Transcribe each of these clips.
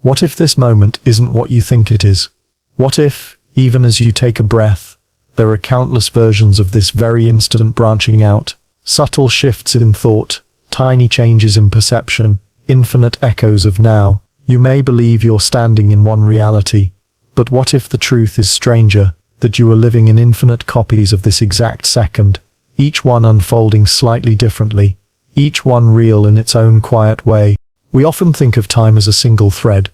What if this moment isn't what you think it is? What if, even as you take a breath, there are countless versions of this very instant branching out, subtle shifts in thought, tiny changes in perception, infinite echoes of now? You may believe you're standing in one reality, but what if the truth is stranger, that you are living in infinite copies of this exact second, each one unfolding slightly differently, each one real in its own quiet way? We often think of time as a single thread,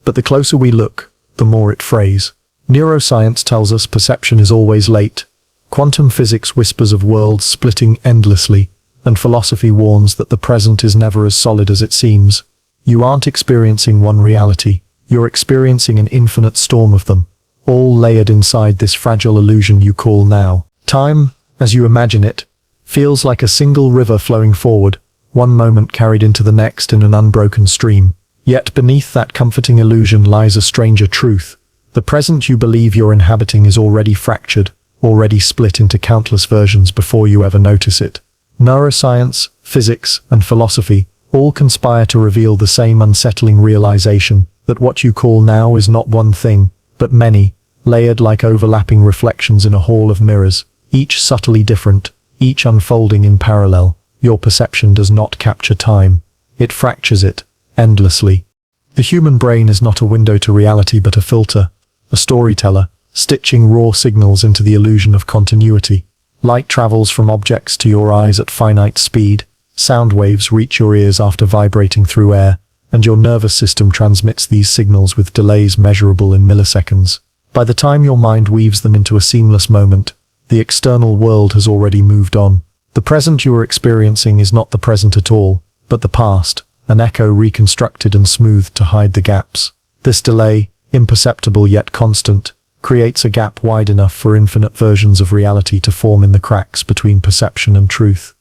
but the closer we look, the more it frays. Neuroscience tells us perception is always late. Quantum physics whispers of worlds splitting endlessly, and philosophy warns that the present is never as solid as it seems. You aren't experiencing one reality, you're experiencing an infinite storm of them, all layered inside this fragile illusion you call now. Time, as you imagine it, feels like a single river flowing forward, one moment carried into the next in an unbroken stream. Yet beneath that comforting illusion lies a stranger truth. The present you believe you're inhabiting is already fractured, already split into countless versions before you ever notice it. Neuroscience, physics, and philosophy all conspire to reveal the same unsettling realization, that what you call now is not one thing, but many, layered like overlapping reflections in a hall of mirrors, each subtly different, each unfolding in parallel. Your perception does not capture time. It fractures it, endlessly. The human brain is not a window to reality but a filter, a storyteller, stitching raw signals into the illusion of continuity. Light travels from objects to your eyes at finite speed, sound waves reach your ears after vibrating through air, and your nervous system transmits these signals with delays measurable in milliseconds. By the time your mind weaves them into a seamless moment, the external world has already moved on. The present you are experiencing is not the present at all, but the past, an echo reconstructed and smoothed to hide the gaps. This delay, imperceptible yet constant, creates a gap wide enough for infinite versions of reality to form in the cracks between perception and truth.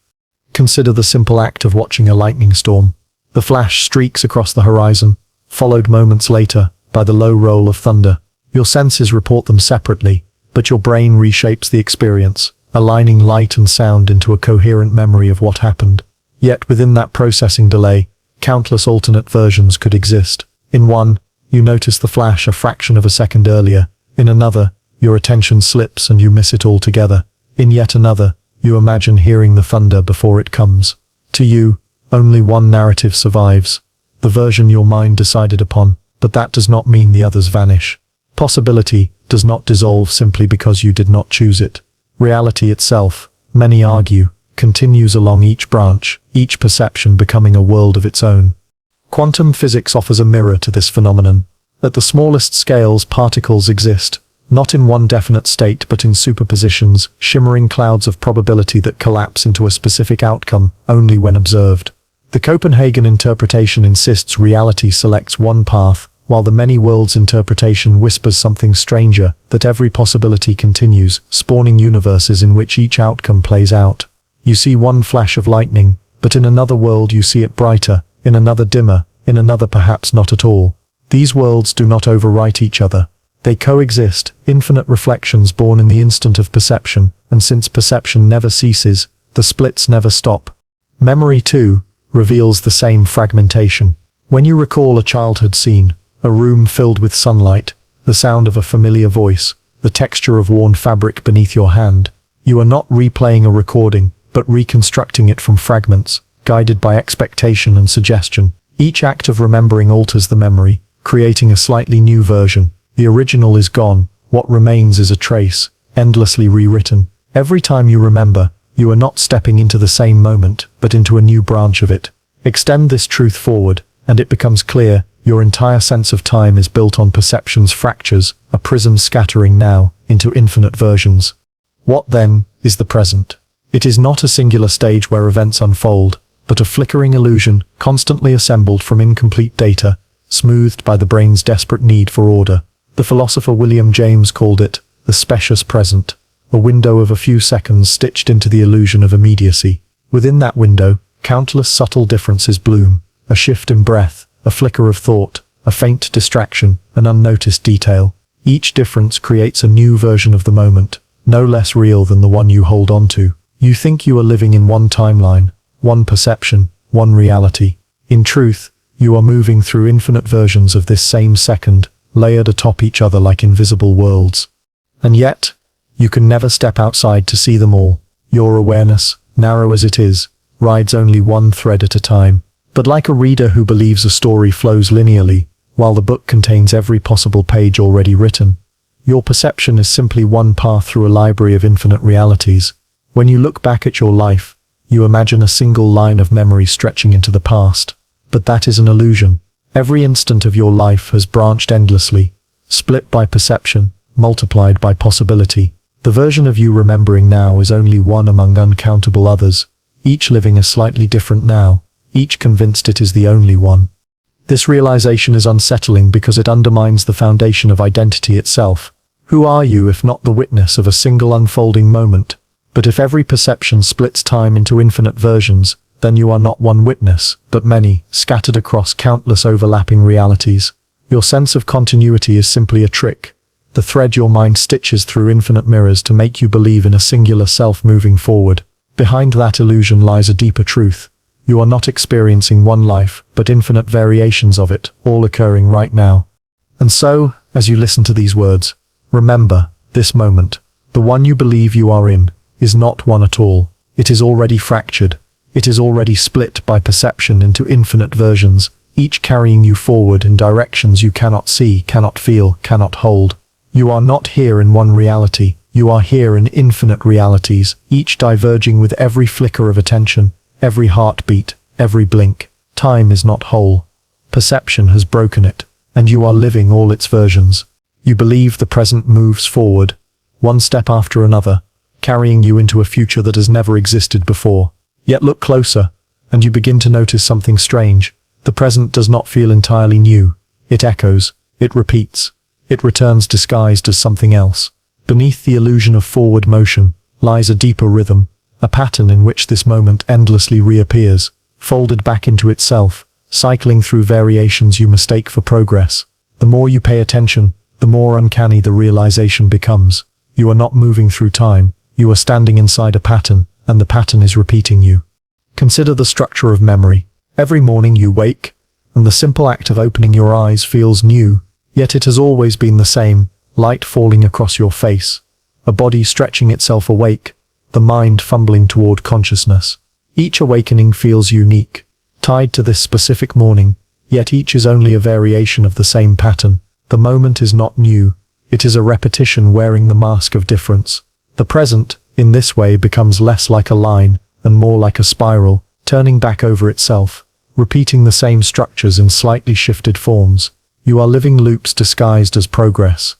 Consider the simple act of watching a lightning storm. The flash streaks across the horizon, followed moments later by the low roll of thunder. Your senses report them separately, but your brain reshapes the experience, aligning light and sound into a coherent memory of what happened. Yet within that processing delay, countless alternate versions could exist. In one, you notice the flash a fraction of a second earlier. In another, your attention slips and you miss it altogether. In yet another, you imagine hearing the thunder before it comes. To you, only one narrative survives, the version your mind decided upon, but that does not mean the others vanish. Possibility does not dissolve simply because you did not choose it. Reality itself, many argue, continues along each branch, each perception becoming a world of its own. Quantum physics offers a mirror to this phenomenon. At the smallest scales, particles exist, not in one definite state but in superpositions, shimmering clouds of probability that collapse into a specific outcome only when observed. The Copenhagen interpretation insists reality selects one path, while the many worlds interpretation whispers something stranger, that every possibility continues, spawning universes in which each outcome plays out. You see one flash of lightning, but in another world you see it brighter, in another dimmer, in another perhaps not at all. These worlds do not overwrite each other. They coexist, infinite reflections born in the instant of perception, and since perception never ceases, the splits never stop. Memory, too, reveals the same fragmentation. When you recall a childhood scene, a room filled with sunlight, the sound of a familiar voice, the texture of worn fabric beneath your hand, you are not replaying a recording, but reconstructing it from fragments, guided by expectation and suggestion. Each act of remembering alters the memory, creating a slightly new version. The original is gone, what remains is a trace, endlessly rewritten. Every time you remember, you are not stepping into the same moment, but into a new branch of it. Extend this truth forward, and it becomes clear, your entire sense of time is built on perception's fractures, a prism scattering now into infinite versions. What then is the present? It is not a singular stage where events unfold, but a flickering illusion, constantly assembled from incomplete data, smoothed by the brain's desperate need for order. The philosopher William James called it the specious present, a window of a few seconds stitched into the illusion of immediacy. Within that window, countless subtle differences bloom, a shift in breath, a flicker of thought, a faint distraction, an unnoticed detail. Each difference creates a new version of the moment, no less real than the one you hold on to. You think you are living in one timeline, one perception, one reality. In truth, You are moving through infinite versions of this same second, layered atop each other like invisible worlds. And yet, you can never step outside to see them all. Your awareness, narrow as it is, rides only one thread at a time. But like a reader who believes a story flows linearly, while the book contains every possible page already written, your perception is simply one path through a library of infinite realities. When you look back at your life, you imagine a single line of memory stretching into the past. But that is an illusion. Every instant of your life has branched endlessly, split by perception, multiplied by possibility. The version of you remembering now is only one among uncountable others, each living a slightly different now, each convinced it is the only one. This realization is unsettling because it undermines the foundation of identity itself. Who are you if not the witness of a single unfolding moment? But if every perception splits time into infinite versions, then you are not one witness, but many, scattered across countless overlapping realities. Your sense of continuity is simply a trick, the thread your mind stitches through infinite mirrors to make you believe in a singular self moving forward. Behind that illusion lies a deeper truth. You are not experiencing one life, but infinite variations of it, all occurring right now. And so, as you listen to these words, remember, this moment, the one you believe you are in, is not one at all. It is already fractured. It is already split by perception into infinite versions, each carrying you forward in directions you cannot see, cannot feel, cannot hold. You are not here in one reality. You are here in infinite realities, each diverging with every flicker of attention, every heartbeat, every blink. Time is not whole. Perception has broken it, and you are living all its versions. You believe the present moves forward, one step after another, carrying you into a future that has never existed before. Yet look closer, and you begin to notice something strange. The present does not feel entirely new. It echoes, it repeats, it returns disguised as something else. Beneath the illusion of forward motion lies a deeper rhythm, a pattern in which this moment endlessly reappears, folded back into itself, cycling through variations you mistake for progress. The more you pay attention, the more uncanny the realization becomes. You are not moving through time, you are standing inside a pattern, and the pattern is repeating you. Consider the structure of memory. Every morning you wake, and the simple act of opening your eyes feels new, yet it has always been the same, light falling across your face, a body stretching itself awake, the mind fumbling toward consciousness. Each awakening feels unique, tied to this specific morning, yet each is only a variation of the same pattern. The moment is not new, it is a repetition wearing the mask of difference. The present, in this way, becomes less like a line, and more like a spiral, turning back over itself, repeating the same structures in slightly shifted forms. You are living loops disguised as progress.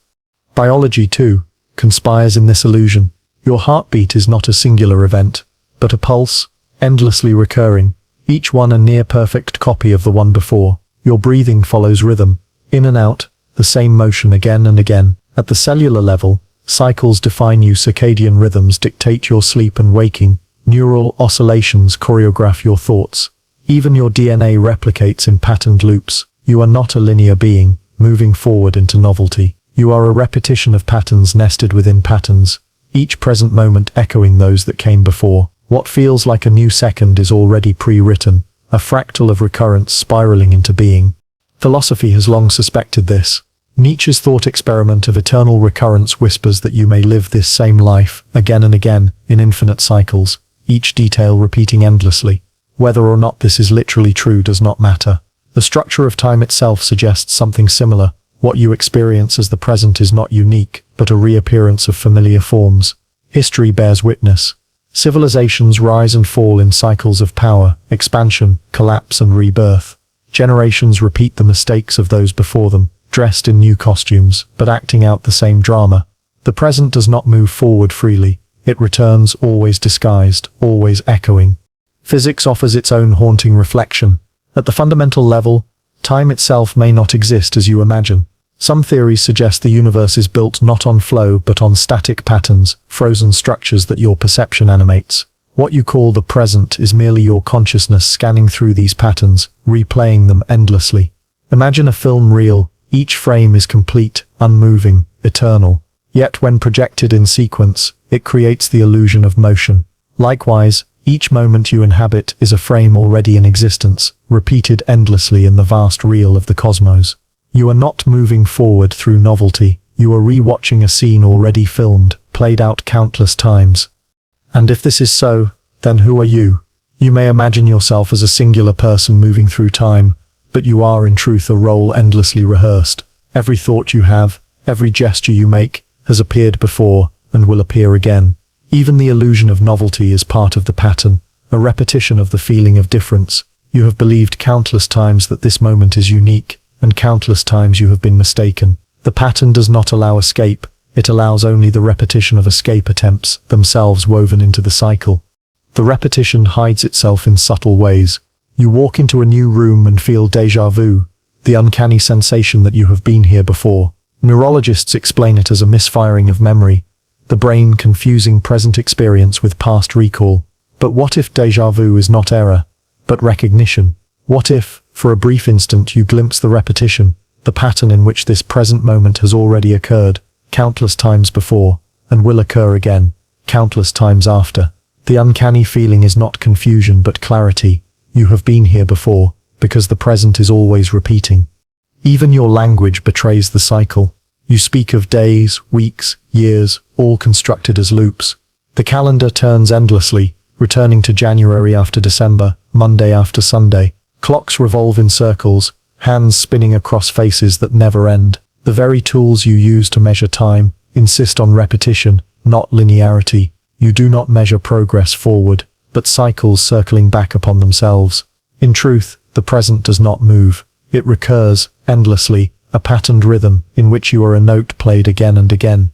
Biology, too, conspires in this illusion. Your heartbeat is not a singular event, but a pulse, endlessly recurring, each one a near-perfect copy of the one before. Your breathing follows rhythm, in and out, the same motion again and again. At the cellular level, cycles define you, circadian rhythms dictate your sleep and waking, neural oscillations choreograph your thoughts. Even your DNA replicates in patterned loops. You are not a linear being, moving forward into novelty. You are a repetition of patterns nested within patterns, each present moment echoing those that came before. What feels like a new second is already pre-written, a fractal of recurrence spiraling into being. Philosophy has long suspected this. Nietzsche's thought experiment of eternal recurrence whispers that you may live this same life, again and again, in infinite cycles, each detail repeating endlessly. Whether or not this is literally true does not matter. The structure of time itself suggests something similar. What you experience as the present is not unique, but a reappearance of familiar forms. History bears witness. Civilizations rise and fall in cycles of power, expansion, collapse and rebirth. Generations repeat the mistakes of those before them, dressed in new costumes, but acting out the same drama. The present does not move forward freely. It returns, always disguised, always echoing. Physics offers its own haunting reflection. At the fundamental level, time itself may not exist as you imagine. Some theories suggest the universe is built not on flow but on static patterns, frozen structures that your perception animates. What you call the present is merely your consciousness scanning through these patterns, replaying them endlessly. Imagine a film reel. Each frame is complete, unmoving, eternal. Yet when projected in sequence, it creates the illusion of motion. Likewise, Each moment you inhabit is a frame already in existence, repeated endlessly in the vast reel of the cosmos. You are not moving forward through novelty, you are re-watching a scene already filmed, played out countless times. And if this is so, then who are you? You may imagine yourself as a singular person moving through time, but you are in truth a role endlessly rehearsed. Every thought you have, every gesture you make, has appeared before, and will appear again. Even the illusion of novelty is part of the pattern, a repetition of the feeling of difference. You have believed countless times that this moment is unique, and countless times you have been mistaken. The pattern does not allow escape, it allows only the repetition of escape attempts, themselves woven into the cycle. The repetition hides itself in subtle ways. You walk into a new room and feel déjà vu, the uncanny sensation that you have been here before. Neurologists explain it as a misfiring of memory, the brain confusing present experience with past recall. But what if déjà vu is not error, but recognition? What if, for a brief instant, you glimpse the repetition, the pattern in which this present moment has already occurred, countless times before, and will occur again, countless times after? The uncanny feeling is not confusion but clarity. You have been here before, because the present is always repeating. Even your language betrays the cycle. You speak of days, weeks, years, all constructed as loops. The calendar turns endlessly, returning to January after December, Monday after Sunday. Clocks revolve in circles, hands spinning across faces that never end. The very tools you use to measure time insist on repetition, not linearity. You do not measure progress forward, but cycles circling back upon themselves. In truth, the present does not move. It recurs, endlessly, a patterned rhythm in which you are a note played again and again.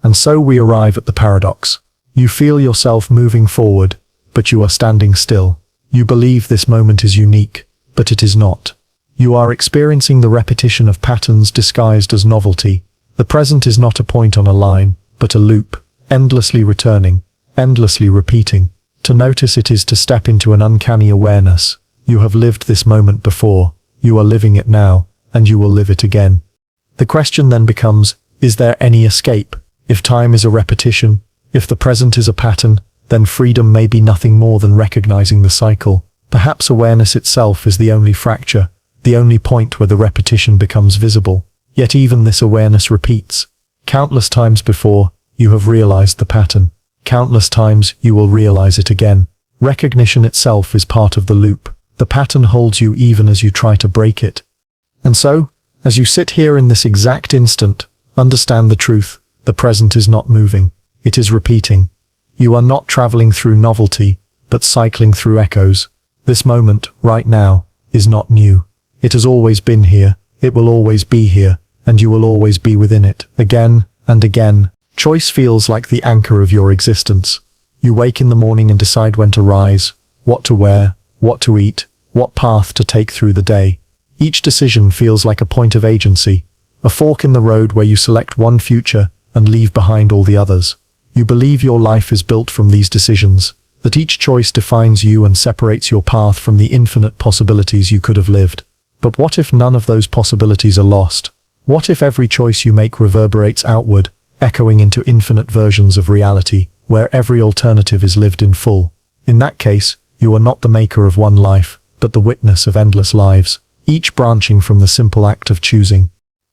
And so we arrive at the paradox. You feel yourself moving forward, but you are standing still. You believe this moment is unique, but it is not. You are experiencing the repetition of patterns disguised as novelty. The present is not a point on a line, but a loop, endlessly returning, endlessly repeating. To notice it is to step into an uncanny awareness. You have lived this moment before, you are living it now, and you will live it again. The question then becomes, is there any escape? If time is a repetition, if the present is a pattern, then freedom may be nothing more than recognizing the cycle. Perhaps awareness itself is the only fracture, the only point where the repetition becomes visible. Yet even this awareness repeats. Countless times before, you have realized the pattern. Countless times you will realize it again. Recognition itself is part of the loop. The pattern holds you even as you try to break it. And so, as you sit here in this exact instant, understand the truth. The present is not moving. It is repeating. You are not traveling through novelty, but cycling through echoes. This moment, right now, is not new. It has always been here, it will always be here, and you will always be within it, again and again. Choice feels like the anchor of your existence. You wake in the morning and decide when to rise, what to wear, what to eat, what path to take through the day. Each decision feels like a point of agency, a fork in the road where you select one future and leave behind all the others. You believe your life is built from these decisions, that each choice defines you and separates your path from the infinite possibilities you could have lived. But what if none of those possibilities are lost? What if every choice you make reverberates outward, echoing into infinite versions of reality, where every alternative is lived in full? In that case, you are not the maker of one life, but the witness of endless lives, each branching from the simple act of choosing.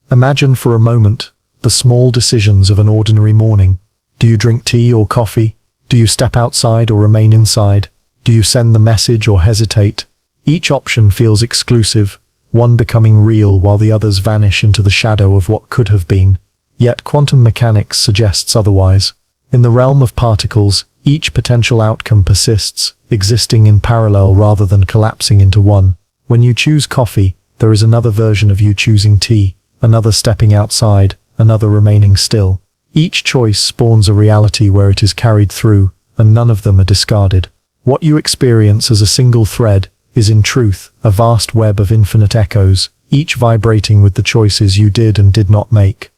Imagine for a moment the small decisions of an ordinary morning. Do you drink tea or coffee? Do you step outside or remain inside? Do you send the message or hesitate? Each option feels exclusive, one becoming real while the others vanish into the shadow of what could have been. Yet quantum mechanics suggests otherwise. In the realm of particles, each potential outcome persists, existing in parallel rather than collapsing into one. When you choose coffee, there is another version of you choosing tea, another stepping outside, another remaining still. Each choice spawns a reality where it is carried through, and none of them are discarded. What you experience as a single thread is in truth a vast web of infinite echoes, each vibrating with the choices you did and did not make.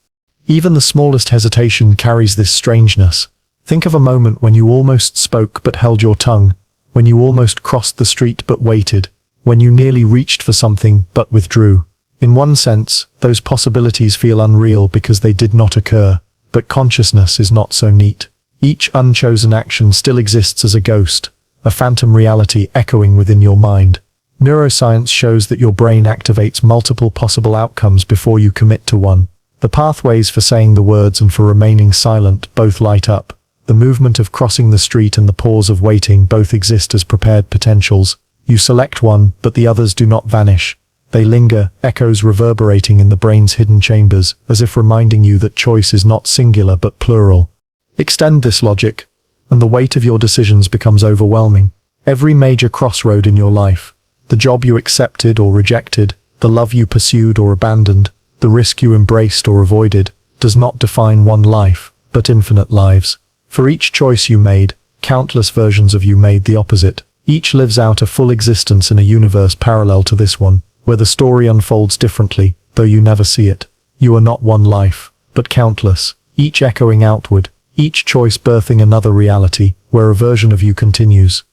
Even the smallest hesitation carries this strangeness. Think of a moment when you almost spoke but held your tongue, when you almost crossed the street but waited, when you nearly reached for something but withdrew. In one sense, those possibilities feel unreal because they did not occur, but consciousness is not so neat. Each unchosen action still exists as a ghost, a phantom reality echoing within your mind. Neuroscience shows that your brain activates multiple possible outcomes before you commit to one. The pathways for saying the words and for remaining silent both light up. The movement of crossing the street and the pause of waiting both exist as prepared potentials. You select one, but the others do not vanish. They linger, echoes reverberating in the brain's hidden chambers, as if reminding you that choice is not singular but plural. Extend this logic, and the weight of your decisions becomes overwhelming. Every major crossroad in your life, the job you accepted or rejected, the love you pursued or abandoned, the risk you embraced or avoided, does not define one life, but infinite lives. For each choice you made, countless versions of you made the opposite. Each lives out a full existence in a universe parallel to this one, where the story unfolds differently, though you never see it. You are not one life, but countless, each echoing outward, each choice birthing another reality, where a version of you continues.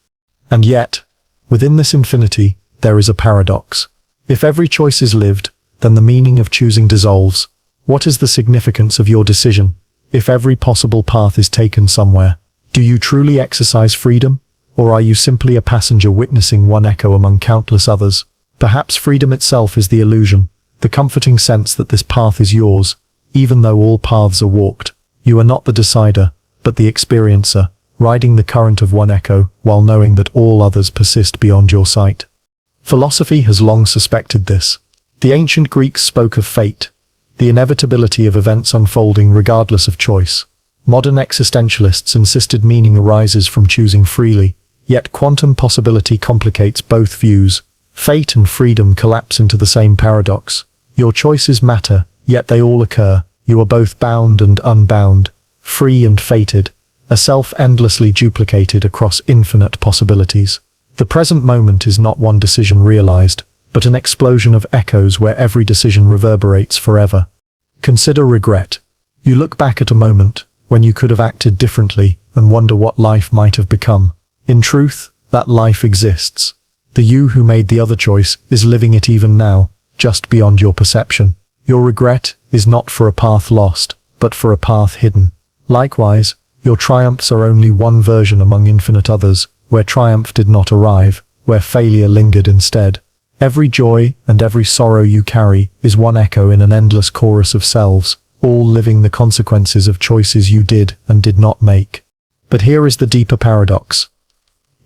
And yet, within this infinity, there is a paradox. If every choice is lived, then the meaning of choosing dissolves. What is the significance of your decision? If every possible path is taken somewhere, do you truly exercise freedom? Or are you simply a passenger witnessing one echo among countless others? Perhaps freedom itself is the illusion, the comforting sense that this path is yours, even though all paths are walked. You are not the decider, but the experiencer, riding the current of one echo, while knowing that all others persist beyond your sight. Philosophy has long suspected this. The ancient Greeks spoke of fate, the inevitability of events unfolding regardless of choice. Modern existentialists insisted meaning arises from choosing freely, yet quantum possibility complicates both views. Fate and freedom collapse into the same paradox. Your choices matter, yet they all occur. You are both bound and unbound, free and fated, a self endlessly duplicated across infinite possibilities. The present moment is not one decision realized, but an explosion of echoes where every decision reverberates forever. Consider regret. You look back at a moment when you could have acted differently and wonder what life might have become. In truth, that life exists. The you who made the other choice is living it even now, just beyond your perception. Your regret is not for a path lost, but for a path hidden. Likewise, your triumphs are only one version among infinite others, where triumph did not arrive, where failure lingered instead. Every joy and every sorrow you carry is one echo in an endless chorus of selves, all living the consequences of choices you did and did not make. But here is the deeper paradox.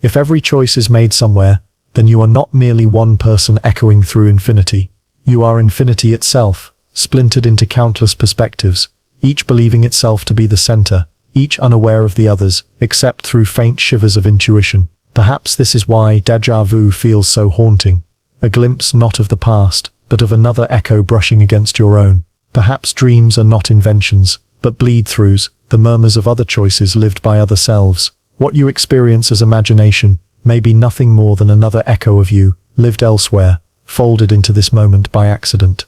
If every choice is made somewhere, then you are not merely one person echoing through infinity. You are infinity itself, splintered into countless perspectives, each believing itself to be the center, each unaware of the others, except through faint shivers of intuition. Perhaps this is why déjà vu feels so haunting. A glimpse not of the past, but of another echo brushing against your own. Perhaps dreams are not inventions, but bleed-throughs, the murmurs of other choices lived by other selves. What you experience as imagination may be nothing more than another echo of you, lived elsewhere, folded into this moment by accident.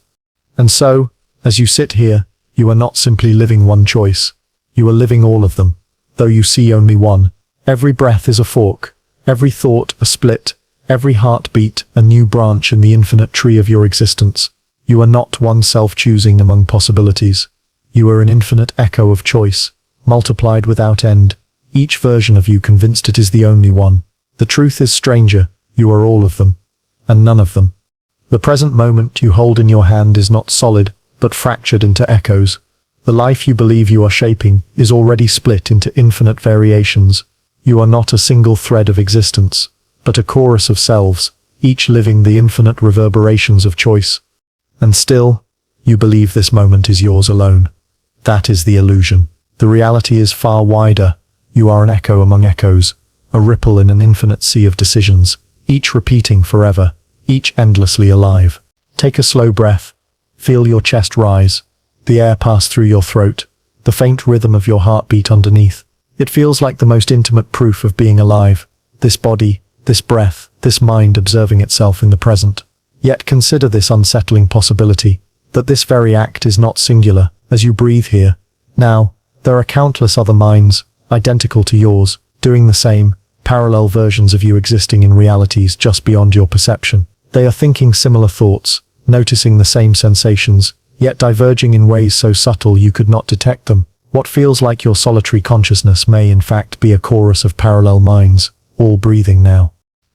And so, as you sit here, you are not simply living one choice. You are living all of them, though you see only one. Every breath is a fork, every thought a split, every heartbeat a new branch in the infinite tree of your existence. You are not one self-choosing among possibilities. You are an infinite echo of choice, multiplied without end, each version of you convinced it is the only one. The truth is, stranger, you are all of them, and none of them. The present moment you hold in your hand is not solid, but fractured into echoes. The life you believe you are shaping is already split into infinite variations. You are not a single thread of existence, but a chorus of selves, each living the infinite reverberations of choice. And still, you believe this moment is yours alone. That is the illusion. The reality is far wider. You are an echo among echoes, a ripple in an infinite sea of decisions, each repeating forever, each endlessly alive. Take a slow breath. Feel your chest rise, the air pass through your throat, the faint rhythm of your heartbeat underneath. It feels like the most intimate proof of being alive. This body, this breath, this mind observing itself in the present. Yet consider this unsettling possibility, that this very act is not singular, as you breathe here. Now, there are countless other minds, identical to yours, doing the same, parallel versions of you existing in realities just beyond your perception. They are thinking similar thoughts, noticing the same sensations, yet diverging in ways so subtle you could not detect them. What feels like your solitary consciousness may in fact be a chorus of parallel minds, all breathing now.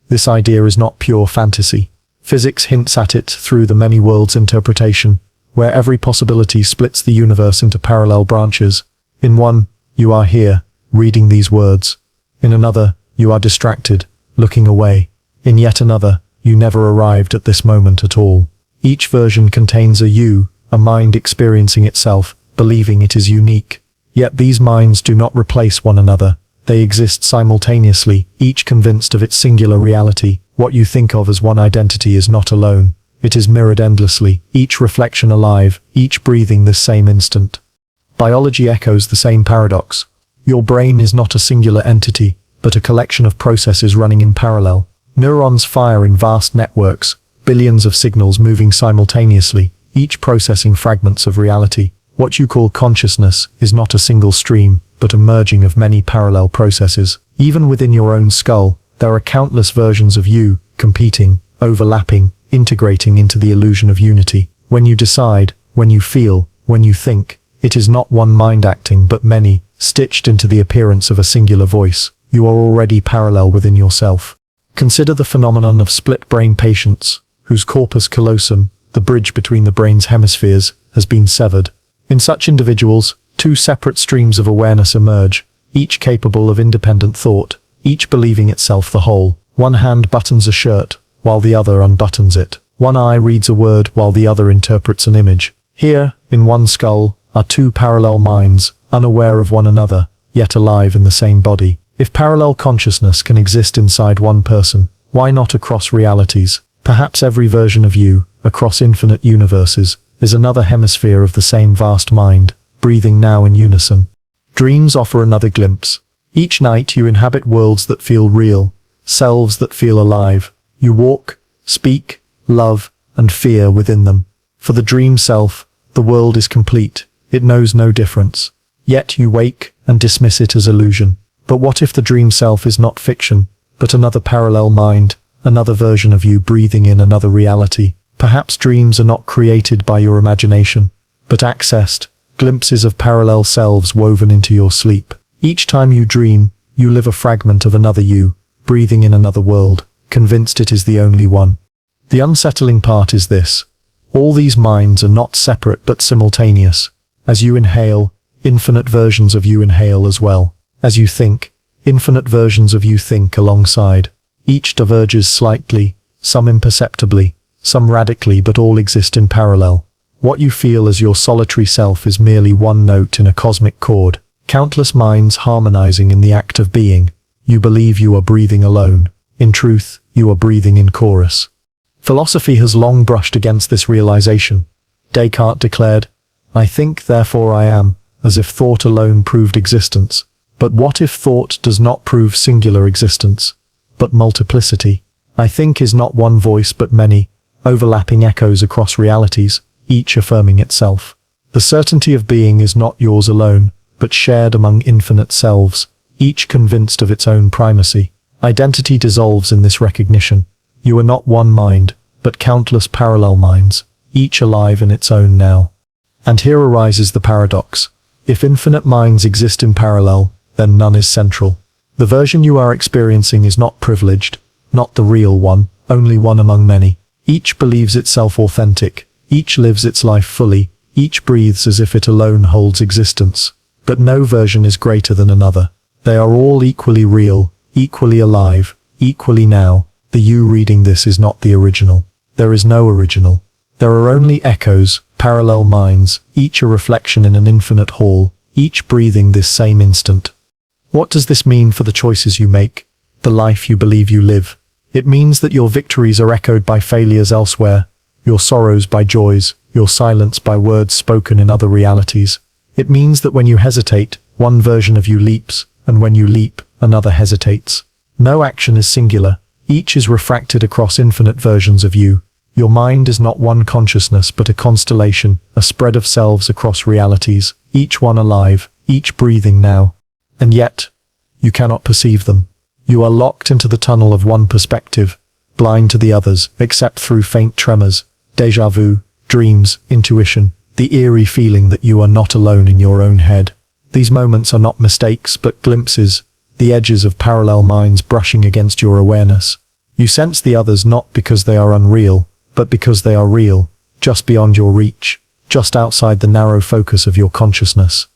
This idea is not pure fantasy. Physics hints at it through the many worlds interpretation, where every possibility splits the universe into parallel branches. In one, you are here, reading these words. In another, you are distracted, looking away. In yet another, you never arrived at this moment at all. Each version contains a you, a mind experiencing itself, believing it is unique. Yet these minds do not replace one another. They exist simultaneously, each convinced of its singular reality. What you think of as one identity is not alone. It is mirrored endlessly, each reflection alive, each breathing this same instant. Biology echoes the same paradox. Your brain is not a singular entity, but a collection of processes running in parallel. Neurons fire in vast networks, billions of signals moving simultaneously, each processing fragments of reality. What you call consciousness is not a single stream, but a merging of many parallel processes. Even within your own skull, there are countless versions of you, competing, overlapping, integrating into the illusion of unity. When you decide, when you feel, when you think, it is not one mind acting but many, stitched into the appearance of a singular voice. You are already parallel within yourself. Consider the phenomenon of split brain patients, whose corpus callosum, the bridge between the brain's hemispheres, has been severed. In such individuals, two separate streams of awareness emerge, each capable of independent thought, each believing itself the whole. One hand buttons a shirt, while the other unbuttons it. One eye reads a word while the other interprets an image. Here, in one skull, are two parallel minds, unaware of one another, yet alive in the same body. If parallel consciousness can exist inside one person, why not across realities? Perhaps every version of you, across infinite universes, is another hemisphere of the same vast mind, breathing now in unison. Dreams offer another glimpse. Each night you inhabit worlds that feel real, selves that feel alive. You walk, speak, love, and fear within them. For the dream self, the world is complete. It knows no difference. Yet you wake and dismiss it as illusion. But what if the dream self is not fiction, but another parallel mind, another version of you breathing in another reality? Perhaps dreams are not created by your imagination, but accessed, glimpses of parallel selves woven into your sleep. Each time you dream, you live a fragment of another you, breathing in another world, convinced it is the only one. The unsettling part is this. All these minds are not separate but simultaneous. As you inhale, infinite versions of you inhale as well. As you think, infinite versions of you think alongside. Each diverges slightly, some imperceptibly, some radically, but all exist in parallel. What you feel as your solitary self is merely one note in a cosmic chord. Countless minds harmonizing in the act of being. You believe you are breathing alone. In truth, you are breathing in chorus. Philosophy has long brushed against this realization. Descartes declared, "I think, therefore I am," as if thought alone proved existence. But what if thought does not prove singular existence, but multiplicity? I think is not one voice but many, overlapping echoes across realities, each affirming itself. The certainty of being is not yours alone, but shared among infinite selves, each convinced of its own primacy. Identity dissolves in this recognition. You are not one mind, but countless parallel minds, each alive in its own now. And here arises the paradox. If infinite minds exist in parallel, then none is central. The version you are experiencing is not privileged, not the real one, only one among many. Each believes itself authentic, each lives its life fully, each breathes as if it alone holds existence. But no version is greater than another. They are all equally real, equally alive, equally now. The you reading this is not the original. There is no original. There are only echoes, parallel minds, each a reflection in an infinite hall, each breathing this same instant. What does this mean for the choices you make, the life you believe you live? It means that your victories are echoed by failures elsewhere, your sorrows by joys, your silence by words spoken in other realities. It means that when you hesitate, one version of you leaps, and when you leap, another hesitates. No action is singular. Each is refracted across infinite versions of you. Your mind is not one consciousness but a constellation, a spread of selves across realities, each one alive, each breathing now. And yet, you cannot perceive them. You are locked into the tunnel of one perspective, blind to the others, except through faint tremors, déjà vu, dreams, intuition, the eerie feeling that you are not alone in your own head. These moments are not mistakes but glimpses. the edges of parallel minds brushing against your awareness. You sense the others not because they are unreal, but because they are real, just beyond your reach, just outside the narrow focus of your consciousness.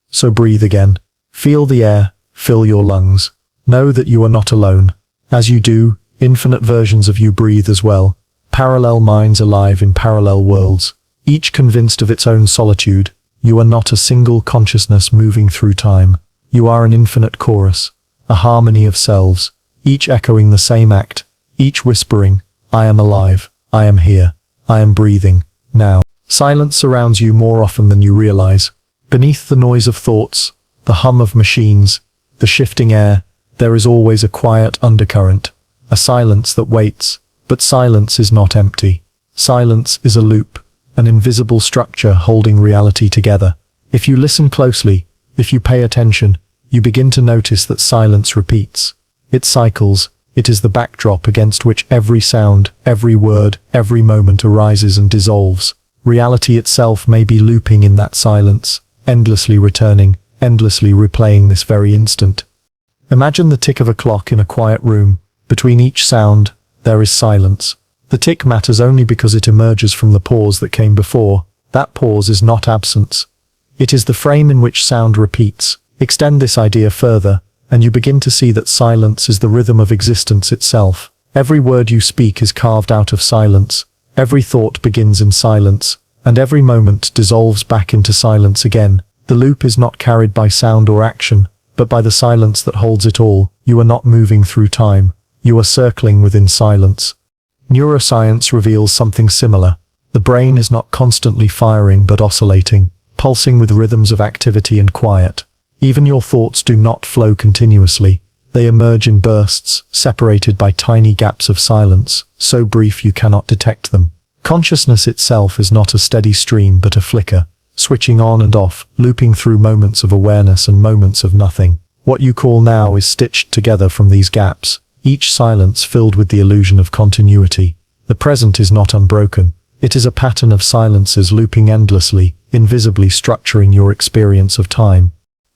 So breathe again. Feel the air, fill your lungs. Know that you are not alone. As you do, infinite versions of you breathe as well. Parallel minds alive in parallel worlds, each convinced of its own solitude. You are not a single consciousness moving through time. You are an infinite chorus, a harmony of selves, each echoing the same act, each whispering, I am alive, I am here, I am breathing, now. Silence surrounds you more often than you realize. Beneath the noise of thoughts, the hum of machines, the shifting air, there is always a quiet undercurrent, a silence that waits. But silence is not empty. Silence is a loop, an invisible structure holding reality together. If you listen closely, if you pay attention, you begin to notice that silence repeats. It cycles. It is the backdrop against which every sound, every word, every moment arises and dissolves. Reality itself may be looping in that silence, endlessly returning, endlessly replaying this very instant. Imagine the tick of a clock in a quiet room. Between each sound, there is silence. The tick matters only because it emerges from the pause that came before. That pause is not absence. It is the frame in which sound repeats. Extend this idea further, and you begin to see that silence is the rhythm of existence itself. Every word you speak is carved out of silence. Every thought begins in silence, and every moment dissolves back into silence again. The loop is not carried by sound or action, but by the silence that holds it all. You are not moving through time. You are circling within silence. Neuroscience reveals something similar. The brain is not constantly firing but oscillating, pulsing with rhythms of activity and quiet. Even your thoughts do not flow continuously. They emerge in bursts, separated by tiny gaps of silence, so brief you cannot detect them. Consciousness itself is not a steady stream but a flicker, switching on and off, looping through moments of awareness and moments of nothing. What you call now is stitched together from these gaps, each silence filled with the illusion of continuity. The present is not unbroken. It is a pattern of silences looping endlessly, invisibly structuring your experience of time.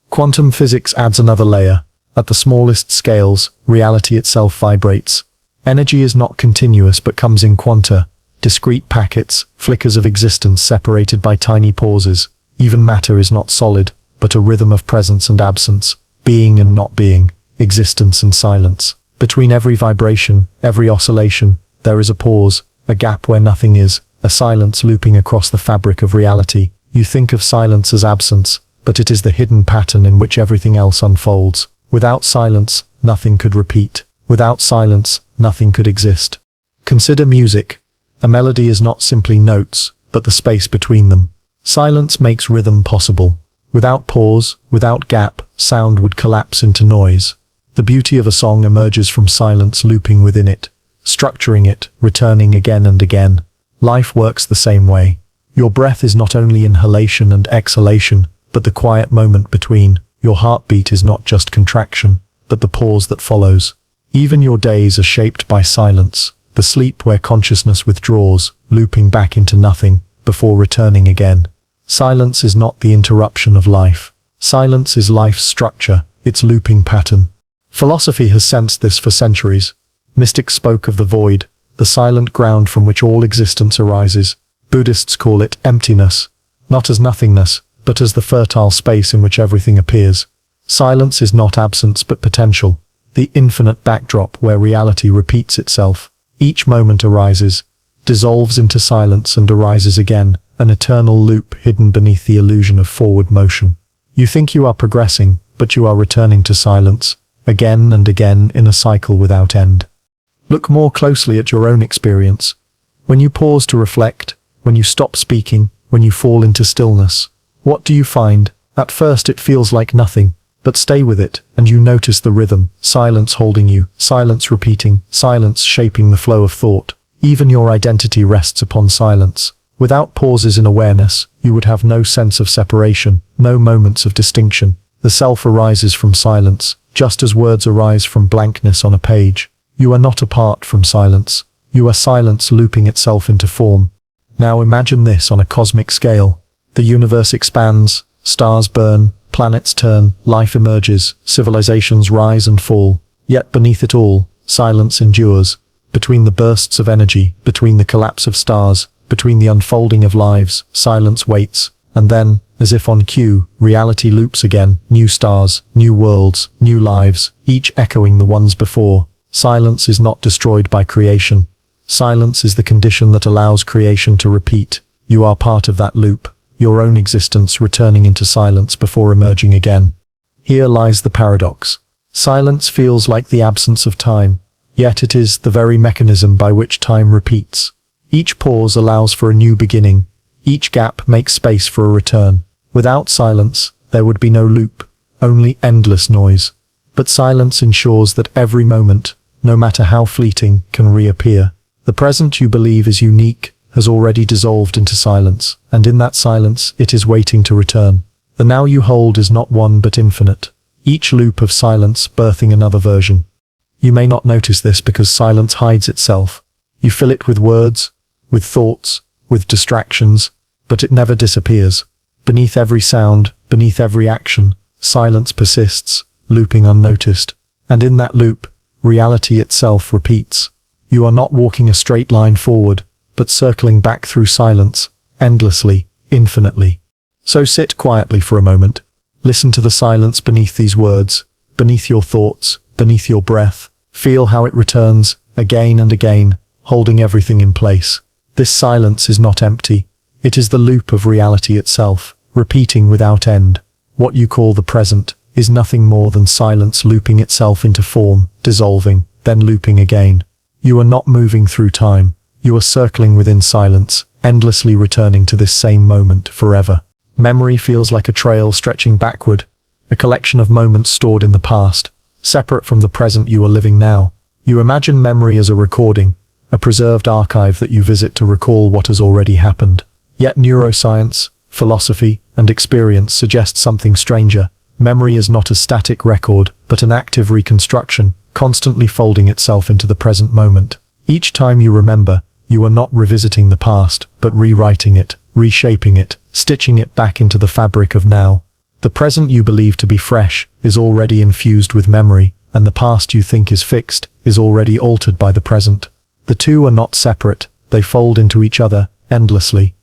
Quantum physics adds another layer. At the smallest scales, reality itself vibrates. Energy is not continuous but comes in quanta, discrete packets, flickers of existence separated by tiny pauses. Even matter is not solid, but a rhythm of presence and absence, being and not being, existence and silence. Between every vibration, every oscillation, there is a pause, a gap where nothing is, a silence looping across the fabric of reality. You think of silence as absence, but it is the hidden pattern in which everything else unfolds. Without silence, nothing could repeat. Without silence, nothing could exist. Consider music. A melody is not simply notes, but the space between them. Silence makes rhythm possible. Without pause, without gap, sound would collapse into noise. The beauty of a song emerges from silence looping within it, structuring it, returning again and again. Life works the same way. Your breath is not only inhalation and exhalation, but the quiet moment between. Your heartbeat is not just contraction, but the pause that follows. Even your days are shaped by silence, the sleep where consciousness withdraws, looping back into nothing, before returning again. Silence is not the interruption of life. Silence is life's structure, its looping pattern. Philosophy has sensed this for centuries. Mystics spoke of the void, the silent ground from which all existence arises. Buddhists call it emptiness, not as nothingness, but as the fertile space in which everything appears. Silence is not absence but potential, the infinite backdrop where reality repeats itself. Each moment arises, dissolves into silence and arises again, an eternal loop hidden beneath the illusion of forward motion. You think you are progressing, but you are returning to silence, again and again in a cycle without end. Look more closely at your own experience. When you pause to reflect, when you stop speaking, when you fall into stillness, what do you find? At first it feels like nothing, but stay with it, and you notice the rhythm, silence holding you, silence repeating, silence shaping the flow of thought. Even your identity rests upon silence. Without pauses in awareness, you would have no sense of separation, no moments of distinction. The self arises from silence, just as words arise from blankness on a page. You are not apart from silence. You are silence looping itself into form. Now imagine this on a cosmic scale. The universe expands, stars burn, Planets turn, life emerges, civilizations rise and fall. Yet beneath it all, silence endures. Between the bursts of energy, between the collapse of stars, between the unfolding of lives, silence waits. And then, as if on cue, reality loops again. New stars, new worlds, new lives, each echoing the ones before. Silence is not destroyed by creation. Silence is the condition that allows creation to repeat. You are part of that loop, your own existence returning into silence before emerging again. Here lies the paradox. Silence feels like the absence of time, yet it is the very mechanism by which time repeats. Each pause allows for a new beginning. Each gap makes space for a return. Without silence, there would be no loop, only endless noise. But silence ensures that every moment, no matter how fleeting, can reappear. The present you believe is unique has already dissolved into silence, and in that silence it is waiting to return. The now you hold is not one but infinite, each loop of silence birthing another version. You may not notice this because silence hides itself. You fill it with words, with thoughts, with distractions, but it never disappears. Beneath every sound, beneath every action, silence persists, looping unnoticed. And in that loop, reality itself repeats. You are not walking a straight line forward, but circling back through silence, endlessly, infinitely. So sit quietly for a moment. Listen to the silence beneath these words, beneath your thoughts, beneath your breath. Feel how it returns, again and again, holding everything in place. This silence is not empty. It is the loop of reality itself, repeating without end. What you call the present is nothing more than silence looping itself into form, dissolving, then looping again. You are not moving through time. You are circling within silence, endlessly returning to this same moment forever. Memory feels like a trail stretching backward, a collection of moments stored in the past, separate from the present you are living now. You imagine memory as a recording, a preserved archive that you visit to recall what has already happened. Yet neuroscience, philosophy, and experience suggest something stranger. Memory is not a static record, but an active reconstruction, constantly folding itself into the present moment. Each time you remember, you are not revisiting the past, but rewriting it, reshaping it, stitching it back into the fabric of now. The present you believe to be fresh is already infused with memory, and the past you think is fixed is already altered by the present. The two are not separate, they fold into each other, endlessly.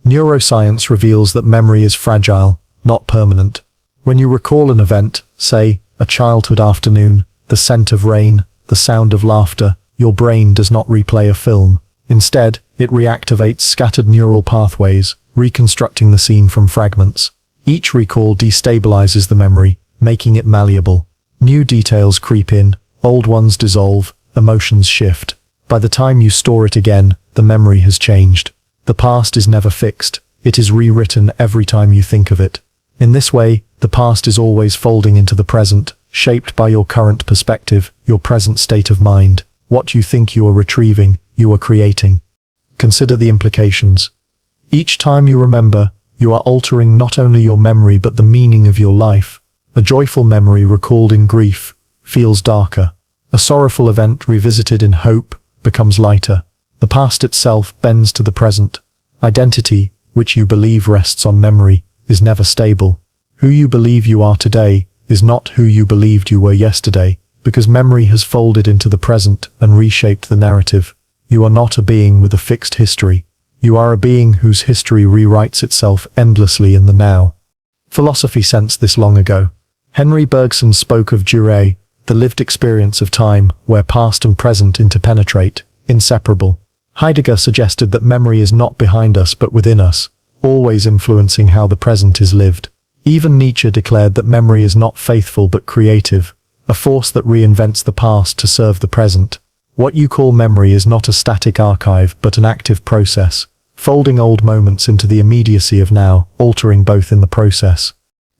Neuroscience reveals that memory is fragile, not permanent. When you recall an event, say, a childhood afternoon, the scent of rain, the sound of laughter, your brain does not replay a film. Instead, it reactivates scattered neural pathways, reconstructing the scene from fragments. Each recall destabilizes the memory, making it malleable. New details creep in, old ones dissolve, emotions shift. By the time you store it again, the memory has changed. The past is never fixed, it is rewritten every time you think of it. In this way, the past is always folding into the present, shaped by your current perspective, your present state of mind. What you think you are retrieving, you are creating. Consider the implications. Each time you remember, you are altering not only your memory but the meaning of your life. A joyful memory recalled in grief feels darker. A sorrowful event revisited in hope becomes lighter. The past itself bends to the present. Identity, which you believe rests on memory, is never stable. Who you believe you are today is not who you believed you were yesterday, because memory has folded into the present and reshaped the narrative. You are not a being with a fixed history. You are a being whose history rewrites itself endlessly in the now. Philosophy sensed this long ago. Henry Bergson spoke of durée, the lived experience of time, where past and present interpenetrate, inseparable. Heidegger suggested that memory is not behind us but within us, always influencing how the present is lived. Even Nietzsche declared that memory is not faithful but creative, a force that reinvents the past to serve the present. What you call memory is not a static archive but an active process, folding old moments into the immediacy of now, altering both in the process.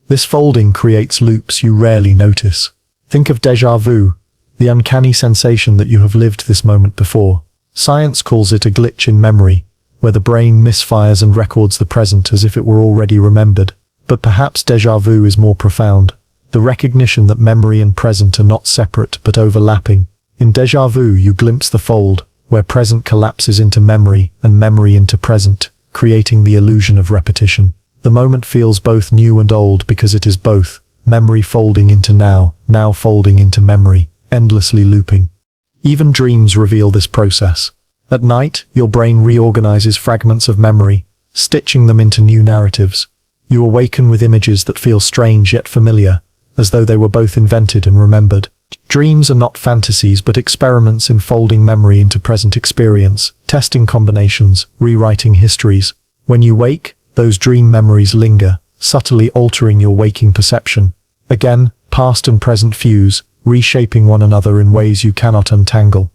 This folding creates loops you rarely notice. Think of déjà vu, the uncanny sensation that you have lived this moment before. Science calls it a glitch in memory, where the brain misfires and records the present as if it were already remembered. But perhaps déjà vu is more profound, the recognition that memory and present are not separate but overlapping. In déjà vu you glimpse the fold, where present collapses into memory and memory into present, creating the illusion of repetition. The moment feels both new and old because it is both. Memory folding into now, now folding into memory, endlessly looping. Even dreams reveal this process. At night, your brain reorganizes fragments of memory, stitching them into new narratives. You awaken with images that feel strange yet familiar, as though they were both invented and remembered. Dreams are not fantasies but experiments in folding memory into present experience, testing combinations, rewriting histories. When you wake, those dream memories linger, subtly altering your waking perception. Again, past and present fuse, reshaping one another in ways you cannot untangle.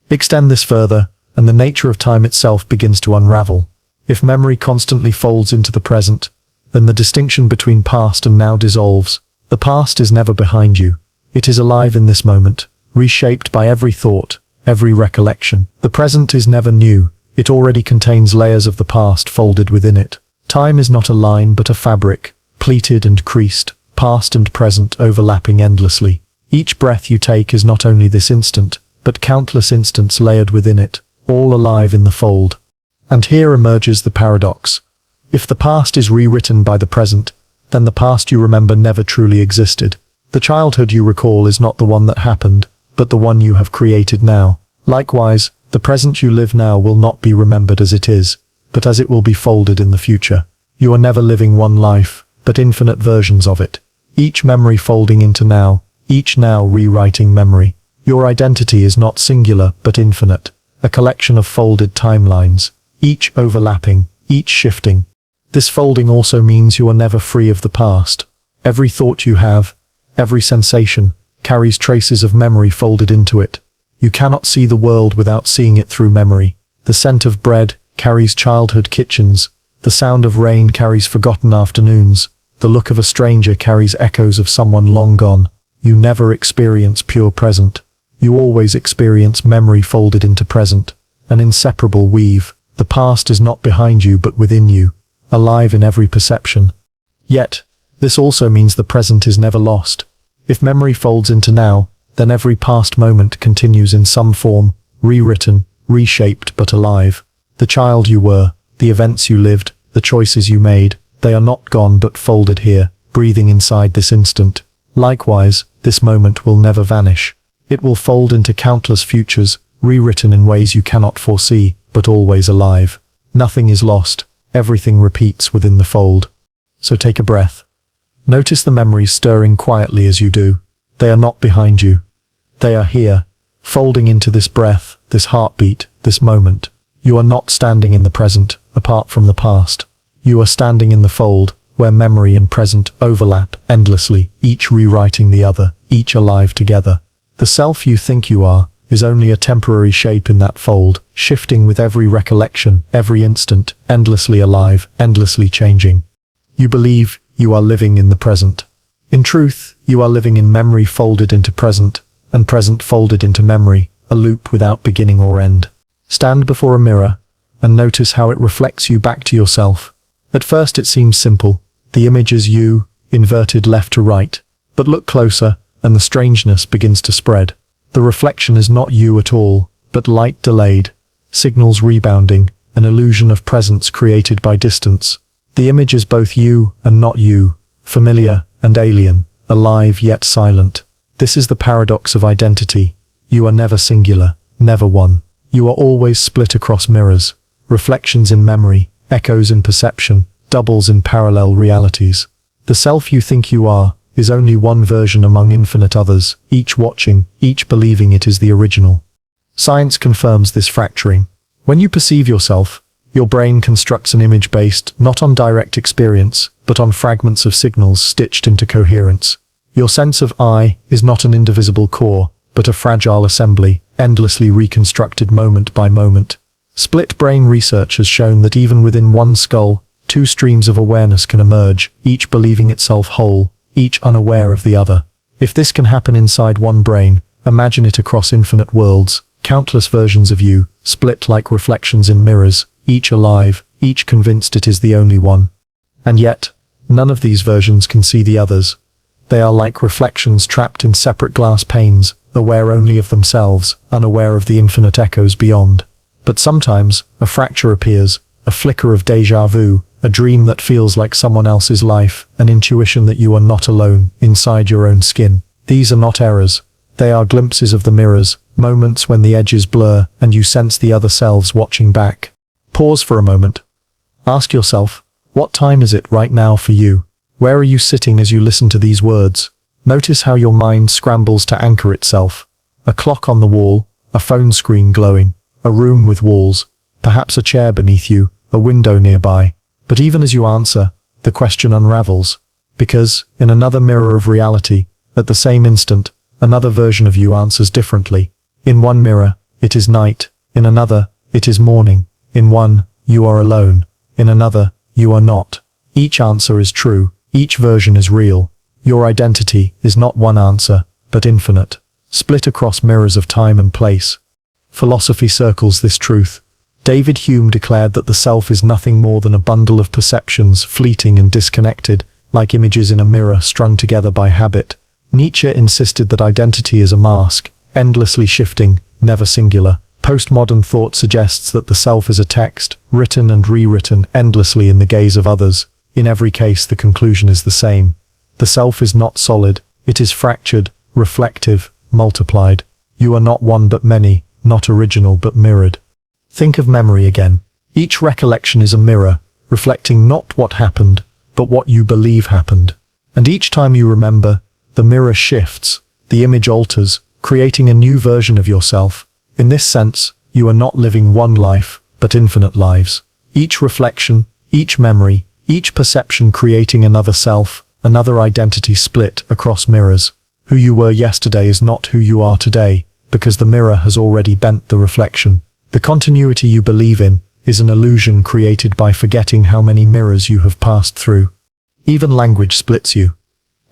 Extend this further, and the nature of time itself begins to unravel. If memory constantly folds into the present, then the distinction between past and now dissolves. The past is never behind you. It is alive in this moment, reshaped by every thought, every recollection. The present is never new. It already contains layers of the past folded within it. Time is not a line but a fabric, pleated and creased, past and present overlapping endlessly. Each breath you take is not only this instant, but countless instants layered within it, all alive in the fold. And here emerges the paradox. If the past is rewritten by the present, then the past you remember never truly existed. The childhood you recall is not the one that happened, but the one you have created now. Likewise, the present you live now will not be remembered as it is, but as it will be folded in the future. You are never living one life, but infinite versions of it. Each memory folding into now, each now rewriting memory. Your identity is not singular, but infinite, a collection of folded timelines, each overlapping, each shifting. This folding also means you are never free of the past. Every thought you have, every sensation, carries traces of memory folded into it. You cannot see the world without seeing it through memory. The scent of bread carries childhood kitchens. The sound of rain carries forgotten afternoons. The look of a stranger carries echoes of someone long gone. You never experience pure present. You always experience memory folded into present, an inseparable weave. The past is not behind you but within you, alive in every perception. Yet, this also means the present is never lost. If memory folds into now, then every past moment continues in some form, rewritten, reshaped but alive. The child you were, the events you lived, the choices you made, they are not gone but folded here, breathing inside this instant. Likewise, this moment will never vanish. It will fold into countless futures, rewritten in ways you cannot foresee, but always alive. Nothing is lost. Everything repeats within the fold. So take a breath. Notice the memories stirring quietly as you do. They are not behind you. They are here, folding into this breath, this heartbeat, this moment. You are not standing in the present, apart from the past. You are standing in the fold, where memory and present overlap endlessly, each rewriting the other, each alive together. The self you think you are is only a temporary shape in that fold, shifting with every recollection, every instant, endlessly alive, endlessly changing. You believe you are living in the present. In truth, you are living in memory folded into present, and present folded into memory, a loop without beginning or end. Stand before a mirror, and notice how it reflects you back to yourself. At first it seems simple. The image is you, inverted left to right. But look closer, and the strangeness begins to spread. The reflection is not you at all, but light delayed, signals rebounding, an illusion of presence created by distance. The image is both you and not you, familiar and alien, alive yet silent. This is the paradox of identity. You are never singular, never one. You are always split across mirrors, reflections in memory, echoes in perception, doubles in parallel realities. The self you think you are is only one version among infinite others, each watching, each believing it is the original. Science confirms this fracturing. When you perceive yourself, your brain constructs an image based not on direct experience, but on fragments of signals stitched into coherence. Your sense of I is not an indivisible core, but a fragile assembly, endlessly reconstructed moment by moment. Split brain research has shown that even within one skull, two streams of awareness can emerge, each believing itself whole, each unaware of the other. If this can happen inside one brain, imagine it across infinite worlds, countless versions of you, split like reflections in mirrors, each alive, each convinced it is the only one. And yet, none of these versions can see the others. They are like reflections trapped in separate glass panes, aware only of themselves, unaware of the infinite echoes beyond. But sometimes, a fracture appears, a flicker of déjà vu, a dream that feels like someone else's life, an intuition that you are not alone inside your own skin. These are not errors. They are glimpses of the mirrors, moments when the edges blur and you sense the other selves watching back. Pause for a moment. Ask yourself, what time is it right now for you? Where are you sitting as you listen to these words? Notice how your mind scrambles to anchor itself. A clock on the wall, a phone screen glowing, a room with walls, perhaps a chair beneath you, a window nearby. But even as you answer, the question unravels. Because, in another mirror of reality, at the same instant, another version of you answers differently. In one mirror, it is night. In another, it is morning. In one, you are alone. In another, you are not. Each answer is true. Each version is real. Your identity is not one answer, but infinite, split across mirrors of time and place. Philosophy circles this truth. David Hume declared that the self is nothing more than a bundle of perceptions, fleeting and disconnected, like images in a mirror strung together by habit. Nietzsche insisted that identity is a mask, endlessly shifting, never singular. Postmodern thought suggests that the self is a text, written and rewritten endlessly in the gaze of others. In every case, the conclusion is the same. The self is not solid, it is fractured, reflective, multiplied. You are not one but many, not original but mirrored. Think of memory again. Each recollection is a mirror, reflecting not what happened, but what you believe happened. And each time you remember, the mirror shifts, the image alters, creating a new version of yourself. In this sense, you are not living one life, but infinite lives. Each reflection, each memory, each perception creating another self, another identity split across mirrors. Who you were yesterday is not who you are today, because the mirror has already bent the reflection. The continuity you believe in is an illusion created by forgetting how many mirrors you have passed through. Even language splits you.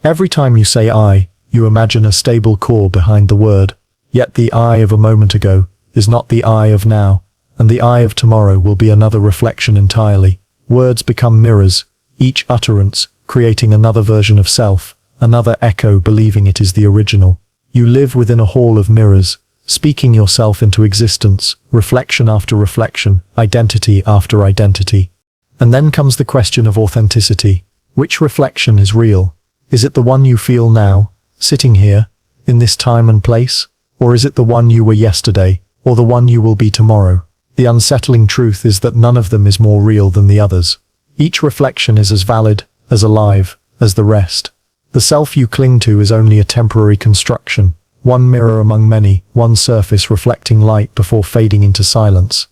Every time you say I, you imagine a stable core behind the word. Yet the I of a moment ago is not the I of now, and the I of tomorrow will be another reflection entirely. Words become mirrors, each utterance creating another version of self, another echo believing it is the original. You live within a hall of mirrors, speaking yourself into existence, reflection after reflection, identity after identity. And then comes the question of authenticity. Which reflection is real? Is it the one you feel now, sitting here, in this time and place? Or is it the one you were yesterday, or the one you will be tomorrow? The unsettling truth is that none of them is more real than the others. Each reflection is as valid, as alive, as the rest. The self you cling to is only a temporary construction, one mirror among many, one surface reflecting light before fading into silence.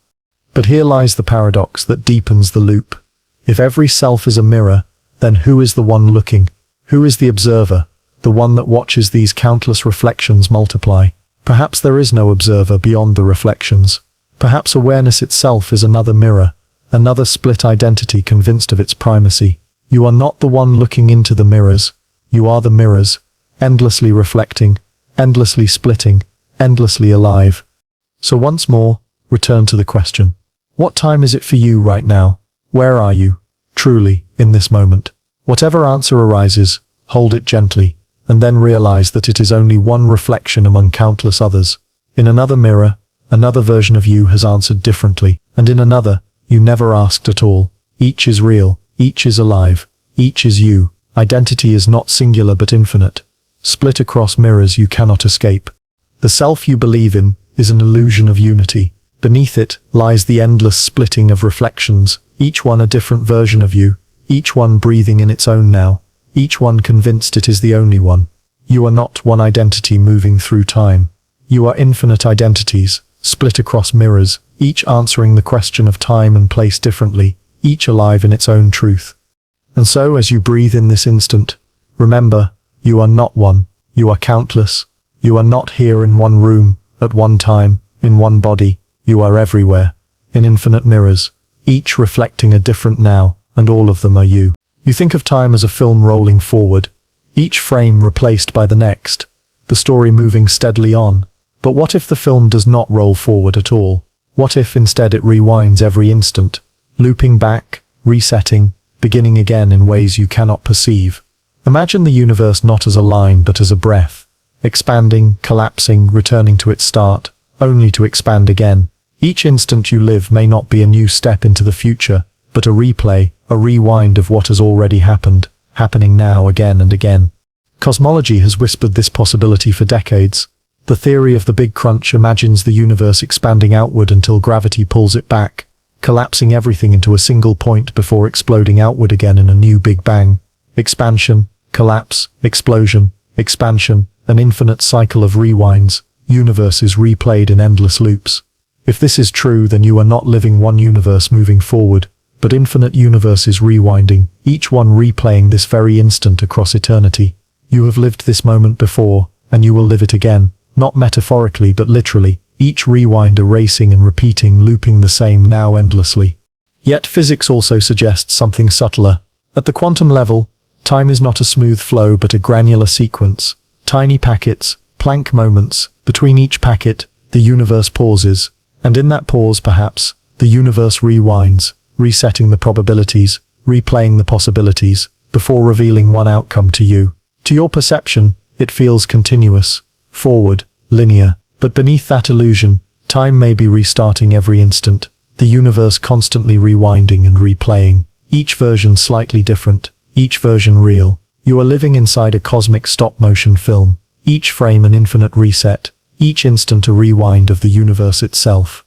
But here lies the paradox that deepens the loop. If every self is a mirror, then who is the one looking? Who is the observer, the one that watches these countless reflections multiply? Perhaps there is no observer beyond the reflections. Perhaps awareness itself is another mirror, another split identity convinced of its primacy. You are not the one looking into the mirrors. You are the mirrors, endlessly reflecting, endlessly splitting, endlessly alive. So once more, return to the question. What time is it for you right now? Where are you, truly, in this moment? Whatever answer arises, hold it gently, and then realize that it is only one reflection among countless others. In another mirror, another version of you has answered differently, and in another, you never asked at all. Each is real, each is alive, each is you. Identity is not singular but infinite. Split across mirrors you cannot escape. The self you believe in is an illusion of unity. Beneath it lies the endless splitting of reflections, each one a different version of you, each one breathing in its own now, each one convinced it is the only one. You are not one identity moving through time. You are infinite identities, split across mirrors, each answering the question of time and place differently, each alive in its own truth. And so, as you breathe in this instant, remember, you are not one, you are countless. You are not here in one room, at one time, in one body. You are everywhere, in infinite mirrors, each reflecting a different now, and all of them are you. You think of time as a film rolling forward, each frame replaced by the next, the story moving steadily on. But what if the film does not roll forward at all? What if instead it rewinds every instant, looping back, resetting, beginning again in ways you cannot perceive? Imagine the universe not as a line but as a breath, expanding, collapsing, returning to its start, only to expand again. Each instant you live may not be a new step into the future, but a replay, a rewind of what has already happened, happening now again and again. Cosmology has whispered this possibility for decades. The theory of the Big Crunch imagines the universe expanding outward until gravity pulls it back, collapsing everything into a single point before exploding outward again in a new Big Bang. Expansion, collapse, explosion, expansion, an infinite cycle of rewinds, universes replayed in endless loops. If this is true, then you are not living one universe moving forward, but infinite universes rewinding, each one replaying this very instant across eternity. You have lived this moment before, and you will live it again, not metaphorically but literally, each rewind erasing and repeating, looping the same now endlessly. Yet physics also suggests something subtler. At the quantum level, time is not a smooth flow but a granular sequence. Tiny packets, Planck moments, between each packet, the universe pauses, and in that pause perhaps, the universe rewinds, resetting the probabilities, replaying the possibilities, before revealing one outcome to you. To your perception, it feels continuous, forward, linear, but beneath that illusion, time may be restarting every instant, the universe constantly rewinding and replaying, each version slightly different, each version real. You are living inside a cosmic stop-motion film, each frame an infinite reset, each instant a rewind of the universe itself.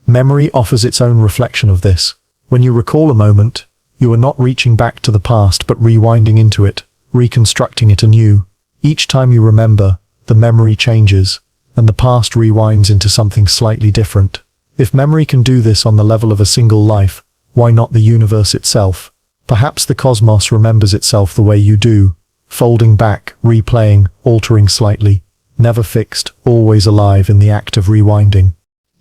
Memory offers its own reflection of this. When you recall a moment, you are not reaching back to the past but rewinding into it, reconstructing it anew. Each time you remember, the memory changes, and the past rewinds into something slightly different. If memory can do this on the level of a single life, why not the universe itself? Perhaps the cosmos remembers itself the way you do, folding back, replaying, altering slightly, never fixed, always alive in the act of rewinding.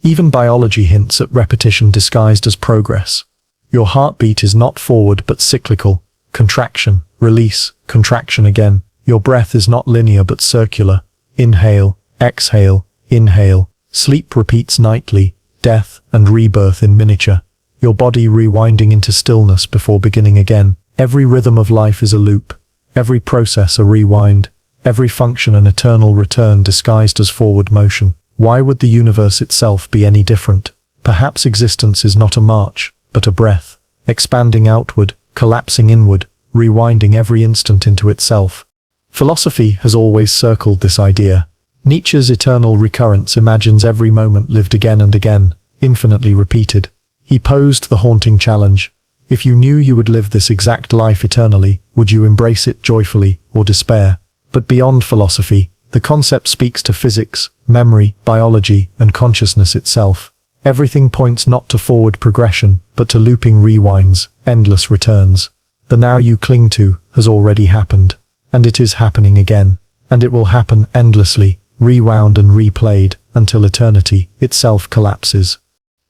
Even biology hints at repetition disguised as progress. Your heartbeat is not forward but cyclical, contraction, release, contraction again. Your breath is not linear but circular, inhale, exhale, inhale. Sleep repeats nightly, death and rebirth in miniature. Your body rewinding into stillness before beginning again. Every rhythm of life is a loop, every process a rewind, every function an eternal return disguised as forward motion. Why would the universe itself be any different? Perhaps existence is not a march, but a breath, expanding outward, collapsing inward, rewinding every instant into itself. Philosophy has always circled this idea. Nietzsche's eternal recurrence imagines every moment lived again and again, infinitely repeated. He posed the haunting challenge. If you knew you would live this exact life eternally, would you embrace it joyfully or despair? But beyond philosophy, the concept speaks to physics, memory, biology, and consciousness itself. Everything points not to forward progression, but to looping rewinds, endless returns. The now you cling to has already happened, and it is happening again, and it will happen endlessly, rewound and replayed, until eternity itself collapses.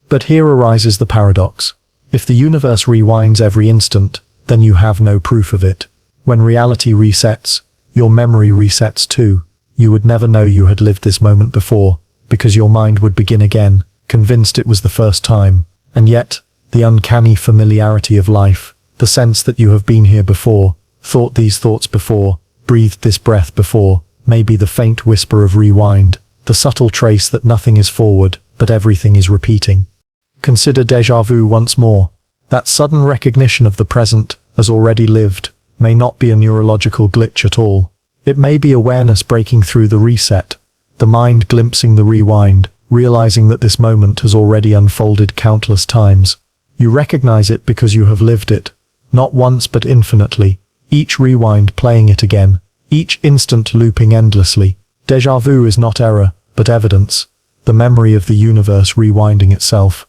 But here arises the paradox. If the universe rewinds every instant, then you have no proof of it. When reality resets, your memory resets too. You would never know you had lived this moment before, because your mind would begin again, convinced it was the first time. And yet, the uncanny familiarity of life, the sense that you have been here before, thought these thoughts before, breathed this breath before, may be the faint whisper of rewind, the subtle trace that nothing is forward, but everything is repeating. Consider déjà vu once more. That sudden recognition of the present, as already lived, may not be a neurological glitch at all. It may be awareness breaking through the reset, the mind glimpsing the rewind, realizing that this moment has already unfolded countless times. You recognize it because you have lived it, not once but infinitely, each rewind playing it again, each instant looping endlessly. Déjà vu is not error, but evidence, the memory of the universe rewinding itself.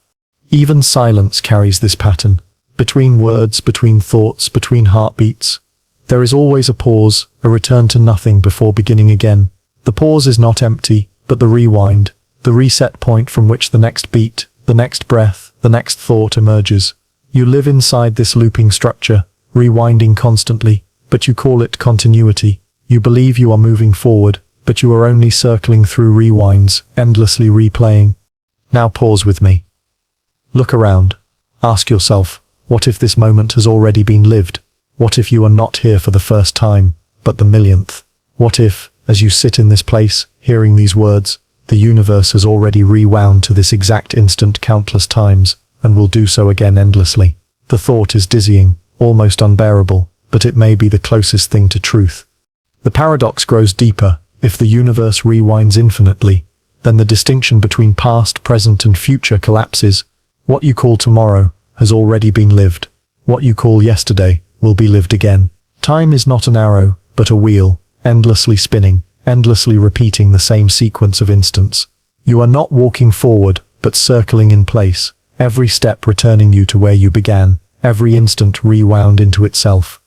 Even silence carries this pattern. Between words, between thoughts, between heartbeats, there is always a pause, a return to nothing before beginning again. The pause is not empty, but the rewind, the reset point from which the next beat, the next breath, the next thought emerges. You live inside this looping structure, rewinding constantly, but you call it continuity. You believe you are moving forward, but you are only circling through rewinds, endlessly replaying. Now pause with me. Look around. Ask yourself, what if this moment has already been lived? What if you are not here for the first time, but the millionth? What if, as you sit in this place, hearing these words, the universe has already rewound to this exact instant countless times, and will do so again endlessly? The thought is dizzying, almost unbearable, but it may be the closest thing to truth. The paradox grows deeper. If the universe rewinds infinitely, then the distinction between past, present, and future collapses. What you call tomorrow has already been lived. What you call yesterday will be lived again. Time is not an arrow, but a wheel, endlessly spinning, endlessly repeating the same sequence of instants. You are not walking forward, but circling in place, every step returning you to where you began, every instant rewound into itself.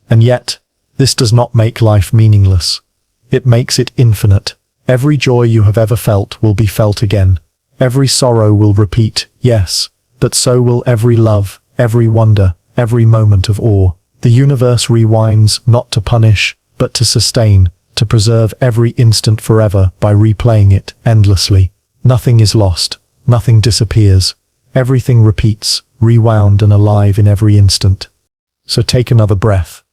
And yet, this does not make life meaningless. It makes it infinite. Every joy you have ever felt will be felt again. Every sorrow will repeat, yes, but so will every love, every wonder, every moment of awe. The universe rewinds not to punish, but to sustain, to preserve every instant forever by replaying it endlessly. Nothing is lost, nothing disappears. Everything repeats, rewound and alive in every instant. So take another breath.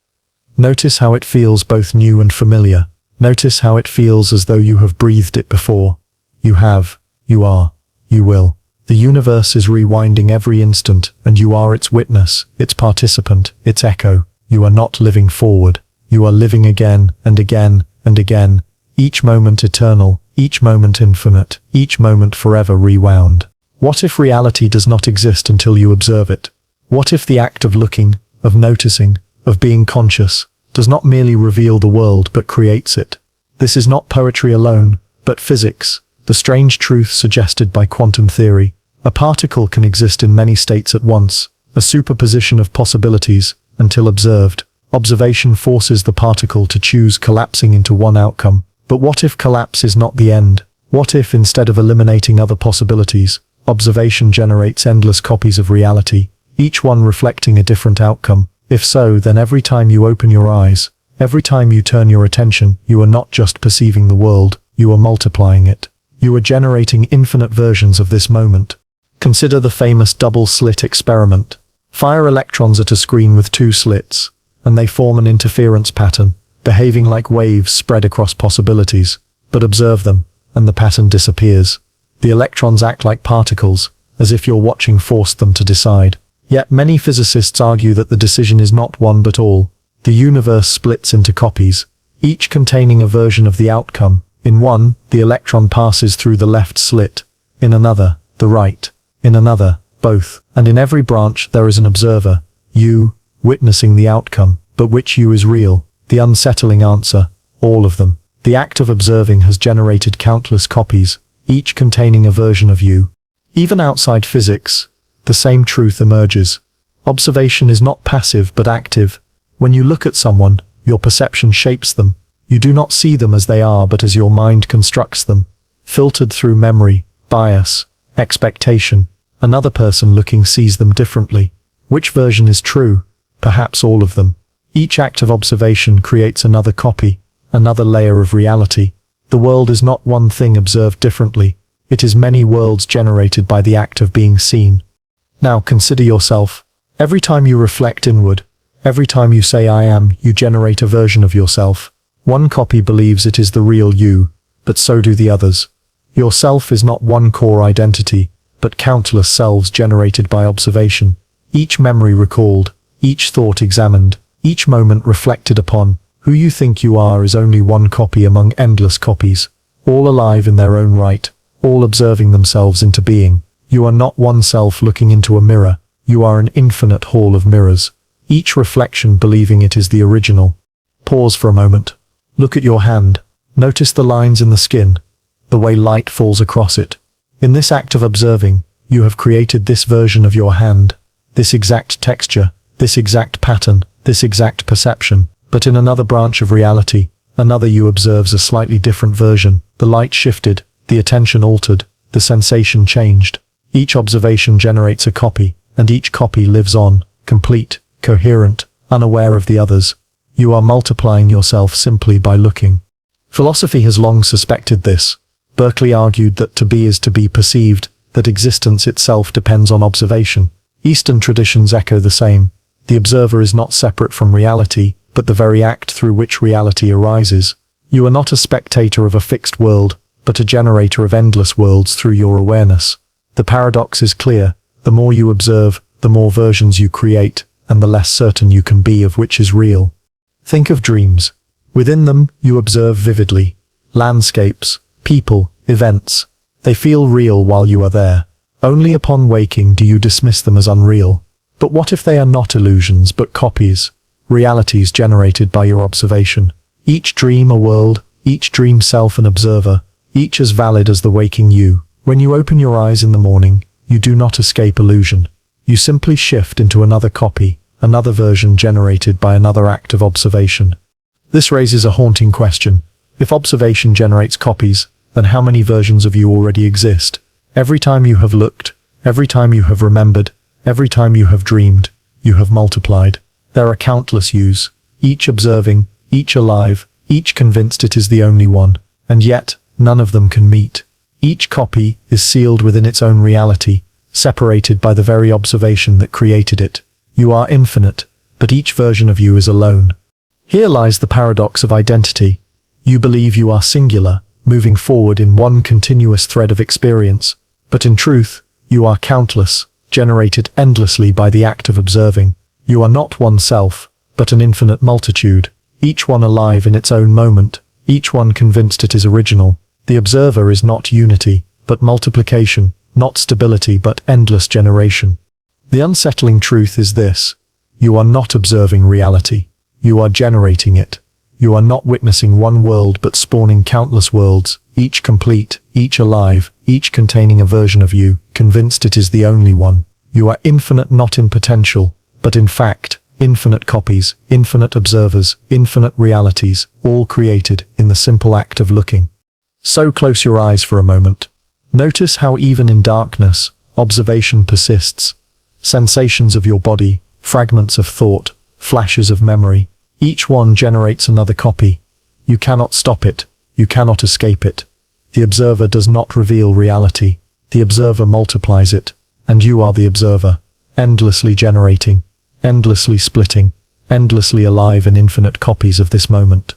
Notice how it feels both new and familiar. Notice how it feels as though you have breathed it before. You have, you are, you will. The universe is rewinding every instant, and you are its witness, its participant, its echo. You are not living forward. You are living again and again and again. Each moment eternal, each moment infinite, each moment forever rewound. What if reality does not exist until you observe it? What if the act of looking, of noticing, of being conscious, does not merely reveal the world but creates it? This is not poetry alone, but physics, the strange truth suggested by quantum theory. A particle can exist in many states at once, a superposition of possibilities, until observed. Observation forces the particle to choose collapsing into one outcome. But what if collapse is not the end? What if, instead of eliminating other possibilities, observation generates endless copies of reality, each one reflecting a different outcome? If so, then every time you open your eyes, every time you turn your attention, you are not just perceiving the world, you are multiplying it. You are generating infinite versions of this moment. Consider the famous double-slit experiment. Fire electrons at a screen with two slits, and they form an interference pattern, behaving like waves spread across possibilities. But observe them, and the pattern disappears. The electrons act like particles, as if your watching forced them to decide. Yet many physicists argue that the decision is not one but all. The universe splits into copies, each containing a version of the outcome. In one, the electron passes through the left slit. In another, the right. In another, both. And in every branch there is an observer, you, witnessing the outcome. But which you is real? The unsettling answer, all of them. The act of observing has generated countless copies, each containing a version of you. Even outside physics, the same truth emerges. Observation is not passive but active. When you look at someone, your perception shapes them. You do not see them as they are but as your mind constructs them. Filtered through memory, bias, expectation. Another person looking sees them differently. Which version is true? Perhaps all of them. Each act of observation creates another copy, another layer of reality. The world is not one thing observed differently. It is many worlds generated by the act of being seen. Now consider yourself. Every time you reflect inward, every time you say I am, you generate a version of yourself. One copy believes it is the real you, but so do the others. Yourself is not one core identity, but countless selves generated by observation. Each memory recalled, each thought examined, each moment reflected upon. Who you think you are is only one copy among endless copies, all alive in their own right, all observing themselves into being. You are not one self looking into a mirror, you are an infinite hall of mirrors, each reflection believing it is the original. Pause for a moment. Look at your hand. Notice the lines in the skin, the way light falls across it. In this act of observing, you have created this version of your hand, this exact texture, this exact pattern, this exact perception. But in another branch of reality, another you observes a slightly different version. The light shifted, the attention altered, the sensation changed. Each observation generates a copy, and each copy lives on, complete, coherent, unaware of the others. You are multiplying yourself simply by looking. Philosophy has long suspected this. Berkeley argued that to be is to be perceived, that existence itself depends on observation. Eastern traditions echo the same. The observer is not separate from reality, but the very act through which reality arises. You are not a spectator of a fixed world, but a generator of endless worlds through your awareness. The paradox is clear. The more you observe, the more versions you create, and the less certain you can be of which is real. Think of dreams. Within them, you observe vividly. Landscapes, people, events. They feel real while you are there. Only upon waking do you dismiss them as unreal. But what if they are not illusions but copies, realities generated by your observation? Each dream a world, each dream self an observer, each as valid as the waking you. When you open your eyes in the morning, you do not escape illusion. You simply shift into another copy, another version generated by another act of observation. This raises a haunting question. If observation generates copies, then how many versions of you already exist? Every time you have looked, every time you have remembered, every time you have dreamed, you have multiplied. There are countless yous, each observing, each alive, each convinced it is the only one, and yet, none of them can meet. Each copy is sealed within its own reality, separated by the very observation that created it. You are infinite, but each version of you is alone. Here lies the paradox of identity. You believe you are singular, moving forward in one continuous thread of experience, but in truth, you are countless, generated endlessly by the act of observing. You are not oneself, but an infinite multitude, each one alive in its own moment, each one convinced it is original. The observer is not unity, but multiplication, not stability but endless generation. The unsettling truth is this: you are not observing reality, you are generating it. You are not witnessing one world but spawning countless worlds, each complete, each alive, each containing a version of you, convinced it is the only one. You are infinite not in potential, but in fact, infinite copies, infinite observers, infinite realities, all created in the simple act of looking. So close your eyes for a moment. Notice how even in darkness, observation persists. Sensations of your body, fragments of thought, flashes of memory, each one generates another copy. You cannot stop it, you cannot escape it. The observer does not reveal reality, the observer multiplies it, and you are the observer, endlessly generating, endlessly splitting, endlessly alive in infinite copies of this moment.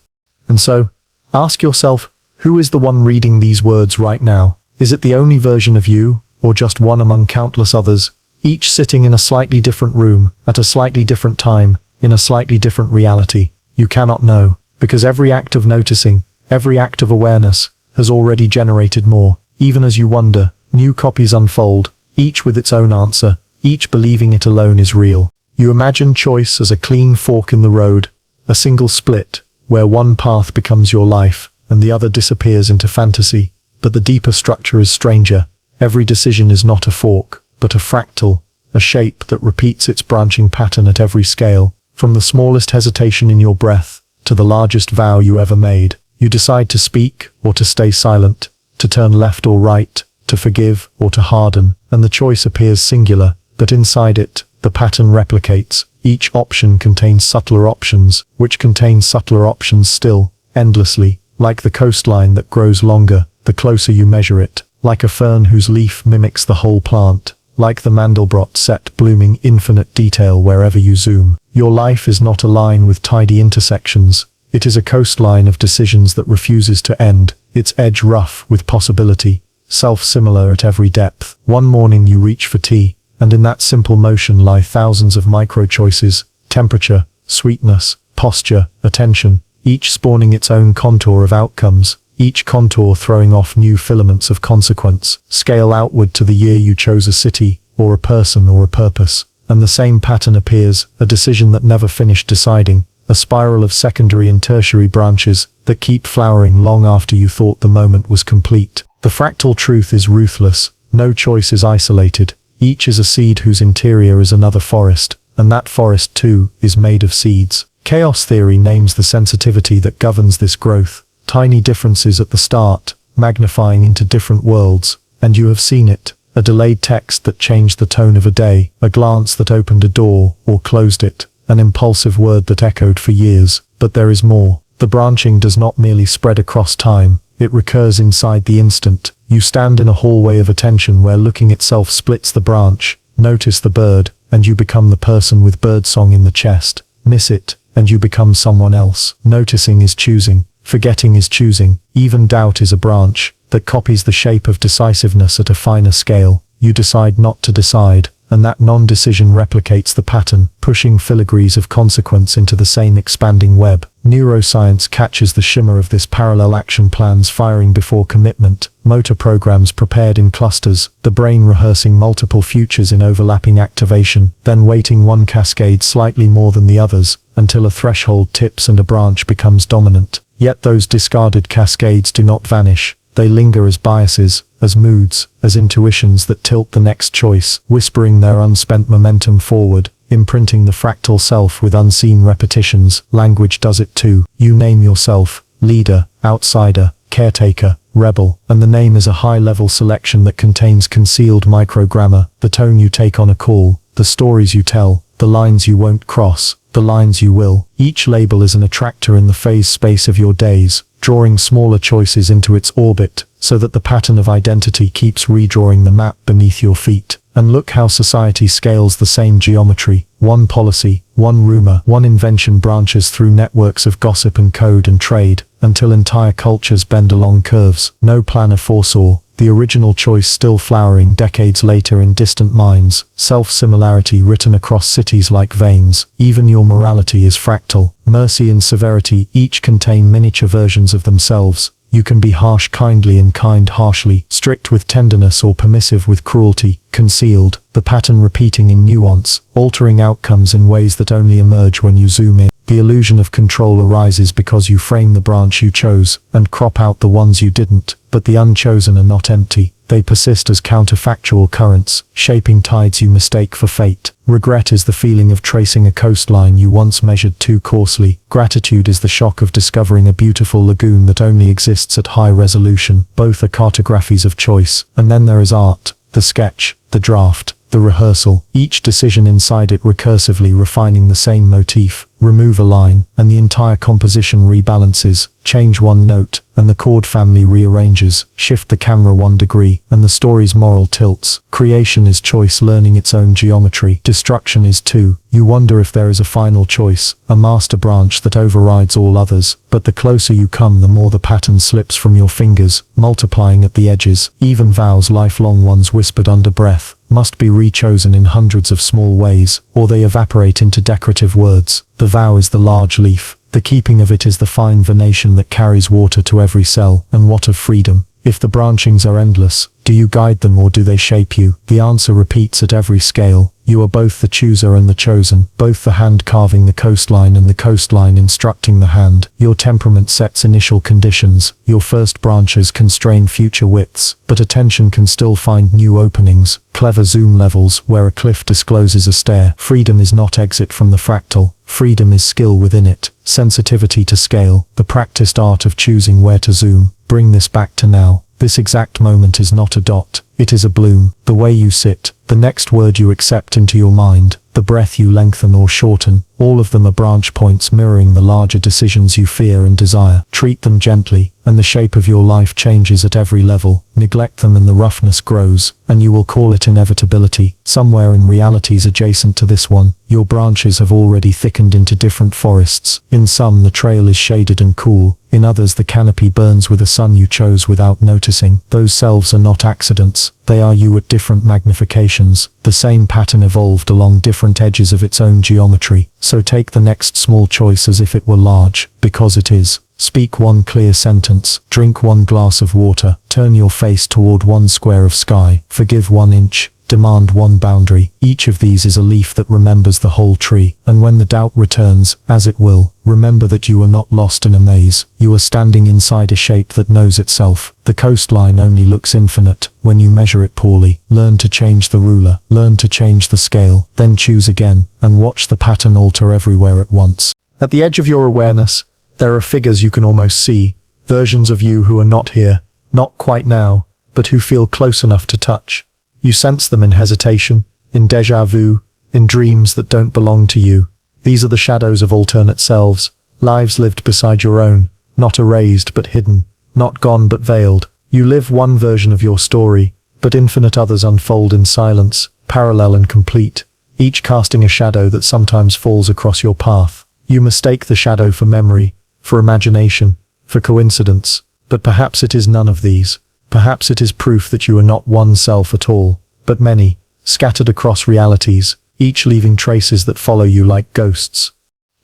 And so, ask yourself, who is the one reading these words right now? Is it the only version of you, or just one among countless others, each sitting in a slightly different room, at a slightly different time, in a slightly different reality? You cannot know, because every act of noticing, every act of awareness, has already generated more. Even as you wonder, new copies unfold, each with its own answer, each believing it alone is real. You imagine choice as a clean fork in the road, a single split, where one path becomes your life, and the other disappears into fantasy. But the deeper structure is stranger. Every decision is not a fork, but a fractal, a shape that repeats its branching pattern at every scale. From the smallest hesitation in your breath, to the largest vow you ever made, you decide to speak or to stay silent, to turn left or right, to forgive or to harden, and the choice appears singular, but inside it, the pattern replicates. Each option contains subtler options, which contain subtler options still, endlessly, like the coastline that grows longer, the closer you measure it, like a fern whose leaf mimics the whole plant, like the Mandelbrot set blooming infinite detail wherever you zoom. Your life is not a line with tidy intersections, it is a coastline of decisions that refuses to end, its edge rough with possibility, self-similar at every depth. One morning you reach for tea, and in that simple motion lie thousands of micro-choices: temperature, sweetness, posture, attention, each spawning its own contour of outcomes, each contour throwing off new filaments of consequence. Scale outward to the year you chose a city, or a person, or a purpose, and the same pattern appears, a decision that never finished deciding, a spiral of secondary and tertiary branches that keep flowering long after you thought the moment was complete. The fractal truth is ruthless. No choice is isolated. Each is a seed whose interior is another forest, and that forest too is made of seeds. Chaos theory names the sensitivity that governs this growth. Tiny differences at the start, magnifying into different worlds, and you have seen it. A delayed text that changed the tone of a day, a glance that opened a door or closed it, an impulsive word that echoed for years. But there is more. The branching does not merely spread across time, it recurs inside the instant. You stand in a hallway of attention where looking itself splits the branch. Notice the bird, and you become the person with birdsong in the chest. Miss it, and you become someone else. Noticing is choosing. Forgetting is choosing. Even doubt is a branch that copies the shape of decisiveness at a finer scale. You decide not to decide, and that non-decision replicates the pattern, pushing filigrees of consequence into the same expanding web. Neuroscience catches the shimmer of this parallel action, plans firing before commitment, motor programs prepared in clusters, the brain rehearsing multiple futures in overlapping activation, then weighting one cascade slightly more than the others, until a threshold tips and a branch becomes dominant. Yet those discarded cascades do not vanish. They linger as biases, as moods, as intuitions that tilt the next choice, whispering their unspent momentum forward, imprinting the fractal self with unseen repetitions. Language does it too. You name yourself, leader, outsider, caretaker, rebel, and the name is a high-level selection that contains concealed microgrammar, the tone you take on a call, the stories you tell, the lines you won't cross, the lines you will. Each label is an attractor in the phase space of your days, drawing smaller choices into its orbit, so that the pattern of identity keeps redrawing the map beneath your feet. And look how society scales the same geometry. One policy, one rumor, one invention branches through networks of gossip and code and trade, until entire cultures bend along curves no planner foresaw. The original choice still flowering decades later in distant minds, self-similarity written across cities like veins. Even your morality is fractal. Mercy and severity each contain miniature versions of themselves. You can be harsh kindly and kind harshly, strict with tenderness or permissive with cruelty, concealed, the pattern repeating in nuance, altering outcomes in ways that only emerge when you zoom in. The illusion of control arises because you frame the branch you chose, and crop out the ones you didn't, but the unchosen are not empty. They persist as counterfactual currents, shaping tides you mistake for fate. Regret is the feeling of tracing a coastline you once measured too coarsely. Gratitude is the shock of discovering a beautiful lagoon that only exists at high resolution. Both are cartographies of choice. And then there is art, the sketch, the draft, the rehearsal, each decision inside it recursively refining the same motif. Remove a line, and the entire composition rebalances. Change one note, and the chord family rearranges. Shift the camera 1 degree, and the story's moral tilts. Creation is choice learning its own geometry. Destruction is too. You wonder if there is a final choice, a master branch that overrides all others. But the closer you come, the more the pattern slips from your fingers, multiplying at the edges. Even vows, lifelong ones whispered under breath, must be rechosen in hundreds of small ways, or they evaporate into decorative words. The vow is the large leaf. The keeping of it is the fine venation that carries water to every cell. And what of freedom? If the branchings are endless, do you guide them or do they shape you? The answer repeats at every scale. You are both the chooser and the chosen, both the hand carving the coastline and the coastline instructing the hand. Your temperament sets initial conditions, your first branches constrain future widths, but attention can still find new openings, clever zoom levels where a cliff discloses a stair. Freedom is not exit from the fractal, freedom is skill within it, sensitivity to scale, the practiced art of choosing where to zoom. Bring this back to now. This exact moment is not a dot, it is a bloom. The way you sit, the next word you accept into your mind, the breath you lengthen or shorten, all of them are branch points mirroring the larger decisions you fear and desire. Treat them gently, and the shape of your life changes at every level. Neglect them and the roughness grows, and you will call it inevitability. Somewhere in realities adjacent to this one, your branches have already thickened into different forests. In some the trail is shaded and cool, in others the canopy burns with a sun you chose without noticing. Those selves are not accidents, they are you at different magnifications. The same pattern evolved along different edges of its own geometry. So take the next small choice as if it were large, because it is. Speak one clear sentence, drink one glass of water, turn your face toward one square of sky, forgive 1 inch, demand one boundary. Each of these is a leaf that remembers the whole tree. And when the doubt returns, as it will, remember that you are not lost in a maze. You are standing inside a shape that knows itself. The coastline only looks infinite when you measure it poorly. Learn to change the ruler, learn to change the scale, then choose again, and watch the pattern alter everywhere at once. At the edge of your awareness, there are figures you can almost see, versions of you who are not here, not quite now, but who feel close enough to touch. You sense them in hesitation, in déjà vu, in dreams that don't belong to you. These are the shadows of alternate selves, lives lived beside your own, not erased but hidden, not gone but veiled. You live one version of your story, but infinite others unfold in silence, parallel and complete, each casting a shadow that sometimes falls across your path. You mistake the shadow for memory, for imagination, for coincidence, but perhaps it is none of these. Perhaps it is proof that you are not one self at all, but many, scattered across realities, each leaving traces that follow you like ghosts.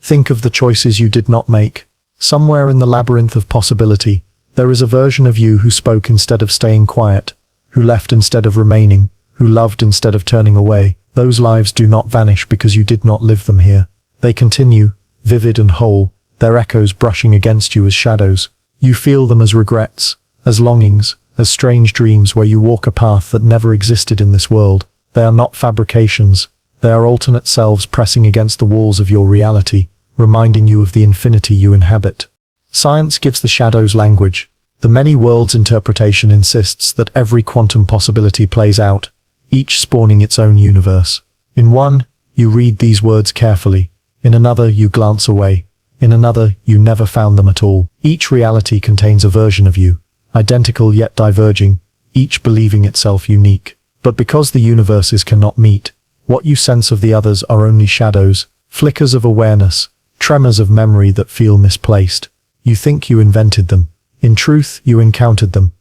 Think of the choices you did not make. Somewhere in the labyrinth of possibility, there is a version of you who spoke instead of staying quiet, who left instead of remaining, who loved instead of turning away. Those lives do not vanish because you did not live them here. They continue, vivid and whole, their echoes brushing against you as shadows. You feel them as regrets, as longings, as strange dreams where you walk a path that never existed in this world. They are not fabrications. They are alternate selves pressing against the walls of your reality, reminding you of the infinity you inhabit. Science gives the shadows language. The many worlds interpretation insists that every quantum possibility plays out, each spawning its own universe. In one, you read these words carefully. In another, you glance away. In another, you never found them at all. Each reality contains a version of you, identical yet diverging, each believing itself unique. But because the universes cannot meet, what you sense of the others are only shadows, flickers of awareness, tremors of memory that feel misplaced. You think you invented them. In truth, you encountered them.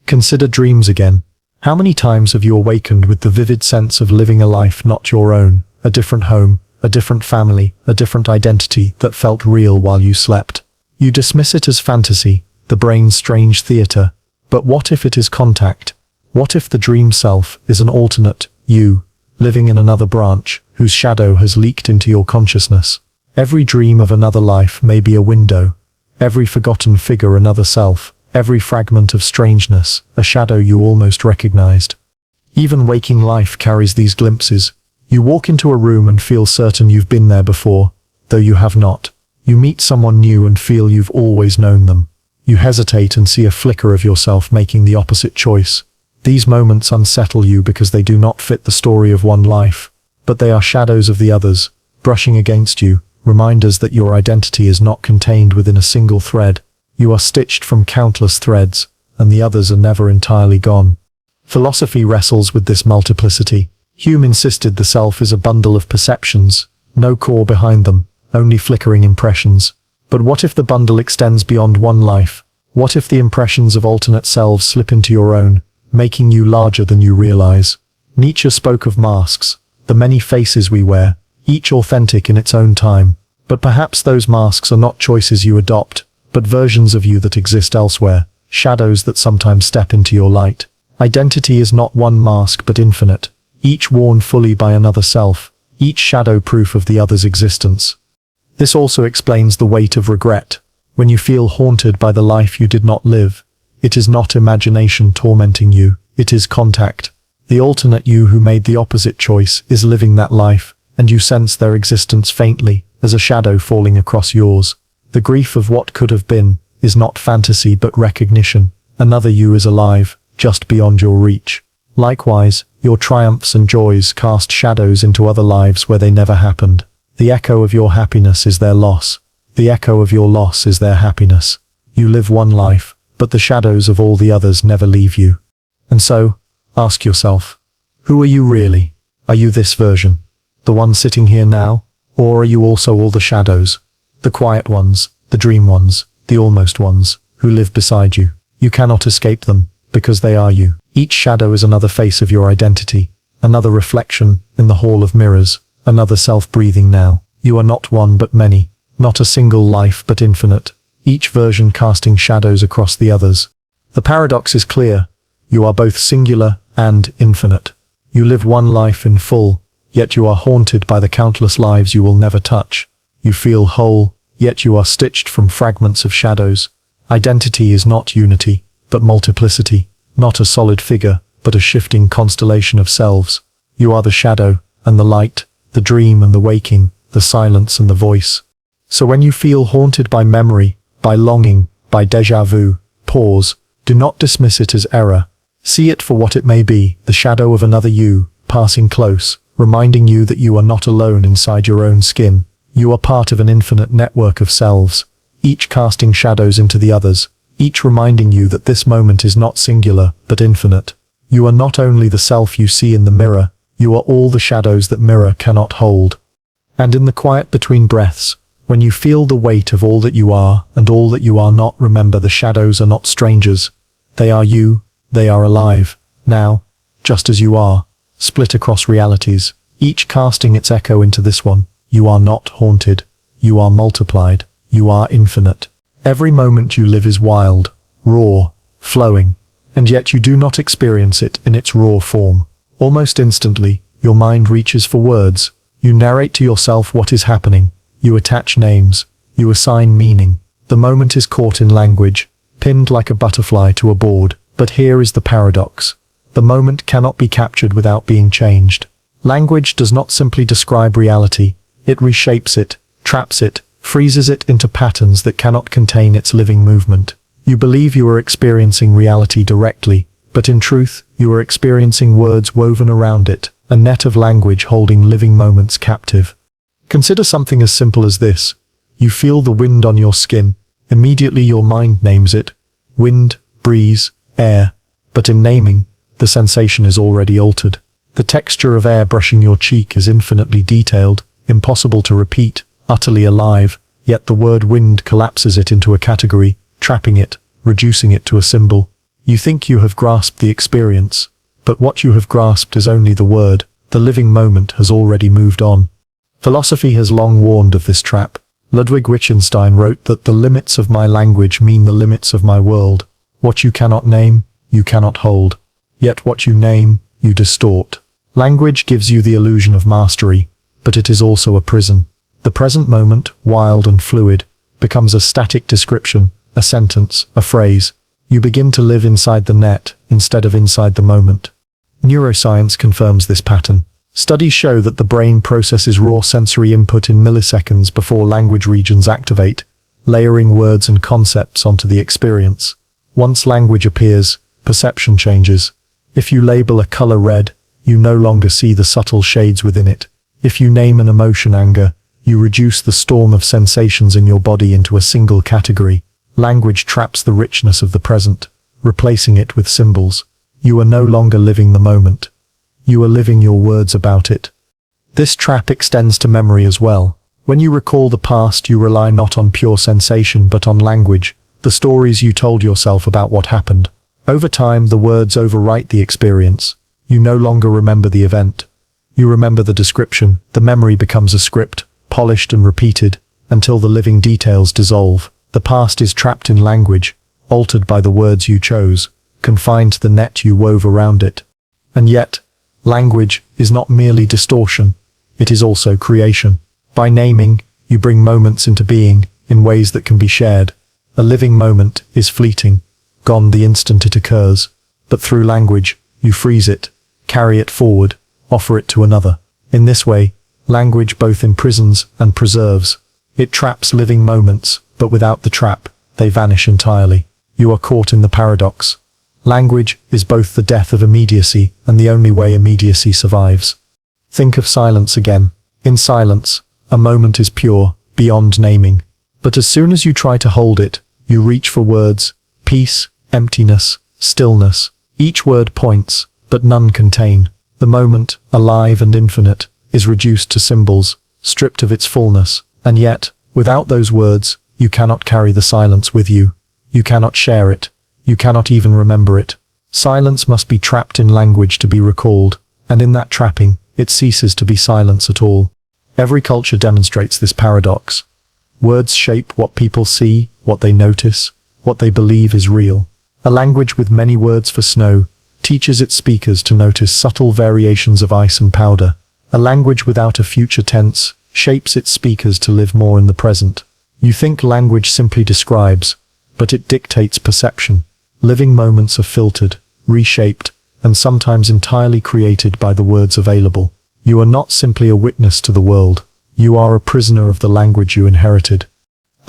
Consider dreams again. How many times have you awakened with the vivid sense of living a life not your own, a different home, a different family, a different identity that felt real while you slept? You dismiss it as fantasy, the brain's strange theater. But what if it is contact? What if the dream self is an alternate you, living in another branch, whose shadow has leaked into your consciousness? Every dream of another life may be a window. Every forgotten figure another self. Every fragment of strangeness, a shadow you almost recognized. Even waking life carries these glimpses. You walk into a room and feel certain you've been there before, though you have not. You meet someone new and feel you've always known them. You hesitate and see a flicker of yourself making the opposite choice. These moments unsettle you because they do not fit the story of one life, but they are shadows of the others, brushing against you, reminders that your identity is not contained within a single thread. You are stitched from countless threads, and the others are never entirely gone. Philosophy wrestles with this multiplicity. Hume insisted the self is a bundle of perceptions, no core behind them, only flickering impressions. But what if the bundle extends beyond one life? What if the impressions of alternate selves slip into your own, making you larger than you realize? Nietzsche spoke of masks, the many faces we wear, each authentic in its own time. But perhaps those masks are not choices you adopt, but versions of you that exist elsewhere, shadows that sometimes step into your light. Identity is not one mask but infinite, each worn fully by another self, each shadow proof of the other's existence. This also explains the weight of regret. When you feel haunted by the life you did not live, it is not imagination tormenting you, it is contact. The alternate you who made the opposite choice is living that life, and you sense their existence faintly, as a shadow falling across yours. The grief of what could have been is not fantasy but recognition. Another you is alive, just beyond your reach. Likewise, your triumphs and joys cast shadows into other lives where they never happened. The echo of your happiness is their loss. The echo of your loss is their happiness. You live one life, but the shadows of all the others never leave you. And so, ask yourself, who are you really? Are you this version? The one sitting here now? Or are you also all the shadows? The quiet ones, the dream ones, the almost ones, who live beside you. You cannot escape them, because they are you. Each shadow is another face of your identity, another reflection in the hall of mirrors, another self breathing now. You are not one but many, not a single life but infinite, each version casting shadows across the others. The paradox is clear. You are both singular and infinite. You live one life in full, yet you are haunted by the countless lives you will never touch. You feel whole, yet you are stitched from fragments of shadows. Identity is not unity, but multiplicity, not a solid figure, but a shifting constellation of selves. You are the shadow and the light, the dream and the waking, the silence and the voice. So when you feel haunted by memory, by longing, by déjà vu, pause. Do not dismiss it as error. See it for what it may be, the shadow of another you, passing close, reminding you that you are not alone inside your own skin. You are part of an infinite network of selves, each casting shadows into the others, each reminding you that this moment is not singular, but infinite. You are not only the self you see in the mirror, you are all the shadows that mirror cannot hold. And in the quiet between breaths, when you feel the weight of all that you are and all that you are not, remember the shadows are not strangers. They are you, they are alive, now, just as you are, split across realities, each casting its echo into this one. You are not haunted. You are multiplied. You are infinite. Every moment you live is wild, raw, flowing, and yet you do not experience it in its raw form. Almost instantly, your mind reaches for words. You narrate to yourself what is happening. You attach names. You assign meaning. The moment is caught in language, pinned like a butterfly to a board. But here is the paradox. The moment cannot be captured without being changed. Language does not simply describe reality. It reshapes it, traps it, freezes it into patterns that cannot contain its living movement. You believe you are experiencing reality directly, but in truth, you are experiencing words woven around it, a net of language holding living moments captive. Consider something as simple as this. You feel the wind on your skin. Immediately your mind names it. Wind, breeze, air. But in naming, the sensation is already altered. The texture of air brushing your cheek is infinitely detailed, impossible to repeat, utterly alive, yet the word wind collapses it into a category, trapping it, reducing it to a symbol. You think you have grasped the experience, but what you have grasped is only the word. The living moment has already moved on. Philosophy has long warned of this trap. Ludwig Wittgenstein wrote that the limits of my language mean the limits of my world. What you cannot name, you cannot hold. Yet what you name, you distort. Language gives you the illusion of mastery, but it is also a prison. The present moment, wild and fluid, becomes a static description, a sentence, a phrase. You begin to live inside the net, instead of inside the moment. Neuroscience confirms this pattern. Studies show that the brain processes raw sensory input in milliseconds before language regions activate, layering words and concepts onto the experience. Once language appears, perception changes. If you label a color red, you no longer see the subtle shades within it. If you name an emotion anger, you reduce the storm of sensations in your body into a single category. Language traps the richness of the present, replacing it with symbols. You are no longer living the moment. You are living your words about it. This trap extends to memory as well. When you recall the past, you rely not on pure sensation but on language, the stories you told yourself about what happened. Over time, the words overwrite the experience. You no longer remember the event. You remember the description. The memory becomes a script, polished and repeated, until the living details dissolve. The past is trapped in language, altered by the words you chose, confined to the net you wove around it. And yet, language is not merely distortion, it is also creation. By naming, you bring moments into being, in ways that can be shared. A living moment is fleeting, gone the instant it occurs. But through language, you freeze it, carry it forward, offer it to another. In this way, language both imprisons and preserves. It traps living moments, but without the trap, they vanish entirely. You are caught in the paradox. Language is both the death of immediacy and the only way immediacy survives. Think of silence again. In silence, a moment is pure, beyond naming. But as soon as you try to hold it, you reach for words, peace, emptiness, stillness. Each word points, but none contain. The moment, alive and infinite, is reduced to symbols, stripped of its fullness. And yet, without those words, you cannot carry the silence with you. You cannot share it. You cannot even remember it. Silence must be trapped in language to be recalled, and in that trapping, it ceases to be silence at all. Every culture demonstrates this paradox. Words shape what people see, what they notice, what they believe is real. A language with many words for snow teaches its speakers to notice subtle variations of ice and powder. A language without a future tense shapes its speakers to live more in the present. You think language simply describes, but it dictates perception. Living moments are filtered, reshaped, and sometimes entirely created by the words available. You are not simply a witness to the world. You are a prisoner of the language you inherited.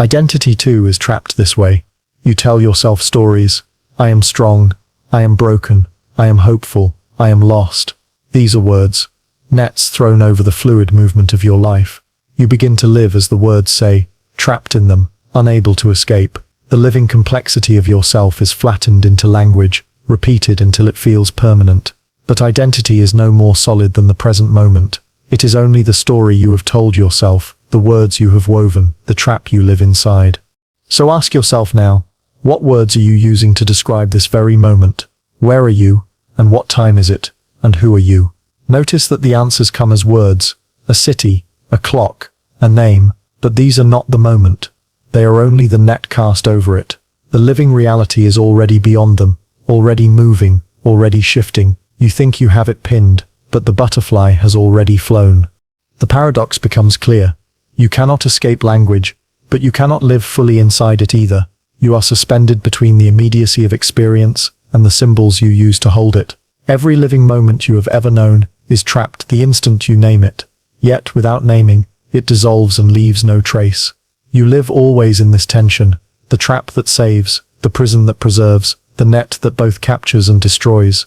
Identity too is trapped this way. You tell yourself stories. I am strong. I am broken. I am hopeful. I am lost. These are words. Nets thrown over the fluid movement of your life. You begin to live as the words say, trapped in them, unable to escape. The living complexity of yourself is flattened into language, repeated until it feels permanent. But identity is no more solid than the present moment. It is only the story you have told yourself, the words you have woven, the trap you live inside. So ask yourself now, what words are you using to describe this very moment? Where are you? And what time is it? And who are you? Notice that the answers come as words, a city, a clock, a name, but these are not the moment. They are only the net cast over it. The living reality is already beyond them, already moving, already shifting. You think you have it pinned, but the butterfly has already flown. The paradox becomes clear. You cannot escape language, but you cannot live fully inside it either. You are suspended between the immediacy of experience and the symbols you use to hold it. Every living moment you have ever known is trapped the instant you name it. Yet, without naming, it dissolves and leaves no trace. You live always in this tension, the trap that saves, the prison that preserves, the net that both captures and destroys.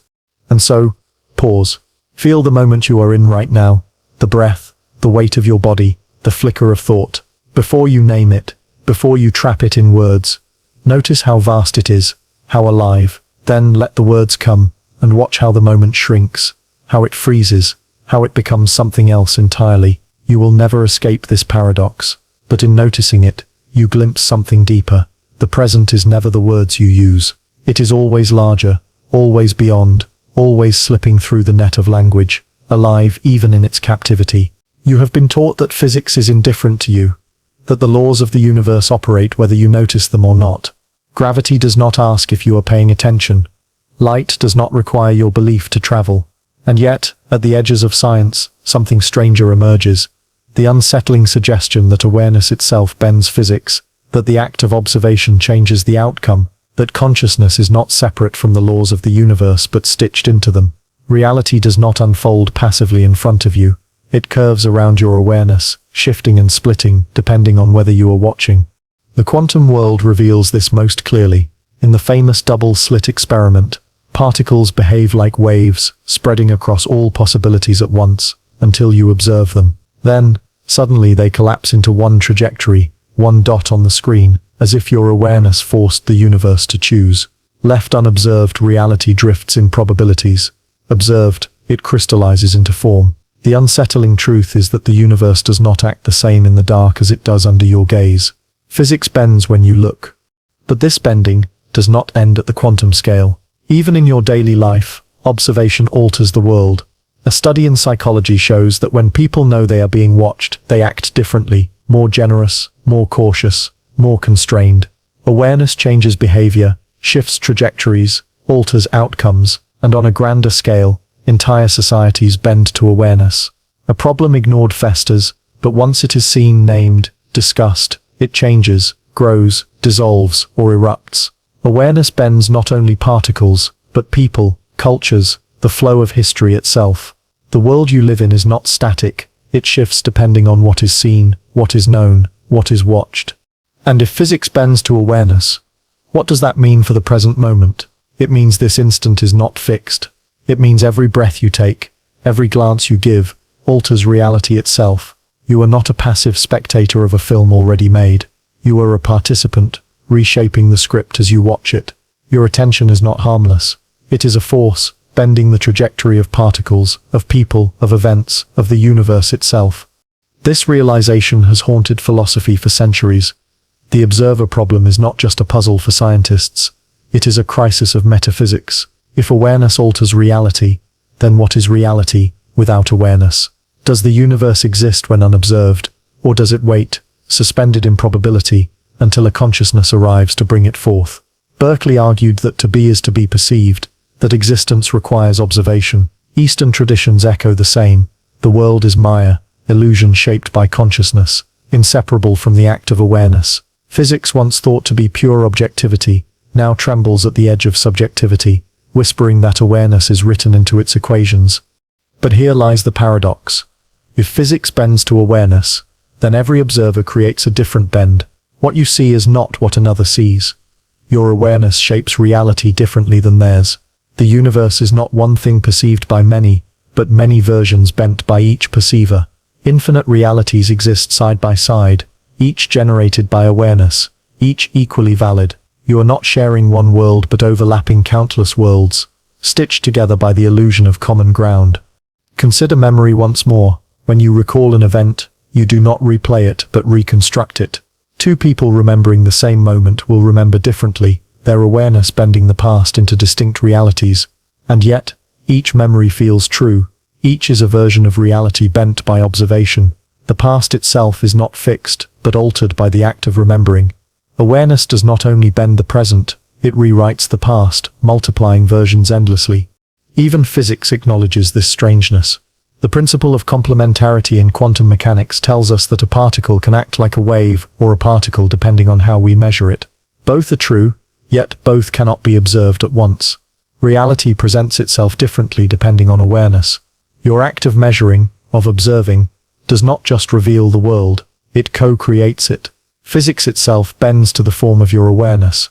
And so, pause. Feel the moment you are in right now, the breath, the weight of your body, the flicker of thought. Before you name it, before you trap it in words, notice how vast it is, how alive. Then let the words come, and watch how the moment shrinks, how it freezes, how it becomes something else entirely. You will never escape this paradox, but in noticing it, you glimpse something deeper. The present is never the words you use. It is always larger, always beyond, always slipping through the net of language, alive even in its captivity. You have been taught that physics is indifferent to you, that the laws of the universe operate whether you notice them or not. Gravity does not ask if you are paying attention. Light does not require your belief to travel. And yet, at the edges of science, something stranger emerges. The unsettling suggestion that awareness itself bends physics, that the act of observation changes the outcome, that consciousness is not separate from the laws of the universe but stitched into them. Reality does not unfold passively in front of you. It curves around your awareness, shifting and splitting, depending on whether you are watching. The quantum world reveals this most clearly. In the famous double-slit experiment, particles behave like waves, spreading across all possibilities at once, until you observe them. Then, suddenly they collapse into one trajectory, one dot on the screen, as if your awareness forced the universe to choose. Left unobserved, reality drifts in probabilities. Observed, it crystallizes into form. The unsettling truth is that the universe does not act the same in the dark as it does under your gaze. Physics bends when you look. But this bending does not end at the quantum scale. Even in your daily life, observation alters the world. A study in psychology shows that when people know they are being watched, they act differently, more generous, more cautious, more constrained. Awareness changes behavior, shifts trajectories, alters outcomes, and on a grander scale, entire societies bend to awareness. A problem ignored festers, but once it is seen, named, discussed, it changes, grows, dissolves, or erupts. Awareness bends not only particles, but people, cultures, the flow of history itself. The world you live in is not static. It shifts depending on what is seen, what is known, what is watched. And if physics bends to awareness, what does that mean for the present moment? It means this instant is not fixed. It means every breath you take, every glance you give, alters reality itself. You are not a passive spectator of a film already made. You are a participant, reshaping the script as you watch it. Your attention is not harmless. It is a force, bending the trajectory of particles, of people, of events, of the universe itself. This realization has haunted philosophy for centuries. The observer problem is not just a puzzle for scientists. It is a crisis of metaphysics. If awareness alters reality, then what is reality without awareness? Does the universe exist when unobserved, or does it wait, suspended in probability, until a consciousness arrives to bring it forth? Berkeley argued that to be is to be perceived, that existence requires observation. Eastern traditions echo the same. The world is Maya, illusion shaped by consciousness, inseparable from the act of awareness. Physics, once thought to be pure objectivity, now trembles at the edge of subjectivity, whispering that awareness is written into its equations. But here lies the paradox. If physics bends to awareness, then every observer creates a different bend. What you see is not what another sees. Your awareness shapes reality differently than theirs. The universe is not one thing perceived by many, but many versions bent by each perceiver. Infinite realities exist side by side, each generated by awareness, each equally valid. You are not sharing one world but overlapping countless worlds, stitched together by the illusion of common ground. Consider memory once more. When you recall an event, you do not replay it but reconstruct it. Two people remembering the same moment will remember differently, their awareness bending the past into distinct realities. And yet, each memory feels true. Each is a version of reality bent by observation. The past itself is not fixed, but altered by the act of remembering. Awareness does not only bend the present, it rewrites the past, multiplying versions endlessly. Even physics acknowledges this strangeness. The principle of complementarity in quantum mechanics tells us that a particle can act like a wave or a particle depending on how we measure it. Both are true, yet both cannot be observed at once. Reality presents itself differently depending on awareness. Your act of measuring, of observing, does not just reveal the world, it co-creates it. Physics itself bends to the form of your awareness.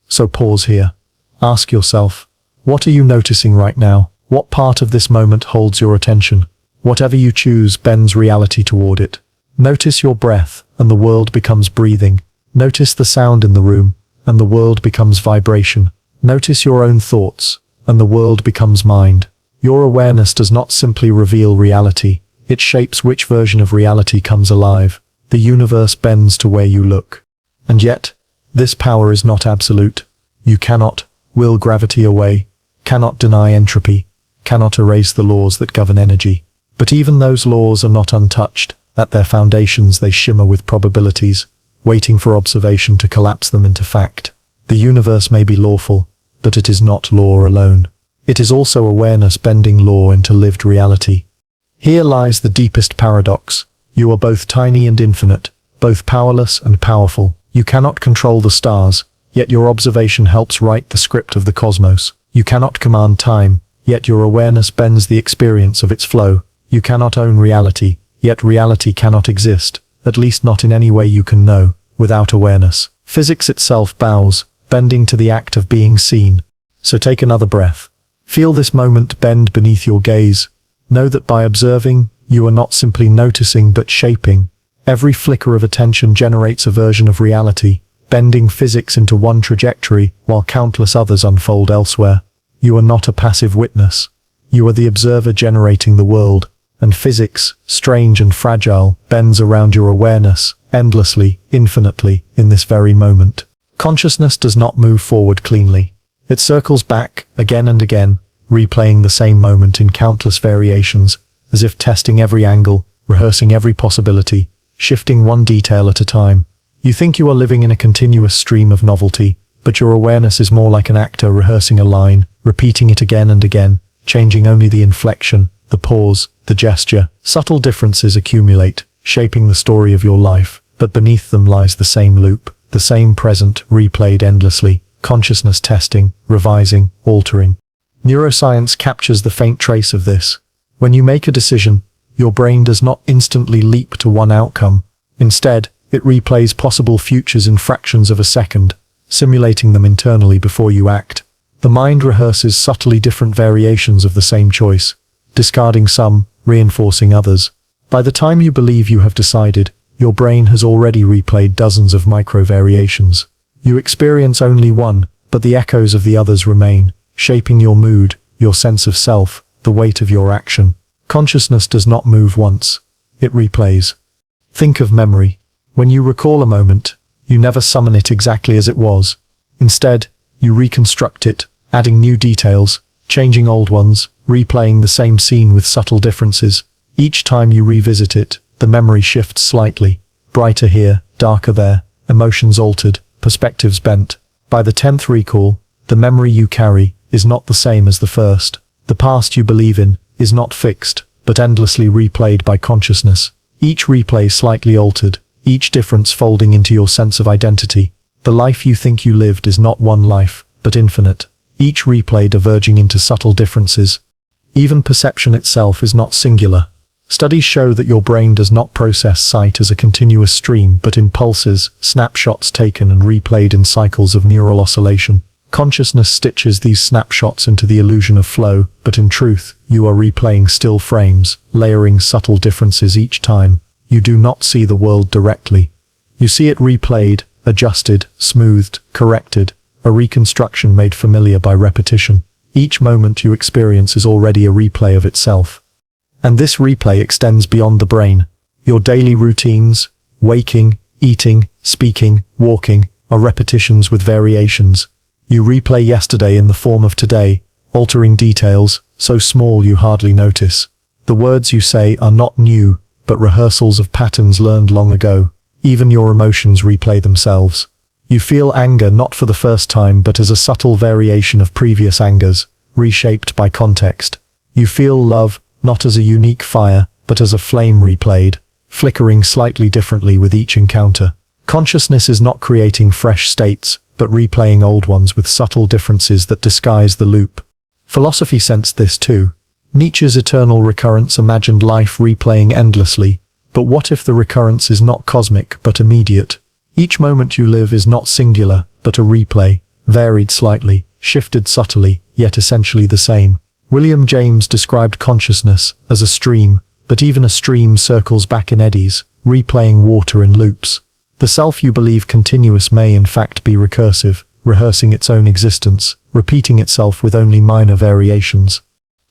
So pause here. Ask yourself, what are you noticing right now? What part of this moment holds your attention? Whatever you choose bends reality toward it. Notice your breath, and the world becomes breathing. Notice the sound in the room, and the world becomes vibration. Notice your own thoughts, and the world becomes mind. Your awareness does not simply reveal reality, it shapes which version of reality comes alive. The universe bends to where you look. And yet, this power is not absolute. You cannot will gravity away, cannot deny entropy, cannot erase the laws that govern energy. But even those laws are not untouched. At their foundations they shimmer with probabilities, waiting for observation to collapse them into fact. The universe may be lawful, but it is not law alone. It is also awareness bending law into lived reality. Here lies the deepest paradox. You are both tiny and infinite, both powerless and powerful. You cannot control the stars, yet your observation helps write the script of the cosmos. You cannot command time, yet your awareness bends the experience of its flow. You cannot own reality, yet reality cannot exist, at least not in any way you can know, without awareness. Physics itself bows, bending to the act of being seen. So take another breath. Feel this moment bend beneath your gaze. Know that by observing, you are not simply noticing but shaping. Every flicker of attention generates a version of reality, bending physics into one trajectory while countless others unfold elsewhere. You are not a passive witness. You are the observer generating the world. And physics, strange and fragile, bends around your awareness, endlessly, infinitely, in this very moment. Consciousness does not move forward cleanly. It circles back, again and again, replaying the same moment in countless variations, as if testing every angle, rehearsing every possibility, shifting one detail at a time. You think you are living in a continuous stream of novelty, but your awareness is more like an actor rehearsing a line, repeating it again and again, changing only the inflection, the pause, the gesture. Subtle differences accumulate, shaping the story of your life, but beneath them lies the same loop, the same present, replayed endlessly, consciousness testing, revising, altering. Neuroscience captures the faint trace of this. When you make a decision, your brain does not instantly leap to one outcome. Instead, it replays possible futures in fractions of a second, simulating them internally before you act. The mind rehearses subtly different variations of the same choice, discarding some, reinforcing others. By the time you believe you have decided, your brain has already replayed dozens of micro-variations. You experience only one, but the echoes of the others remain, shaping your mood, your sense of self, the weight of your action. Consciousness does not move once. It replays. Think of memory. When you recall a moment, you never summon it exactly as it was. Instead, you reconstruct it, adding new details, changing old ones, replaying the same scene with subtle differences. Each time you revisit it, the memory shifts slightly. Brighter here, darker there, emotions altered, perspectives bent. By the 10th recall, the memory you carry is not the same as the first. The past you believe in is not fixed, but endlessly replayed by consciousness. Each replay slightly altered, each difference folding into your sense of identity. The life you think you lived is not one life, but infinite. Each replay diverging into subtle differences. Even perception itself is not singular. Studies show that your brain does not process sight as a continuous stream, but in pulses, snapshots taken and replayed in cycles of neural oscillation. Consciousness stitches these snapshots into the illusion of flow, but in truth, you are replaying still frames, layering subtle differences each time. You do not see the world directly. You see it replayed, adjusted, smoothed, corrected, a reconstruction made familiar by repetition. Each moment you experience is already a replay of itself. And this replay extends beyond the brain. Your daily routines, waking, eating, speaking, walking, are repetitions with variations. You replay yesterday in the form of today, altering details, so small you hardly notice. The words you say are not new, but rehearsals of patterns learned long ago. Even your emotions replay themselves. You feel anger not for the first time but as a subtle variation of previous angers, reshaped by context. You feel love not as a unique fire, but as a flame replayed, flickering slightly differently with each encounter. Consciousness is not creating fresh states, but replaying old ones with subtle differences that disguise the loop. Philosophy sensed this too. Nietzsche's eternal recurrence imagined life replaying endlessly. But what if the recurrence is not cosmic but immediate? Each moment you live is not singular, but a replay, varied slightly, shifted subtly, yet essentially the same. William James described consciousness as a stream, but even a stream circles back in eddies, replaying water in loops. The self you believe continuous may in fact be recursive, rehearsing its own existence, repeating itself with only minor variations.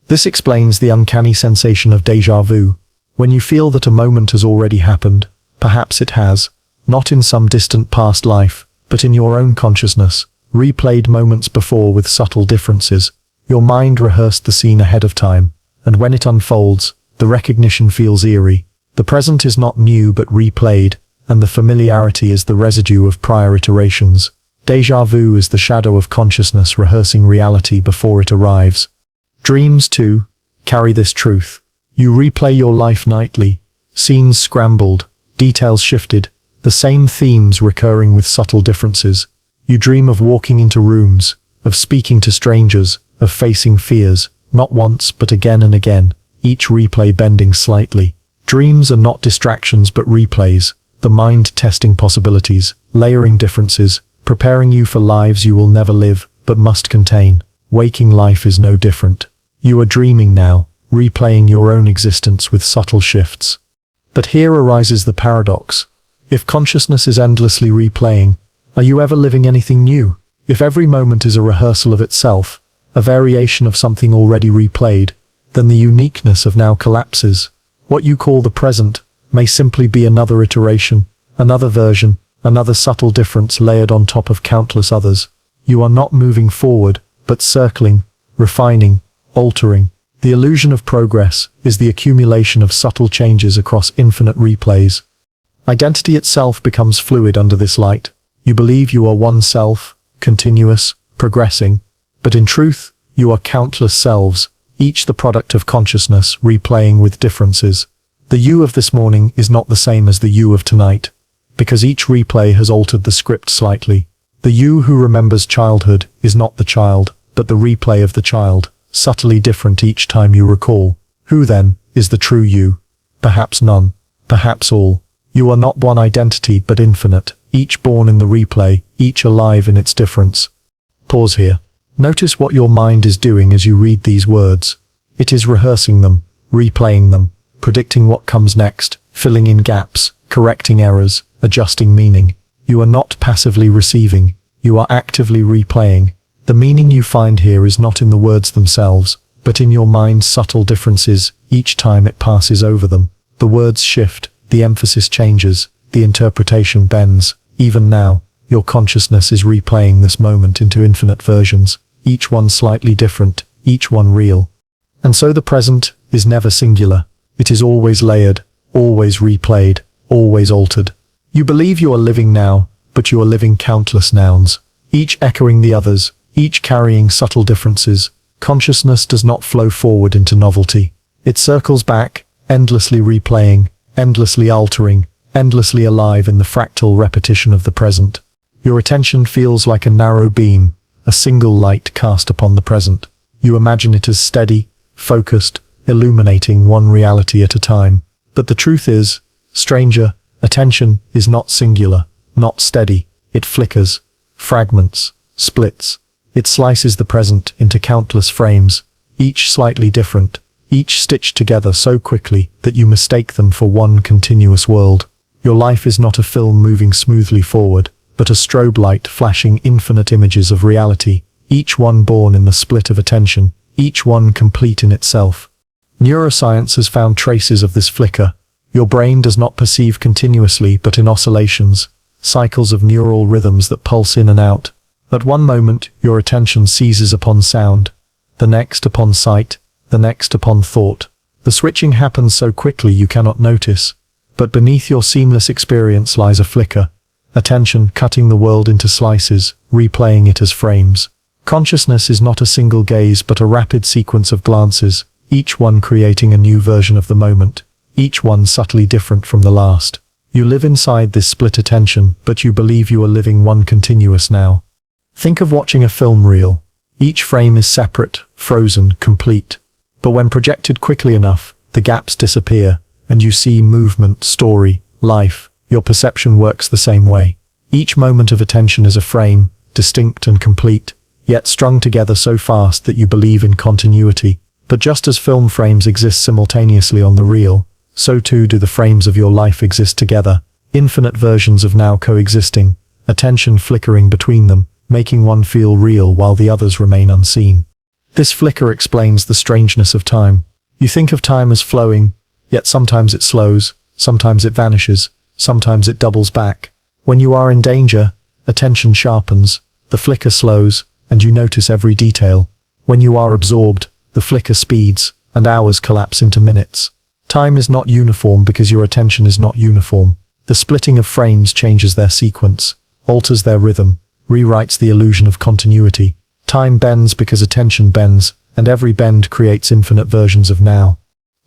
This explains the uncanny sensation of déjà vu. When you feel that a moment has already happened, perhaps it has, not in some distant past life, but in your own consciousness, replayed moments before with subtle differences. Your mind rehearsed the scene ahead of time, and when it unfolds, the recognition feels eerie. The present is not new but replayed, and the familiarity is the residue of prior iterations. Déjà vu is the shadow of consciousness rehearsing reality before it arrives. Dreams, too, carry this truth. You replay your life nightly, scenes scrambled, details shifted, the same themes recurring with subtle differences. You dream of walking into rooms, of speaking to strangers, of facing fears, not once but again and again, each replay bending slightly. Dreams are not distractions but replays, the mind testing possibilities, layering differences, preparing you for lives you will never live, but must contain. Waking life is no different. You are dreaming now, replaying your own existence with subtle shifts. But here arises the paradox. If consciousness is endlessly replaying, are you ever living anything new? If every moment is a rehearsal of itself, a variation of something already replayed, then the uniqueness of now collapses. What you call the present may simply be another iteration, another version, another subtle difference layered on top of countless others. You are not moving forward, but circling, refining, altering. The illusion of progress is the accumulation of subtle changes across infinite replays. Identity itself becomes fluid under this light. You believe you are one self, continuous, progressing, but in truth, you are countless selves, each the product of consciousness replaying with differences. The you of this morning is not the same as the you of tonight, because each replay has altered the script slightly. The you who remembers childhood is not the child, but the replay of the child, subtly different each time you recall. Who then is the true you? Perhaps none, perhaps all. You are not one identity but infinite, each born in the replay, each alive in its difference. Pause here. Notice what your mind is doing as you read these words. It is rehearsing them, replaying them, predicting what comes next, filling in gaps, correcting errors, adjusting meaning. You are not passively receiving, you are actively replaying. The meaning you find here is not in the words themselves, but in your mind's subtle differences each time it passes over them. The words shift, the emphasis changes, the interpretation bends. Even now, your consciousness is replaying this moment into infinite versions, each one slightly different, each one real. And so the present is never singular. It is always layered, always replayed, always altered. You believe you are living now, but you are living countless nouns, each echoing the others, each carrying subtle differences. Consciousness does not flow forward into novelty. It circles back, endlessly replaying, endlessly altering, endlessly alive in the fractal repetition of the present. Your attention feels like a narrow beam, a single light cast upon the present. You imagine it as steady, focused, illuminating one reality at a time. But the truth is, stranger, attention is not singular, not steady. It flickers, fragments, splits. It slices the present into countless frames, each slightly different, each stitched together so quickly that you mistake them for one continuous world. Your life is not a film moving smoothly forward, but a strobe light flashing infinite images of reality, each one born in the split of attention, each one complete in itself. Neuroscience has found traces of this flicker. Your brain does not perceive continuously but in oscillations, cycles of neural rhythms that pulse in and out. At one moment, your attention seizes upon sound, the next upon sight, the next upon thought. The switching happens so quickly you cannot notice, but beneath your seamless experience lies a flicker, attention cutting the world into slices, replaying it as frames. Consciousness is not a single gaze but a rapid sequence of glances, each one creating a new version of the moment, each one subtly different from the last. You live inside this split attention, but you believe you are living one continuous now. Think of watching a film reel. Each frame is separate, frozen, complete. But when projected quickly enough, the gaps disappear, and you see movement, story, life. Your perception works the same way. Each moment of attention is a frame, distinct and complete, yet strung together so fast that you believe in continuity. But just as film frames exist simultaneously on the reel, so too do the frames of your life exist together, infinite versions of now coexisting, attention flickering between them, making one feel real while the others remain unseen. This flicker explains the strangeness of time. You think of time as flowing, yet sometimes it slows, sometimes it vanishes, sometimes it doubles back. When you are in danger, attention sharpens, the flicker slows, and you notice every detail. When you are absorbed, the flicker speeds, and hours collapse into minutes. Time is not uniform because your attention is not uniform. The splitting of frames changes their sequence, alters their rhythm, rewrites the illusion of continuity. Time bends because attention bends, and every bend creates infinite versions of now.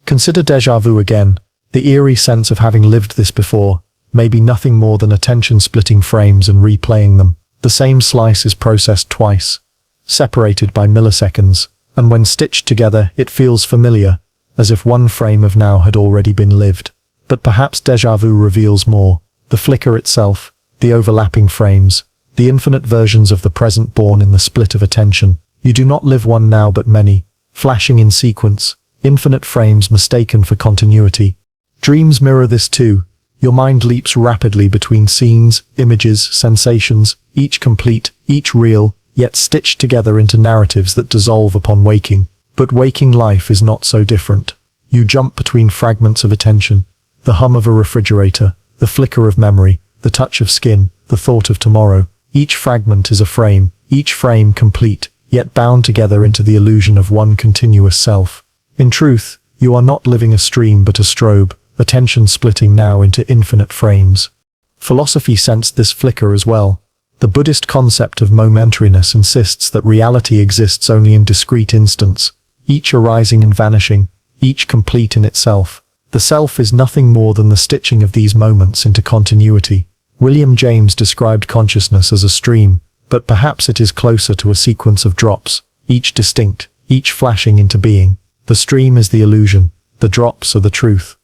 Consider déjà vu again. The eerie sense of having lived this before may be nothing more than attention splitting frames and replaying them. The same slice is processed twice, separated by milliseconds, and when stitched together it feels familiar, as if one frame of now had already been lived. But perhaps déjà vu reveals more. The flicker itself, the overlapping frames, the infinite versions of the present born in the split of attention. You do not live one now but many, flashing in sequence, infinite frames mistaken for continuity. Dreams mirror this too. Your mind leaps rapidly between scenes, images, sensations, each complete, each real, yet stitched together into narratives that dissolve upon waking. But waking life is not so different. You jump between fragments of attention, the hum of a refrigerator, the flicker of memory, the touch of skin, the thought of tomorrow. Each fragment is a frame, each frame complete, yet bound together into the illusion of one continuous self. In truth, you are not living a stream but a strobe, attention splitting now into infinite frames. Philosophy sensed this flicker as well. The Buddhist concept of momentariness insists that reality exists only in discrete instants, each arising and vanishing, each complete in itself. The self is nothing more than the stitching of these moments into continuity. William James described consciousness as a stream, but perhaps it is closer to a sequence of drops, each distinct, each flashing into being. The stream is the illusion, the drops are the truth.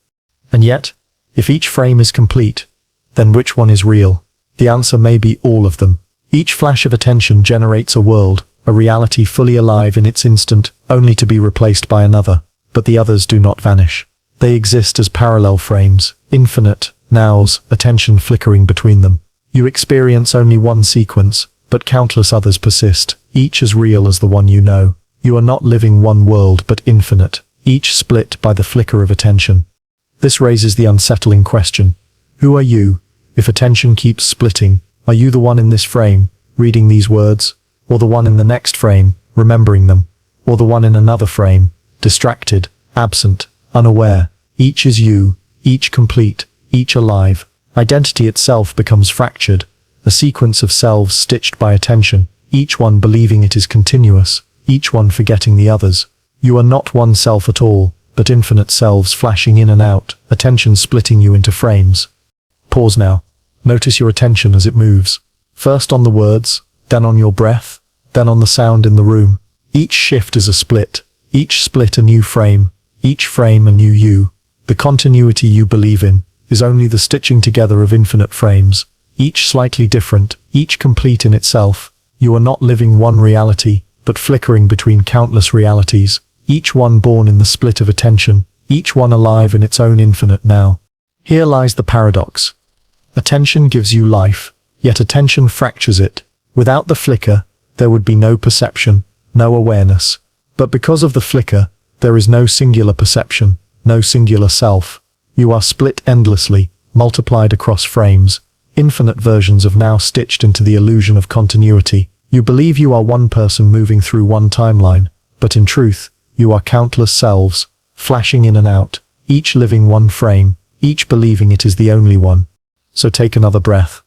And yet, if each frame is complete, then which one is real? The answer may be all of them. Each flash of attention generates a world, a reality fully alive in its instant, only to be replaced by another. But the others do not vanish. They exist as parallel frames, infinite nows, attention flickering between them. You experience only one sequence, but countless others persist, each as real as the one you know. You are not living one world but infinite, each split by the flicker of attention. This raises the unsettling question. Who are you? If attention keeps splitting, are you the one in this frame, reading these words? Or the one in the next frame, remembering them? Or the one in another frame, distracted, absent, unaware? Each is you, each complete, each alive. Identity itself becomes fractured, a sequence of selves stitched by attention, each one believing it is continuous, each one forgetting the others. You are not one self at all, but infinite selves flashing in and out, attention splitting you into frames. Pause now. Notice your attention as it moves. First on the words, then on your breath, then on the sound in the room. Each shift is a split, each split a new frame, each frame a new you. The continuity you believe in is only the stitching together of infinite frames, each slightly different, each complete in itself. You are not living one reality, but flickering between countless realities, each one born in the split of attention, each one alive in its own infinite now. Here lies the paradox. Attention gives you life, yet attention fractures it. Without the flicker, there would be no perception, no awareness. But because of the flicker, there is no singular perception, no singular self. You are split endlessly, multiplied across frames, infinite versions of now stitched into the illusion of continuity. You believe you are one person moving through one timeline, but in truth, you are countless selves, flashing in and out, each living one frame, each believing it is the only one. So take another breath.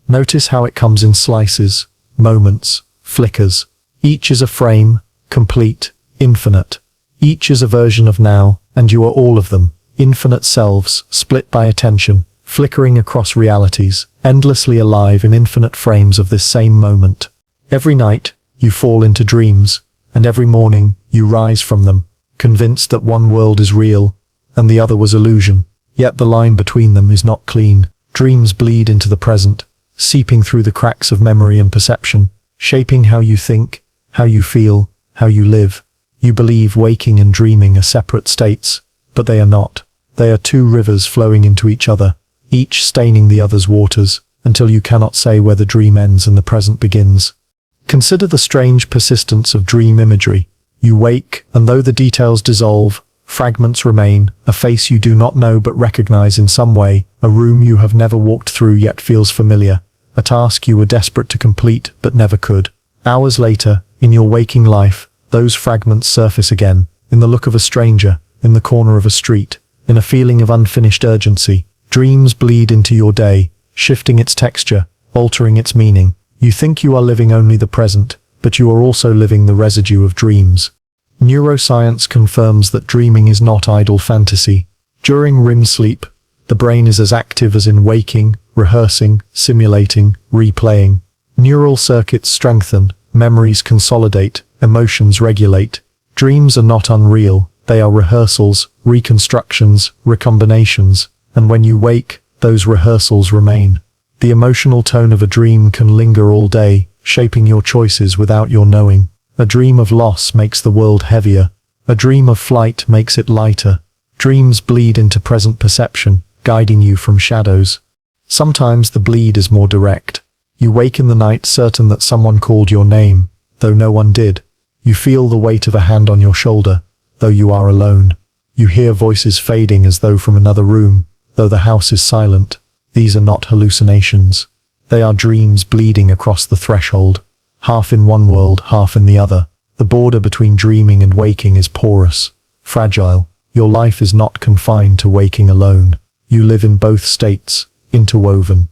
Notice how it comes in slices, moments, flickers. Each is a frame, complete, infinite. Each is a version of now, and you are all of them, infinite selves, split by attention, flickering across realities, endlessly alive in infinite frames of this same moment. Every night, you fall into dreams, and every morning, you rise from them, convinced that one world is real, and the other was illusion. Yet the line between them is not clean. Dreams bleed into the present, seeping through the cracks of memory and perception, shaping how you think, how you feel, how you live. You believe waking and dreaming are separate states, but they are not. They are two rivers flowing into each other, each staining the other's waters, until you cannot say where the dream ends and the present begins. Consider the strange persistence of dream imagery. You wake, and though the details dissolve, fragments remain, a face you do not know but recognize in some way, a room you have never walked through yet feels familiar, a task you were desperate to complete but never could. Hours later, in your waking life, those fragments surface again, in the look of a stranger, in the corner of a street, in a feeling of unfinished urgency. Dreams bleed into your day, shifting its texture, altering its meaning. You think you are living only the present, but you are also living the residue of dreams. Neuroscience confirms that dreaming is not idle fantasy. During REM sleep, the brain is as active as in waking, rehearsing, simulating, replaying. Neural circuits strengthen, memories consolidate, emotions regulate. Dreams are not unreal, they are rehearsals, reconstructions, recombinations, and when you wake, those rehearsals remain. The emotional tone of a dream can linger all day, shaping your choices without your knowing. A dream of loss makes the world heavier. A dream of flight makes it lighter. Dreams bleed into present perception, guiding you from shadows. Sometimes the bleed is more direct. You wake in the night certain that someone called your name, though no one did. You feel the weight of a hand on your shoulder, though you are alone. You hear voices fading as though from another room, though the house is silent. These are not hallucinations. They are dreams bleeding across the threshold, half in one world, half in the other. The border between dreaming and waking is porous, fragile. Your life is not confined to waking alone. You live in both states, interwoven.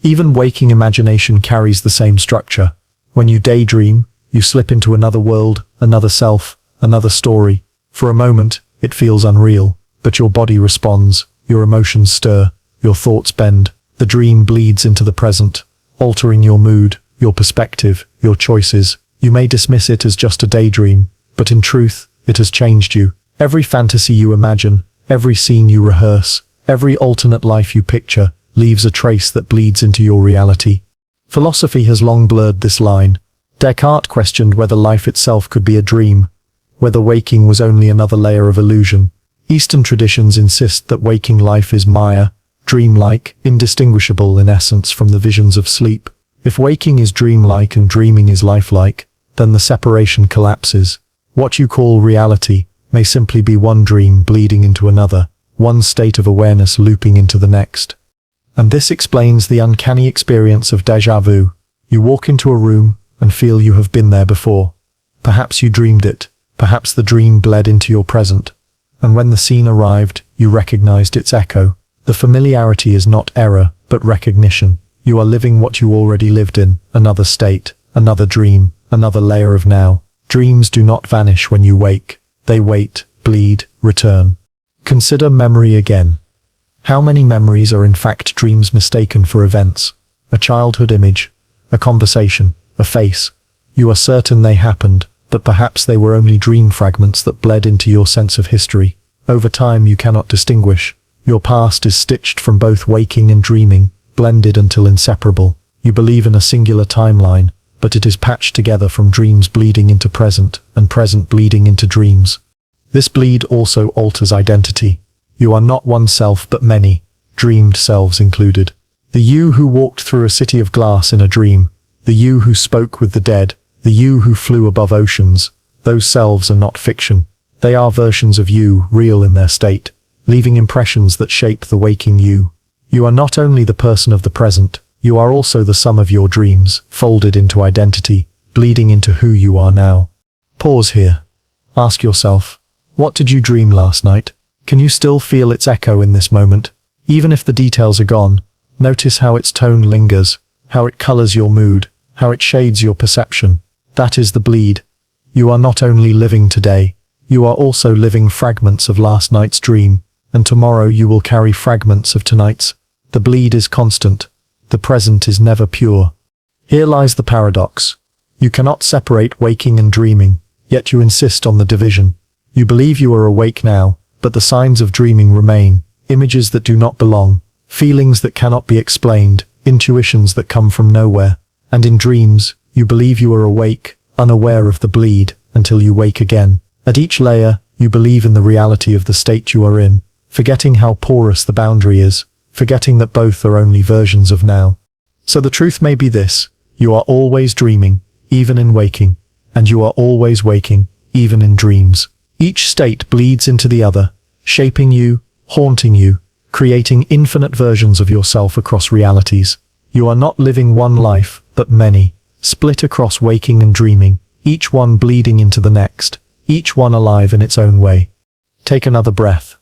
Even waking imagination carries the same structure. When you daydream, you slip into another world, another self, another story. For a moment, it feels unreal, but your body responds, your emotions stir, your thoughts bend. The dream bleeds into the present, altering your mood, your perspective, your choices. You may dismiss it as just a daydream, but in truth, it has changed you. Every fantasy you imagine, every scene you rehearse, every alternate life you picture, leaves a trace that bleeds into your reality. Philosophy has long blurred this line. Descartes questioned whether life itself could be a dream, whether waking was only another layer of illusion. Eastern traditions insist that waking life is Maya, dreamlike, indistinguishable in essence from the visions of sleep. If waking is dreamlike and dreaming is lifelike, then the separation collapses. What you call reality may simply be one dream bleeding into another, one state of awareness looping into the next. And this explains the uncanny experience of déjà vu. You walk into a room and feel you have been there before. Perhaps you dreamed it, perhaps the dream bled into your present, and when the scene arrived, you recognized its echo. The familiarity is not error, but recognition. You are living what you already lived in, another state, another dream, another layer of now. Dreams do not vanish when you wake. They wait, bleed, return. Consider memory again. How many memories are in fact dreams mistaken for events? A childhood image, a conversation, a face. You are certain they happened, but perhaps they were only dream fragments that bled into your sense of history. Over time you cannot distinguish. Your past is stitched from both waking and dreaming, blended until inseparable. You believe in a singular timeline, but it is patched together from dreams bleeding into present, and present bleeding into dreams. This bleed also alters identity. You are not one self but many, dreamed selves included. The you who walked through a city of glass in a dream, the you who spoke with the dead, the you who flew above oceans, those selves are not fiction. They are versions of you, real in their state, leaving impressions that shape the waking you. You are not only the person of the present, you are also the sum of your dreams, folded into identity, bleeding into who you are now. Pause here. Ask yourself, What did you dream last night? Can you still feel its echo in this moment? Even if the details are gone, notice how its tone lingers, how it colors your mood, how it shades your perception. That is the bleed. You are not only living today, you are also living fragments of last night's dream, and tomorrow you will carry fragments of tonight's. The bleed is constant. The present is never pure. Here lies the paradox. You cannot separate waking and dreaming, yet you insist on the division. You believe you are awake now, but the signs of dreaming remain, images that do not belong, feelings that cannot be explained, intuitions that come from nowhere. And in dreams, you believe you are awake, unaware of the bleed, until you wake again. At each layer, you believe in the reality of the state you are in, forgetting how porous the boundary is, forgetting that both are only versions of now. So the truth may be this: you are always dreaming, even in waking, and you are always waking, even in dreams. Each state bleeds into the other, shaping you, haunting you, creating infinite versions of yourself across realities. You are not living one life, but many, split across waking and dreaming, each one bleeding into the next, each one alive in its own way. Take another breath.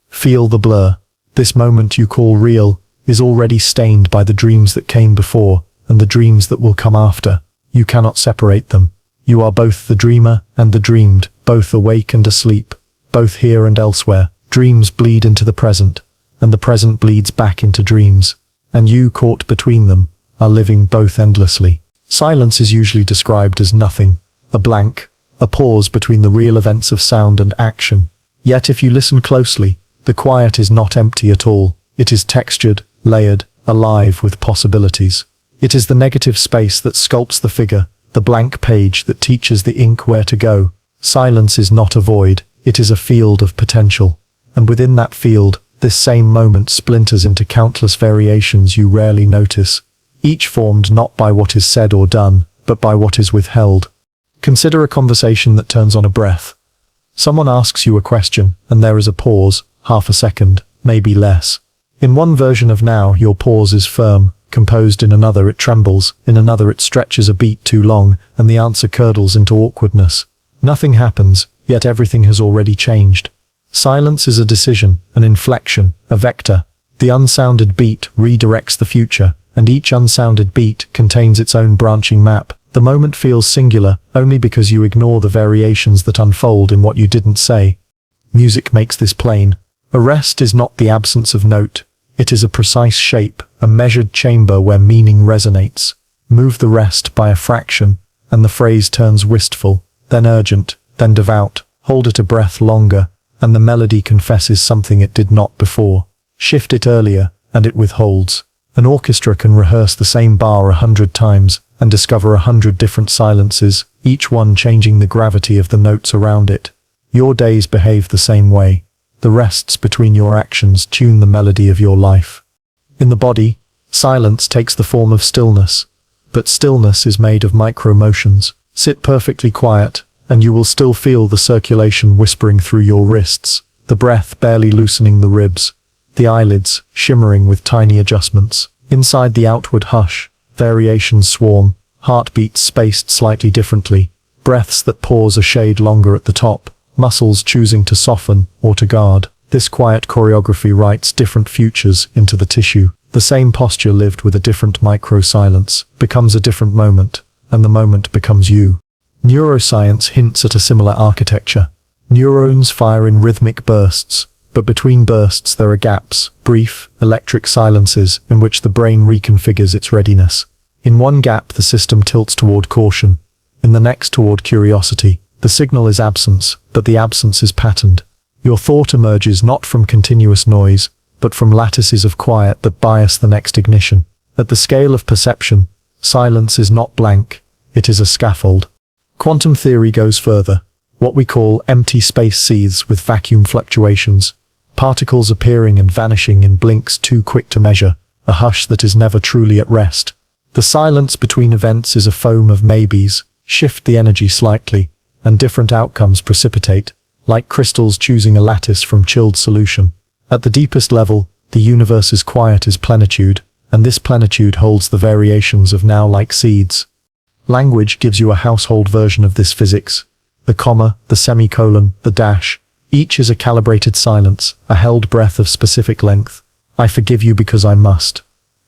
Feel the blur. This moment you call real is already stained by the dreams that came before and the dreams that will come after. You cannot separate them. You are both the dreamer and the dreamed, both awake and asleep, both here and elsewhere. Dreams bleed into the present, and the present bleeds back into dreams, and you, caught between them, are living both endlessly. Silence is usually described as nothing, a blank, a pause between the real events of sound and action. Yet if you listen closely, the quiet is not empty at all. It is textured, layered, alive with possibilities. It is the negative space that sculpts the figure, the blank page that teaches the ink where to go. Silence is not a void, it is a field of potential. And within that field, this same moment splinters into countless variations you rarely notice, each formed not by what is said or done, but by what is withheld. Consider a conversation that turns on a breath. Someone asks you a question, and there is a pause, half a second, maybe less. In one version of now, your pause is firm, composed; in another it trembles, in another it stretches a beat too long, and the answer curdles into awkwardness. Nothing happens, yet everything has already changed. Silence is a decision, an inflection, a vector. The unsounded beat redirects the future, and each unsounded beat contains its own branching map. The moment feels singular, only because you ignore the variations that unfold in what you didn't say. Music makes this plain. A rest is not the absence of note. It is a precise shape, a measured chamber where meaning resonates. Move the rest by a fraction, and the phrase turns wistful, then urgent, then devout. Hold it a breath longer, and the melody confesses something it did not before. Shift it earlier, and it withholds. An orchestra can rehearse the same bar 100 times, and discover 100 different silences, each one changing the gravity of the notes around it. Your days behave the same way. The rests between your actions tune the melody of your life. In the body, silence takes the form of stillness, but stillness is made of micro-motions. Sit perfectly quiet, and you will still feel the circulation whispering through your wrists, the breath barely loosening the ribs, the eyelids shimmering with tiny adjustments. Inside the outward hush, variations swarm, heartbeats spaced slightly differently, breaths that pause a shade longer at the top, muscles choosing to soften or to guard. This quiet choreography writes different futures into the tissue. The same posture lived with a different micro-silence becomes a different moment, and the moment becomes you. Neuroscience hints at a similar architecture. Neurons fire in rhythmic bursts, but between bursts there are gaps, brief, electric silences in which the brain reconfigures its readiness. In one gap the system tilts toward caution, in the next toward curiosity. The signal is absence, but the absence is patterned. Your thought emerges not from continuous noise, but from lattices of quiet that bias the next ignition. At the scale of perception, silence is not blank, it is a scaffold. Quantum theory goes further. What we call empty space seethes with vacuum fluctuations, particles appearing and vanishing in blinks too quick to measure, a hush that is never truly at rest. The silence between events is a foam of maybes. Shift the energy slightly, and different outcomes precipitate, like crystals choosing a lattice from chilled solution. At the deepest level, the universe's quiet is plenitude, and this plenitude holds the variations of now like seeds. Language gives you a household version of this physics. The comma, the semicolon, the dash, Each is a calibrated silence, a held breath of specific length. I forgive you because I must.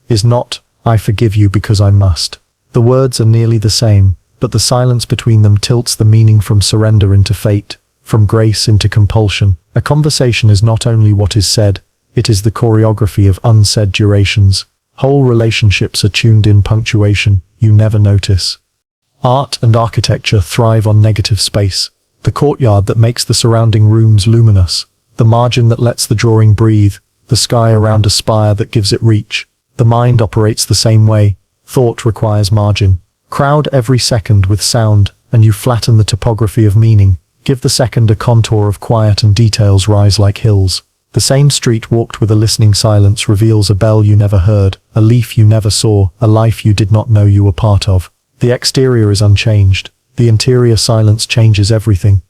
Is not, I forgive you because I must. The words are nearly the same, but the silence between them tilts the meaning from surrender into fate, from grace into compulsion. A conversation is not only what is said, it is the choreography of unsaid durations. Whole relationships are tuned in punctuation you never notice. Art and architecture thrive on negative space. The courtyard that makes the surrounding rooms luminous, the margin that lets the drawing breathe, the sky around a spire that gives it reach. The mind operates the same way. Thought requires margin. Crowd every second with sound, and you flatten the topography of meaning. Give the second a contour of quiet and details rise like hills. The same street walked with a listening silence reveals a bell you never heard, a leaf you never saw, a life you did not know you were part of. The exterior is unchanged. The interior silence changes everything.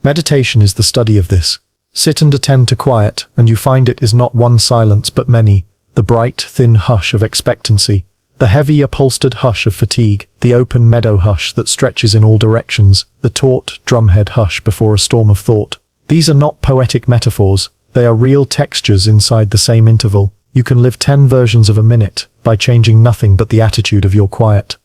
Meditation is the study of this. Sit and attend to quiet, and you find it is not one silence but many. The bright, thin hush of expectancy. The heavy, upholstered hush of fatigue. The open meadow hush that stretches in all directions. The taut, drumhead hush before a storm of thought. These are not poetic metaphors. They are real textures inside the same interval. You can live 10 versions of a minute by changing nothing but the attitude of your quiet.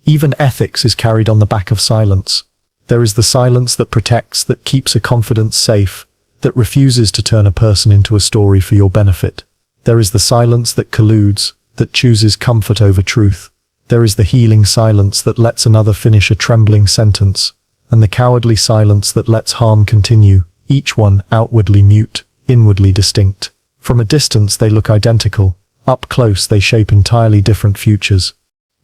Even ethics is carried on the back of silence. There is the silence that protects, that keeps a confidence safe, that refuses to turn a person into a story for your benefit. There is the silence that colludes, that chooses comfort over truth. There is the healing silence that lets another finish a trembling sentence, and the cowardly silence that lets harm continue, each one outwardly mute, inwardly distinct. From a distance they look identical, up close they shape entirely different futures.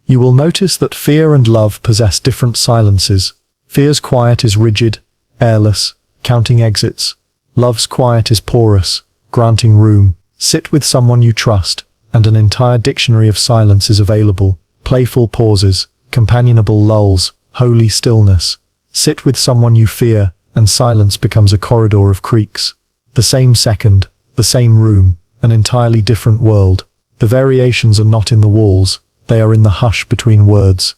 You will notice that fear and love possess different silences. Fear's quiet is rigid, airless, counting exits. Love's quiet is porous, granting room. Sit with someone you trust, and an entire dictionary of silence is available. Playful pauses, companionable lulls, holy stillness. Sit with someone you fear, and silence becomes a corridor of creaks. The same second, the same room, an entirely different world. The variations are not in the walls. They are in the hush between words.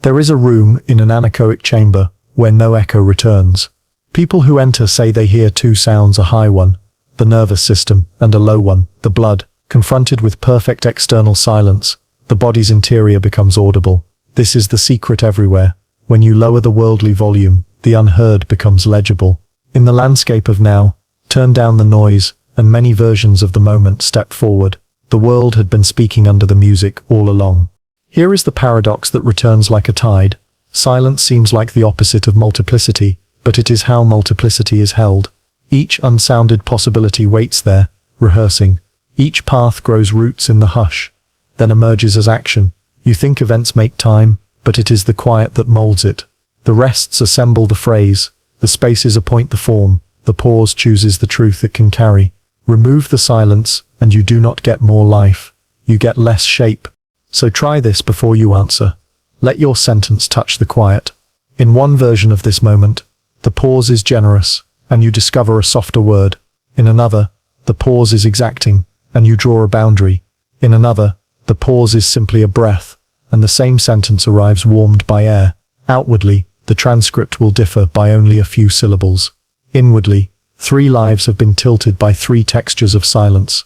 There is a room in an anechoic chamber where no echo returns. People who enter say they hear two sounds, a high one, the nervous system, and a low one, the blood. Confronted with perfect external silence, the body's interior becomes audible. This is the secret everywhere. When you lower the worldly volume, the unheard becomes legible. In the landscape of now, turn down the noise, and many versions of the moment step forward. The world had been speaking under the music all along. Here is the paradox that returns like a tide. Silence seems like the opposite of multiplicity, but it is how multiplicity is held. Each unsounded possibility waits there, rehearsing. Each path grows roots in the hush, then emerges as action. You think events make time, but it is the quiet that molds it. The rests assemble the phrase, the spaces appoint the form, the pause chooses the truth it can carry. Remove the silence, and you do not get more life. You get less shape. So try this before you answer. Let your sentence touch the quiet. In one version of this moment, the pause is generous, and you discover a softer word. In another, the pause is exacting, and you draw a boundary. In another, the pause is simply a breath, and the same sentence arrives warmed by air. Outwardly, the transcript will differ by only a few syllables. Inwardly, 3 lives have been tilted by 3 textures of silence.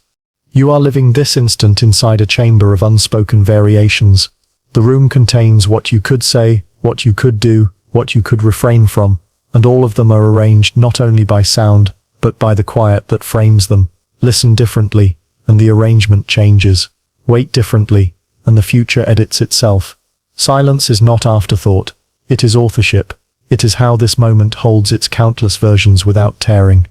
You are living this instant inside a chamber of unspoken variations. The room contains what you could say, what you could do, what you could refrain from, and all of them are arranged not only by sound, but by the quiet that frames them. Listen differently, and the arrangement changes. Wait differently, and the future edits itself. Silence is not afterthought. It is authorship. It is how this moment holds its countless versions without tearing.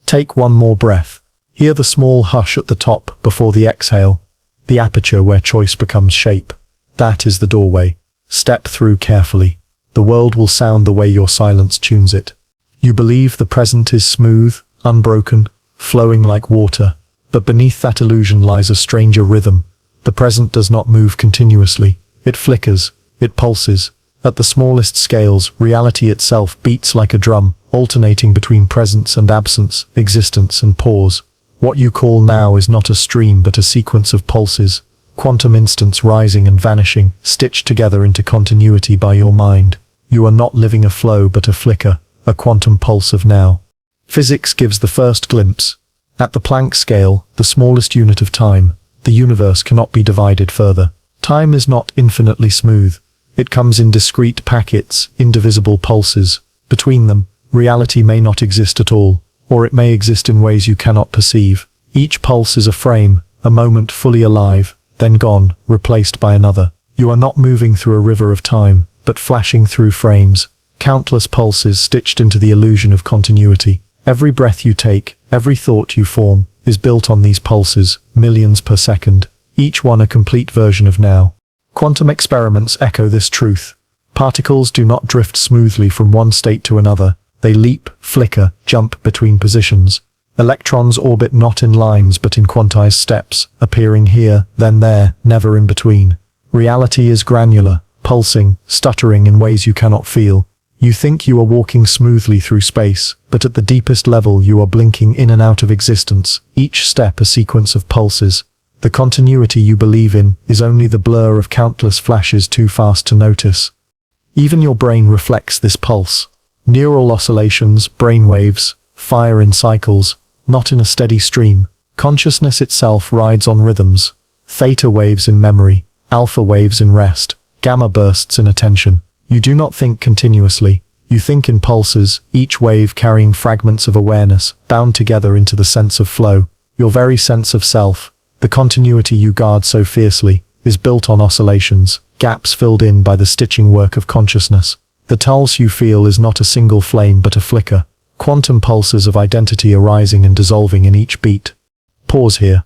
Take one more breath. Hear the small hush at the top before the exhale, the aperture where choice becomes shape. That is the doorway. Step through carefully. The world will sound the way your silence tunes it. You believe the present is smooth, unbroken, flowing like water, but beneath that illusion lies a stranger rhythm. The present does not move continuously. It flickers, it pulses. At the smallest scales, reality itself beats like a drum, alternating between presence and absence, existence and pause. What you call now is not a stream but a sequence of pulses, quantum instants rising and vanishing, stitched together into continuity by your mind. You are not living a flow but a flicker, a quantum pulse of now. Physics gives the first glimpse. At the Planck scale, the smallest unit of time, the universe cannot be divided further. Time is not infinitely smooth. It comes in discrete packets, indivisible pulses. Between them, reality may not exist at all, or it may exist in ways you cannot perceive. Each pulse is a frame, a moment fully alive, then gone, replaced by another. You are not moving through a river of time, but flashing through frames, countless pulses stitched into the illusion of continuity. Every breath you take, every thought you form, is built on these pulses, millions per second, each one a complete version of now. Quantum experiments echo this truth. Particles do not drift smoothly from one state to another. They leap, flicker, jump between positions. Electrons orbit not in lines but in quantized steps, appearing here, then there, never in between. Reality is granular, pulsing, stuttering in ways you cannot feel. You think you are walking smoothly through space, but at the deepest level you are blinking in and out of existence, each step a sequence of pulses. The continuity you believe in is only the blur of countless flashes too fast to notice. Even your brain reflects this pulse. Neural oscillations, brainwaves, fire in cycles, not in a steady stream. Consciousness itself rides on rhythms. Theta waves in memory, alpha waves in rest, gamma bursts in attention. You do not think continuously. You think in pulses, each wave carrying fragments of awareness, bound together into the sense of flow. Your very sense of self, the continuity you guard so fiercely, is built on oscillations, gaps filled in by the stitching work of consciousness. The pulse you feel is not a single flame but a flicker. Quantum pulses of identity arising and dissolving in each beat. Pause here.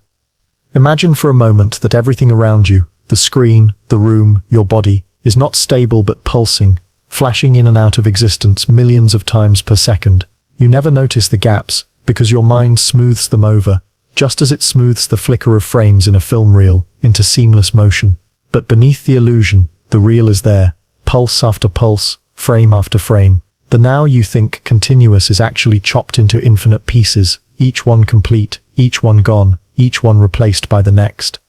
Imagine for a moment that everything around you, the screen, the room, your body, is not stable but pulsing, flashing in and out of existence millions of times per second. You never notice the gaps, because your mind smooths them over, just as it smooths the flicker of frames in a film reel, into seamless motion. But beneath the illusion, the real is there, pulse after pulse, frame after frame. The now you think continuous is actually chopped into infinite pieces, each one complete, each one gone, each one replaced by the next.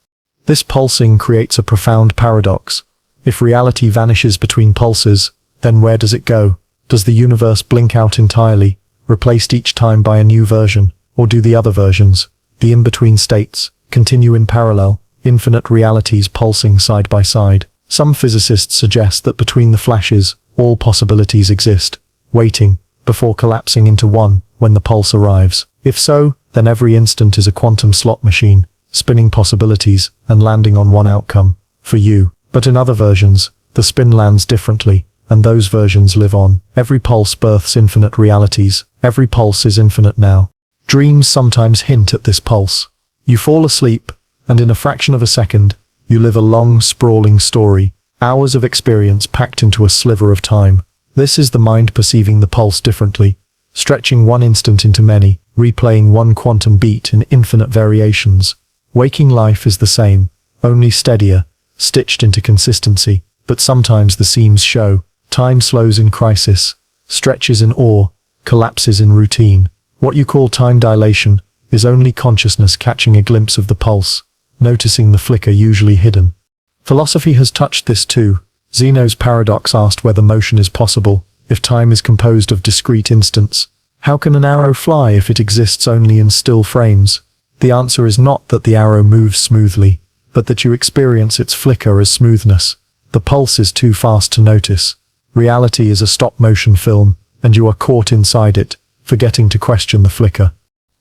This pulsing creates a profound paradox. If reality vanishes between pulses, then where does it go? Does the universe blink out entirely, replaced each time by a new version, or do the other versions, the in-between states, continue in parallel, infinite realities pulsing side by side? Some physicists suggest that between the flashes, all possibilities exist, waiting, before collapsing into one, when the pulse arrives. If so, then every instant is a quantum slot machine, spinning possibilities, and landing on one outcome, for you. But in other versions, the spin lands differently, and those versions live on. Every pulse births infinite realities, every pulse is infinite now. Dreams sometimes hint at this pulse. You fall asleep, and in a fraction of a second, you live a long, sprawling story, hours of experience packed into a sliver of time. This is the mind perceiving the pulse differently, stretching one instant into many, replaying one quantum beat in infinite variations. Waking life is the same, only steadier, stitched into consistency, but sometimes the seams show. Time slows in crisis, stretches in awe, collapses in routine. What you call time dilation is only consciousness catching a glimpse of the pulse, noticing the flicker usually hidden. Philosophy has touched this too. Zeno's paradox asked whether motion is possible if time is composed of discrete instants. How can an arrow fly if it exists only in still frames? The answer is not that the arrow moves smoothly, but that you experience its flicker as smoothness. The pulse is too fast to notice. Reality is a stop-motion film, and you are caught inside it, forgetting to question the flicker.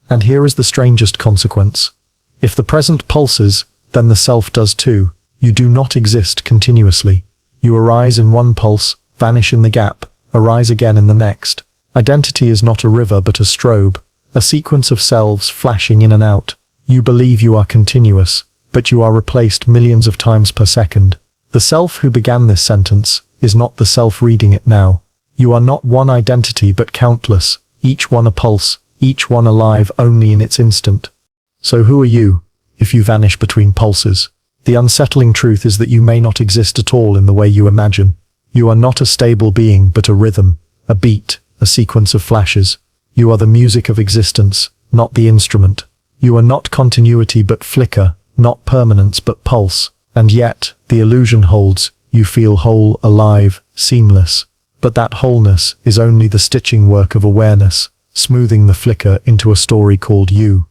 And here is the strangest consequence. If the present pulses, then the self does too. You do not exist continuously. You arise in one pulse, vanish in the gap, arise again in the next. Identity is not a river but a strobe, a sequence of selves flashing in and out. You believe you are continuous, but you are replaced millions of times per second. The self who began this sentence is not the self reading it now. You are not one identity but countless, each one a pulse, each one alive only in its instant. So who are you, if you vanish between pulses? The unsettling truth is that you may not exist at all in the way you imagine. You are not a stable being but a rhythm, a beat, a sequence of flashes. You are the music of existence, not the instrument. You are not continuity but flicker, not permanence but pulse. And yet, the illusion holds, you feel whole, alive, seamless. But that wholeness is only the stitching work of awareness. smoothing the flicker into a story called you.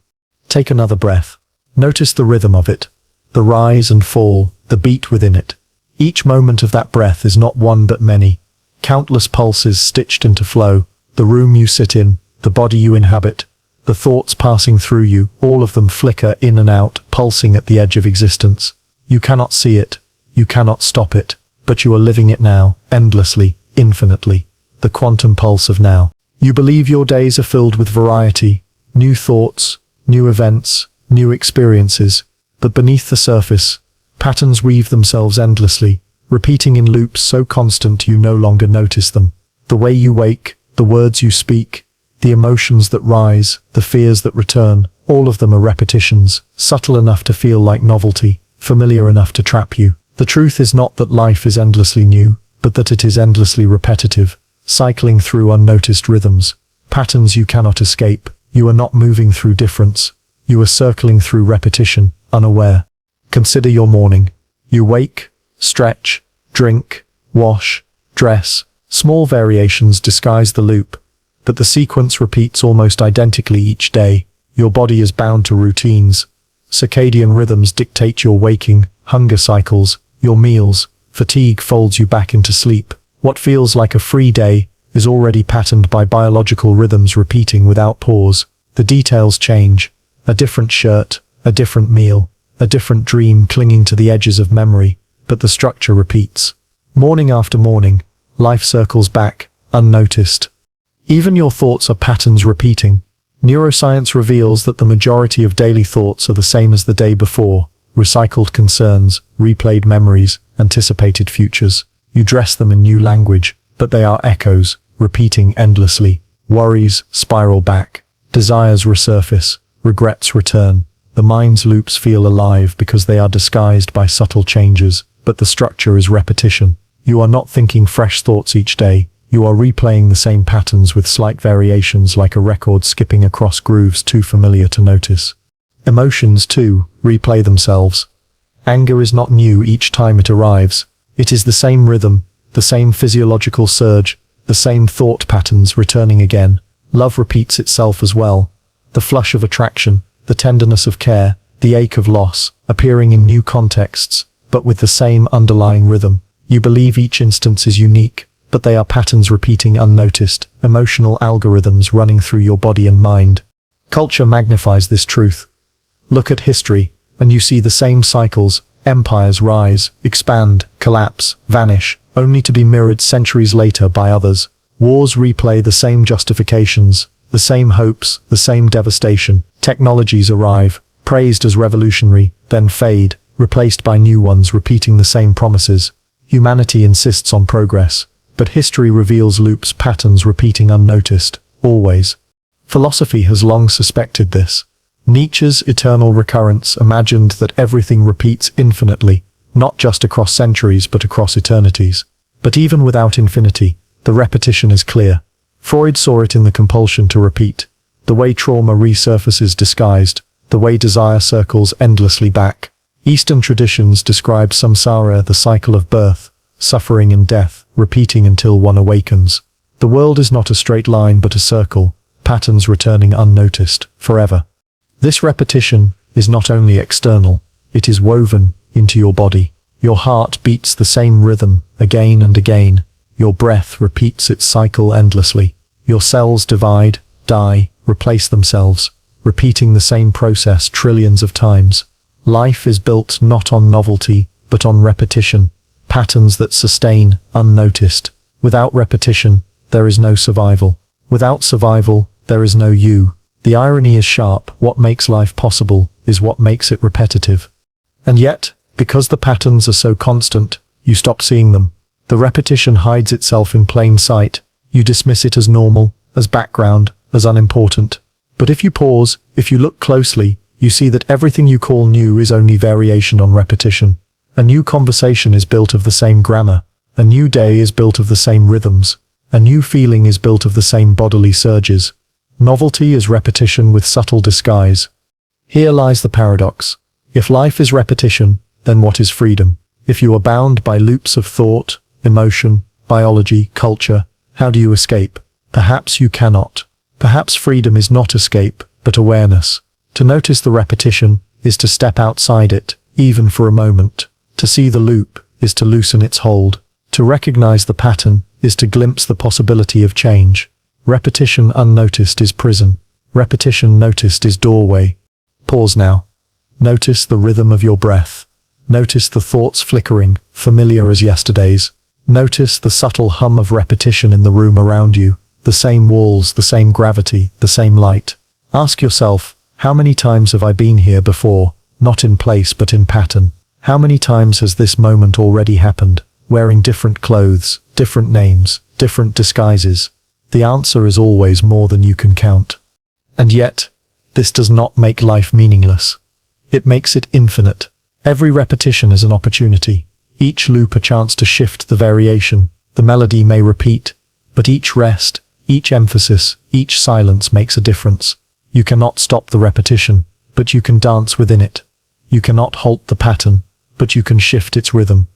Take another breath. Notice the rhythm of it, the rise and fall, the beat within it. Each moment of that breath is not one but many, countless pulses stitched into flow, the room you sit in, the body you inhabit, the thoughts passing through you, all of them flicker in and out, pulsing at the edge of existence. You cannot see it, you cannot stop it, but you are living it now, endlessly, infinitely, the quantum pulse of now. You believe your days are filled with variety, new thoughts, new events, new experiences, but beneath the surface, patterns weave themselves endlessly, repeating in loops so constant you no longer notice them. The way you wake, the words you speak, the emotions that rise, the fears that return, all of them are repetitions, subtle enough to feel like novelty, familiar enough to trap you. The truth is not that life is endlessly new, but that it is endlessly repetitive, cycling through unnoticed rhythms, patterns you cannot escape. You are not moving through difference. You are circling through repetition, unaware. Consider your morning. You wake, stretch, drink, wash, dress. Small variations disguise the loop, but the sequence repeats almost identically each day. Your body is bound to routines. Circadian rhythms dictate your waking, hunger cycles, your meals. Fatigue folds you back into sleep. What feels like a free day is already patterned by biological rhythms repeating without pause. The details change. A different shirt, a different meal, a different dream clinging to the edges of memory, but the structure repeats. Morning after morning, life circles back, unnoticed. Even your thoughts are patterns repeating. Neuroscience reveals that the majority of daily thoughts are the same as the day before, recycled concerns, replayed memories, anticipated futures. You dress them in new language, but they are echoes, repeating endlessly. Worries spiral back, desires resurface, regrets return. The mind's loops feel alive because they are disguised by subtle changes, but the structure is repetition. You are not thinking fresh thoughts each day. You are replaying the same patterns with slight variations, like a record skipping across grooves too familiar to notice. Emotions, too, replay themselves. Anger is not new each time it arrives. It is the same rhythm, the same physiological surge, the same thought patterns returning again. Love repeats itself as well. The flush of attraction, the tenderness of care, the ache of loss, appearing in new contexts, but with the same underlying rhythm. You believe each instance is unique, but they are patterns repeating unnoticed, emotional algorithms running through your body and mind. Culture magnifies this truth. Look at history, and you see the same cycles. Empires rise, expand, collapse, vanish, only to be mirrored centuries later by others. Wars replay the same justifications, the same hopes, the same devastation. Technologies arrive, praised as revolutionary, then fade, replaced by new ones repeating the same promises. Humanity insists on progress, but history reveals loops, patterns repeating unnoticed, always. Philosophy has long suspected this. Nietzsche's eternal recurrence imagined that everything repeats infinitely, not just across centuries but across eternities. But even without infinity, the repetition is clear. Freud saw it in the compulsion to repeat, the way trauma resurfaces disguised, the way desire circles endlessly back. Eastern traditions describe samsara, the cycle of birth, suffering and death, repeating until one awakens. The world is not a straight line but a circle, patterns returning unnoticed, forever. This repetition is not only external, it is woven into your body. Your heart beats the same rhythm again and again. Your breath repeats its cycle endlessly. Your cells divide, die, replace themselves, repeating the same process trillions of times. Life is built not on novelty, but on repetition, patterns that sustain, unnoticed. Without repetition, there is no survival. Without survival, there is no you. The irony is sharp. What makes life possible is what makes it repetitive. And yet, because the patterns are so constant, you stop seeing them. The repetition hides itself in plain sight. You dismiss it as normal, as background, as unimportant. But if you pause, if you look closely, you see that everything you call new is only variation on repetition. A new conversation is built of the same grammar. A new day is built of the same rhythms. A new feeling is built of the same bodily surges. Novelty is repetition with subtle disguise. Here lies the paradox. If life is repetition, then what is freedom? If you are bound by loops of thought, emotion, biology, culture, how do you escape? Perhaps you cannot. Perhaps freedom is not escape, but awareness. To notice the repetition is to step outside it, even for a moment. To see the loop is to loosen its hold. To recognize the pattern is to glimpse the possibility of change. Repetition unnoticed is prison. Repetition noticed is doorway. Pause now. Notice the rhythm of your breath. Notice the thoughts flickering, familiar as yesterday's. Notice the subtle hum of repetition in the room around you. The same walls, the same gravity, the same light. Ask yourself, how many times have I been here before? Not in place, but in pattern. How many times has this moment already happened? Wearing different clothes, different names, different disguises. The answer is always more than you can count. And yet, this does not make life meaningless. It makes it infinite. Every repetition is an opportunity. Each loop a chance to shift the variation. The melody may repeat, but each rest, each emphasis, each silence makes a difference. You cannot stop the repetition, but you can dance within it. You cannot halt the pattern, but you can shift its rhythm.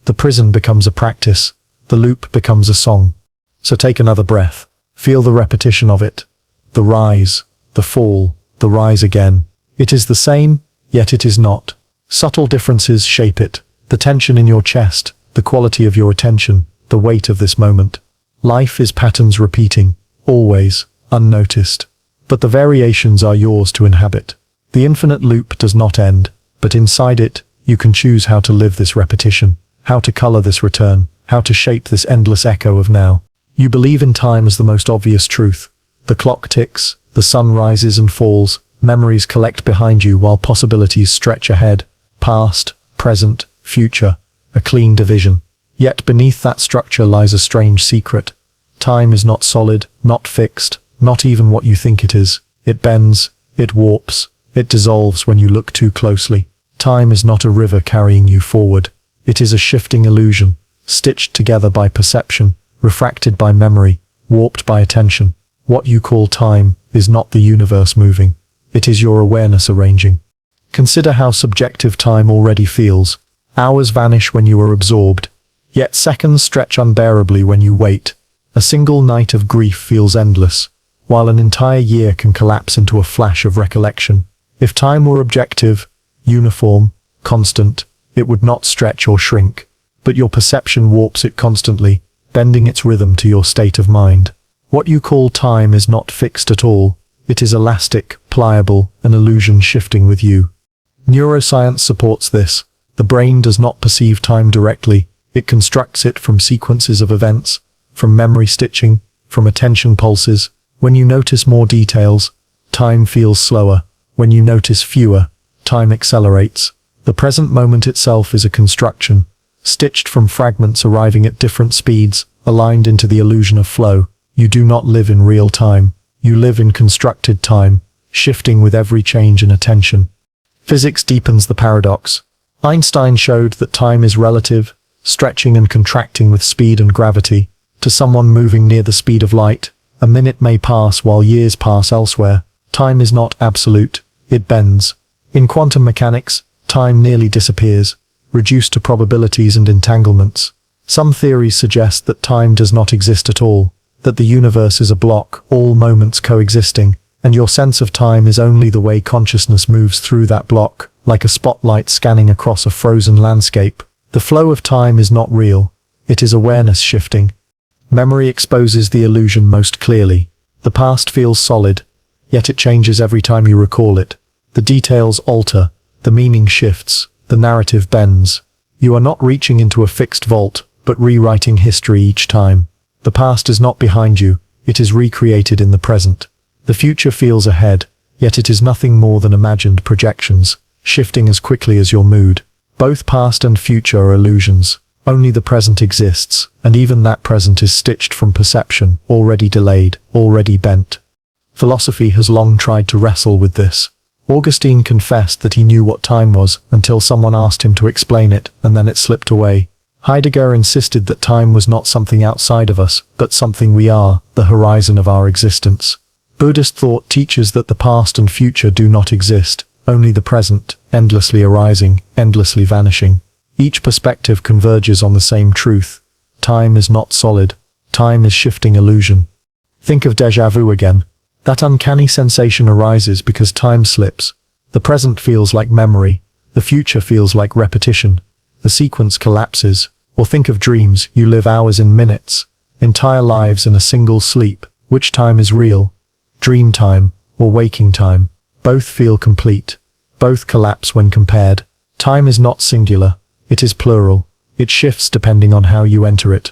The prison becomes a practice. The loop becomes a song. So take another breath. Feel the repetition of it. The rise, the fall, the rise again. It is the same, yet it is not. Subtle differences shape it. The tension in your chest, the quality of your attention, the weight of this moment. Life is patterns repeating, always, unnoticed. But the variations are yours to inhabit. The infinite loop does not end, but inside it, you can choose how to live this repetition, how to color this return, how to shape this endless echo of now. You believe in time as the most obvious truth. The clock ticks, the sun rises and falls, memories collect behind you while possibilities stretch ahead. Past, present, future, a clean division. Yet beneath that structure lies a strange secret. Time is not solid, not fixed, not even what you think it is. It bends, it warps, it dissolves when you look too closely. Time is not a river carrying you forward. It is a shifting illusion, stitched together by perception, refracted by memory, warped by attention. What you call time is not the universe moving. It is your awareness arranging. Consider how subjective time already feels. Hours vanish when you are absorbed, yet seconds stretch unbearably when you wait. A single night of grief feels endless, while an entire year can collapse into a flash of recollection. If time were objective, uniform, constant, it would not stretch or shrink. But your perception warps it constantly, bending its rhythm to your state of mind. What you call time is not fixed at all. It is elastic, pliable, an illusion shifting with you. Neuroscience supports this. The brain does not perceive time directly. It constructs it from sequences of events, from memory stitching, from attention pulses. When you notice more details, time feels slower. When you notice fewer, time accelerates. The present moment itself is a construction, stitched from fragments arriving at different speeds, aligned into the illusion of flow. You do not live in real time. You live in constructed time, shifting with every change in attention. Physics deepens the paradox. Einstein showed that time is relative, stretching and contracting with speed and gravity. To someone moving near the speed of light, a minute may pass while years pass elsewhere. Time is not absolute, it bends. In quantum mechanics, time nearly disappears, reduced to probabilities and entanglements. Some theories suggest that time does not exist at all, that the universe is a block, all moments coexisting, and your sense of time is only the way consciousness moves through that block, like a spotlight scanning across a frozen landscape. The flow of time is not real, it is awareness shifting. Memory exposes the illusion most clearly. The past feels solid, yet it changes every time you recall it. The details alter, the meaning shifts, the narrative bends. You are not reaching into a fixed vault, but rewriting history each time. The past is not behind you, it is recreated in the present. The future feels ahead, yet it is nothing more than imagined projections, shifting as quickly as your mood. Both past and future are illusions. Only the present exists, and even that present is stitched from perception, already delayed, already bent. Philosophy has long tried to wrestle with this. Augustine confessed that he knew what time was until someone asked him to explain it, and then it slipped away. Heidegger insisted that time was not something outside of us, but something we are, the horizon of our existence. Buddhist thought teaches that the past and future do not exist, only the present, endlessly arising, endlessly vanishing. Each perspective converges on the same truth. Time is not solid. Time is shifting illusion. Think of déjà vu again. That uncanny sensation arises because time slips. The present feels like memory. The future feels like repetition. The sequence collapses. Or think of dreams, you live hours in minutes, entire lives in a single sleep. Which time is real? Dream time or waking time? Both feel complete. Both collapse when compared. Time is not singular. It is plural. It shifts depending on how you enter it.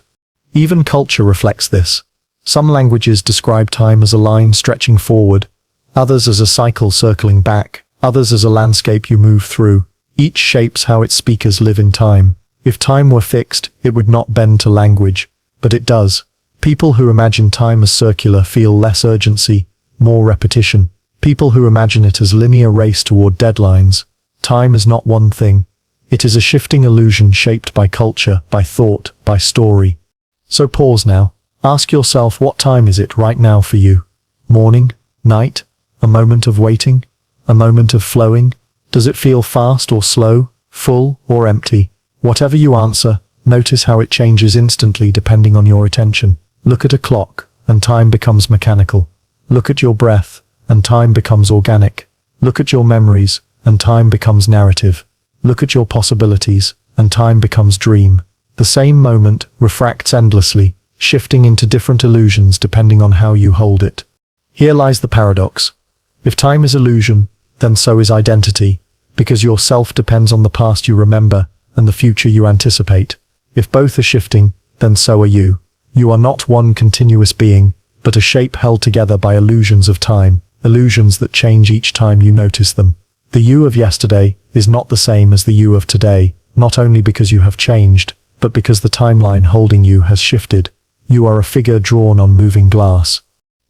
Even culture reflects this. Some languages describe time as a line stretching forward, others as a cycle circling back, others as a landscape you move through. Each shapes how its speakers live in time. If time were fixed, it would not bend to language, but it does. People who imagine time as circular feel less urgency, more repetition. People who imagine it as linear race toward deadlines. Time is not one thing. It is a shifting illusion shaped by culture, by thought, by story. So pause now. Ask yourself, what time is it right now for you? Morning? Night? A moment of waiting? A moment of flowing? Does it feel fast or slow? Full or empty? Whatever you answer, notice how it changes instantly depending on your attention. Look at a clock, and time becomes mechanical. Look at your breath, and time becomes organic. Look at your memories, and time becomes narrative. Look at your possibilities, and time becomes dream. The same moment refracts endlessly, shifting into different illusions depending on how you hold it. Here lies the paradox. If time is illusion, then so is identity, because your self depends on the past you remember and the future you anticipate. If both are shifting, then so are you. You are not one continuous being, but a shape held together by illusions of time, illusions that change each time you notice them. The you of yesterday is not the same as the you of today, not only because you have changed, but because the timeline holding you has shifted. You are a figure drawn on moving glass.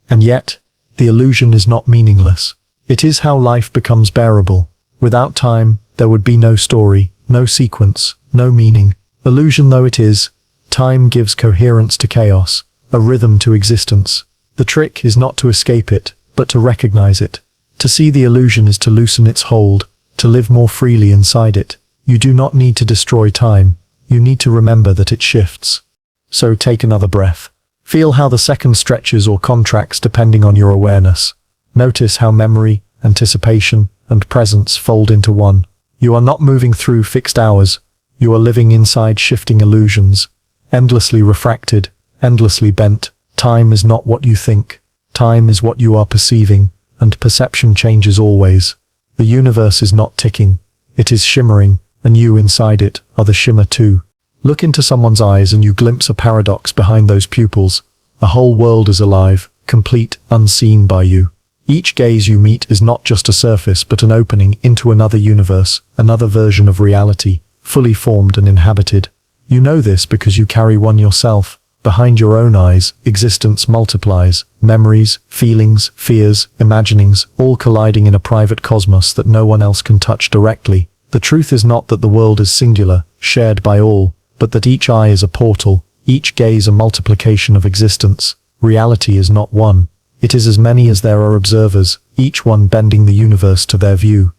And yet, the illusion is not meaningless. It is how life becomes bearable. Without time, there would be no story, no sequence, no meaning. Illusion though it is, time gives coherence to chaos, a rhythm to existence. The trick is not to escape it, but to recognize it. To see the illusion is to loosen its hold, to live more freely inside it. You do not need to destroy time. You need to remember that it shifts. So take another breath. Feel how the second stretches or contracts depending on your awareness. Notice how memory, anticipation, and presence fold into one. You are not moving through fixed hours. You are living inside shifting illusions, endlessly refracted, endlessly bent. Time is not what you think. Time is what you are perceiving, and perception changes always. The universe is not ticking. It is shimmering, and you inside it are the shimmer too. Look into someone's eyes and you glimpse a paradox behind those pupils. A whole world is alive, complete, unseen by you. Each gaze you meet is not just a surface but an opening into another universe, another version of reality, fully formed and inhabited. You know this because you carry one yourself. Behind your own eyes, existence multiplies, memories, feelings, fears, imaginings, all colliding in a private cosmos that no one else can touch directly. The truth is not that the world is singular, shared by all, but that each eye is a portal, each gaze a multiplication of existence. Reality is not one. It is as many as there are observers, each one bending the universe to their view.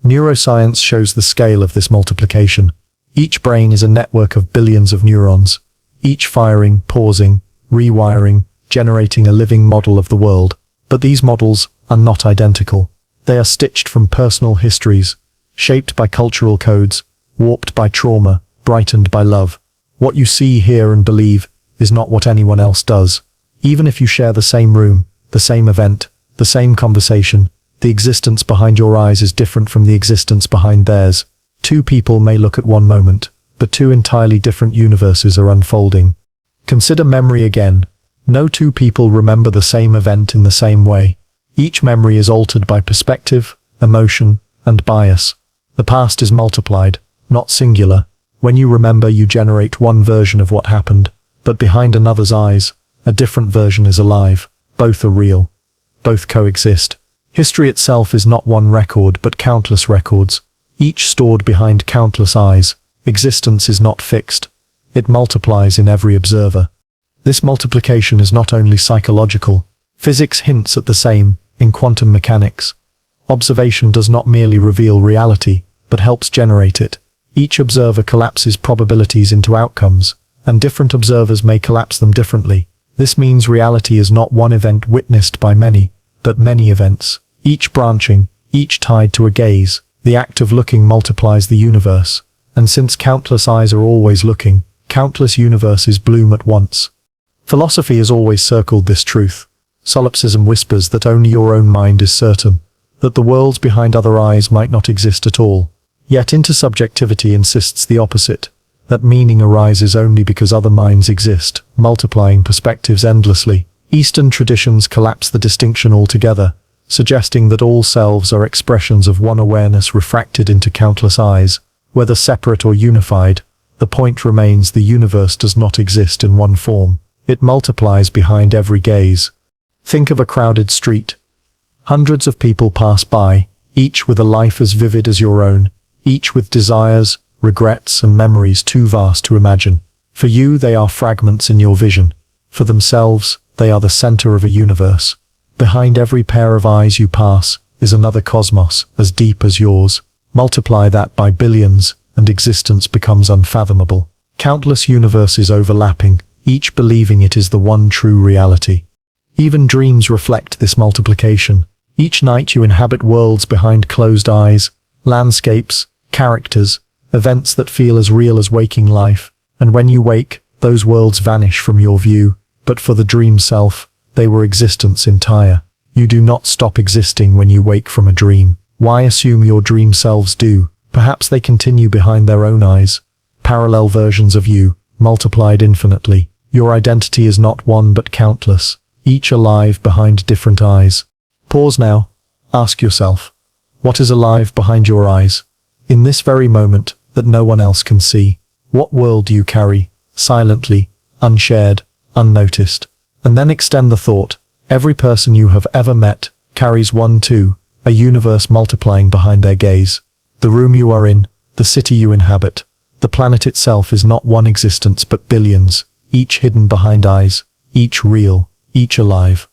Neuroscience shows the scale of this multiplication. Each brain is a network of billions of neurons, each firing, pausing, rewiring, generating a living model of the world. But these models are not identical. They are stitched from personal histories, shaped by cultural codes, warped by trauma, brightened by love. What you see, hear, and believe is not what anyone else does. Even if you share the same room, the same event, the same conversation, the existence behind your eyes is different from the existence behind theirs. Two people may look at one moment, but two entirely different universes are unfolding. Consider memory again. No two people remember the same event in the same way. Each memory is altered by perspective, emotion, and bias. The past is multiplied, not singular. When you remember, you generate one version of what happened, but behind another's eyes, a different version is alive. Both are real. Both coexist. History itself is not one record, but countless records, each stored behind countless eyes. Existence is not fixed. It multiplies in every observer. This multiplication is not only psychological. Physics hints at the same in quantum mechanics. Observation does not merely reveal reality, but helps generate it. Each observer collapses probabilities into outcomes, and different observers may collapse them differently. This means reality is not one event witnessed by many, but many events, each branching, each tied to a gaze. The act of looking multiplies the universe, and since countless eyes are always looking, countless universes bloom at once. Philosophy has always circled this truth. Solipsism whispers that only your own mind is certain, that the worlds behind other eyes might not exist at all. Yet intersubjectivity insists the opposite, that meaning arises only because other minds exist, multiplying perspectives endlessly. Eastern traditions collapse the distinction altogether, suggesting that all selves are expressions of one awareness refracted into countless eyes. Whether separate or unified, the point remains: the universe does not exist in one form. It multiplies behind every gaze. Think of a crowded street. Hundreds of people pass by, each with a life as vivid as your own, each with desires, regrets, and memories too vast to imagine. For you, they are fragments in your vision. For themselves, they are the center of a universe. Behind every pair of eyes you pass is another cosmos as deep as yours. Multiply that by billions, and existence becomes unfathomable. Countless universes overlapping, each believing it is the one true reality. Even dreams reflect this multiplication. Each night you inhabit worlds behind closed eyes, landscapes, characters, events that feel as real as waking life. And when you wake, those worlds vanish from your view, but for the dream self, they were existence entire. You do not stop existing when you wake from a dream. Why assume your dream selves do? Perhaps they continue behind their own eyes. Parallel versions of you, multiplied infinitely. Your identity is not one but countless, each alive behind different eyes. Pause now. Ask yourself, what is alive behind your eyes? In this very moment that no one else can see, what world do you carry, silently, unshared, unnoticed? And then extend the thought. Every person you have ever met carries one too, a universe multiplying behind their gaze. The room you are in, the city you inhabit, the planet itself is not one existence but billions, each hidden behind eyes, each real, each alive.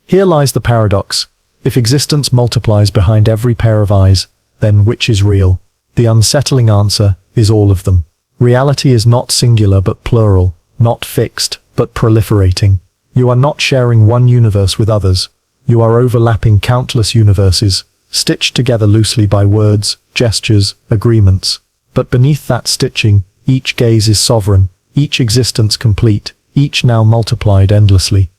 Here lies the paradox. If existence multiplies behind every pair of eyes, then which is real? The unsettling answer is all of them. Reality is not singular but plural, not fixed but proliferating. You are not sharing one universe with others. You are overlapping countless universes, stitched together loosely by words, gestures, agreements. But beneath that stitching, each gaze is sovereign, each existence complete, each now multiplied endlessly.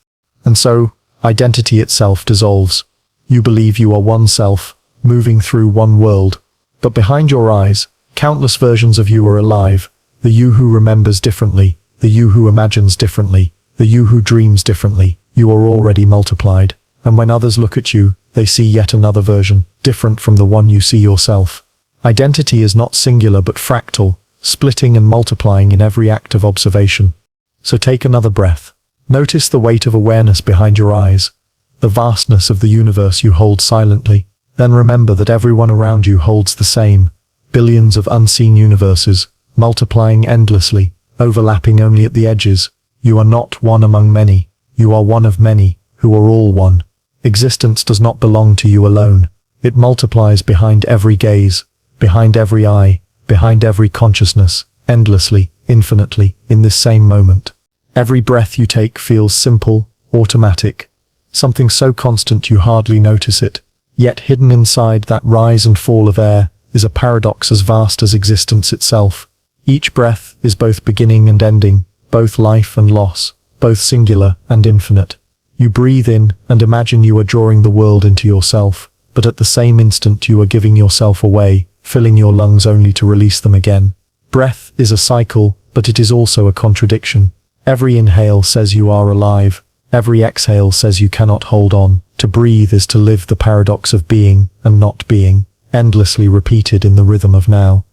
And so, identity itself dissolves. You believe you are one self, moving through one world. But behind your eyes, countless versions of you are alive. The you who remembers differently, the you who imagines differently, the you who dreams differently. You are already multiplied. And when others look at you, they see yet another version, different from the one you see yourself. Identity is not singular but fractal, splitting and multiplying in every act of observation. So take another breath. Notice the weight of awareness behind your eyes, the vastness of the universe you hold silently. Then remember that everyone around you holds the same, billions of unseen universes, multiplying endlessly, overlapping only at the edges. You are not one among many. You are one of many, who are all one. Existence does not belong to you alone. It multiplies behind every gaze, behind every eye, behind every consciousness, endlessly, infinitely, in this same moment. Every breath you take feels simple, automatic, something so constant you hardly notice it. Yet hidden inside that rise and fall of air is a paradox as vast as existence itself. Each breath is both beginning and ending, both life and loss, both singular and infinite. You breathe in and imagine you are drawing the world into yourself, but at the same instant you are giving yourself away, filling your lungs only to release them again. Breath is a cycle, but it is also a contradiction. Every inhale says you are alive. Every exhale says you cannot hold on. To breathe is to live the paradox of being and not being, endlessly repeated in the rhythm of now.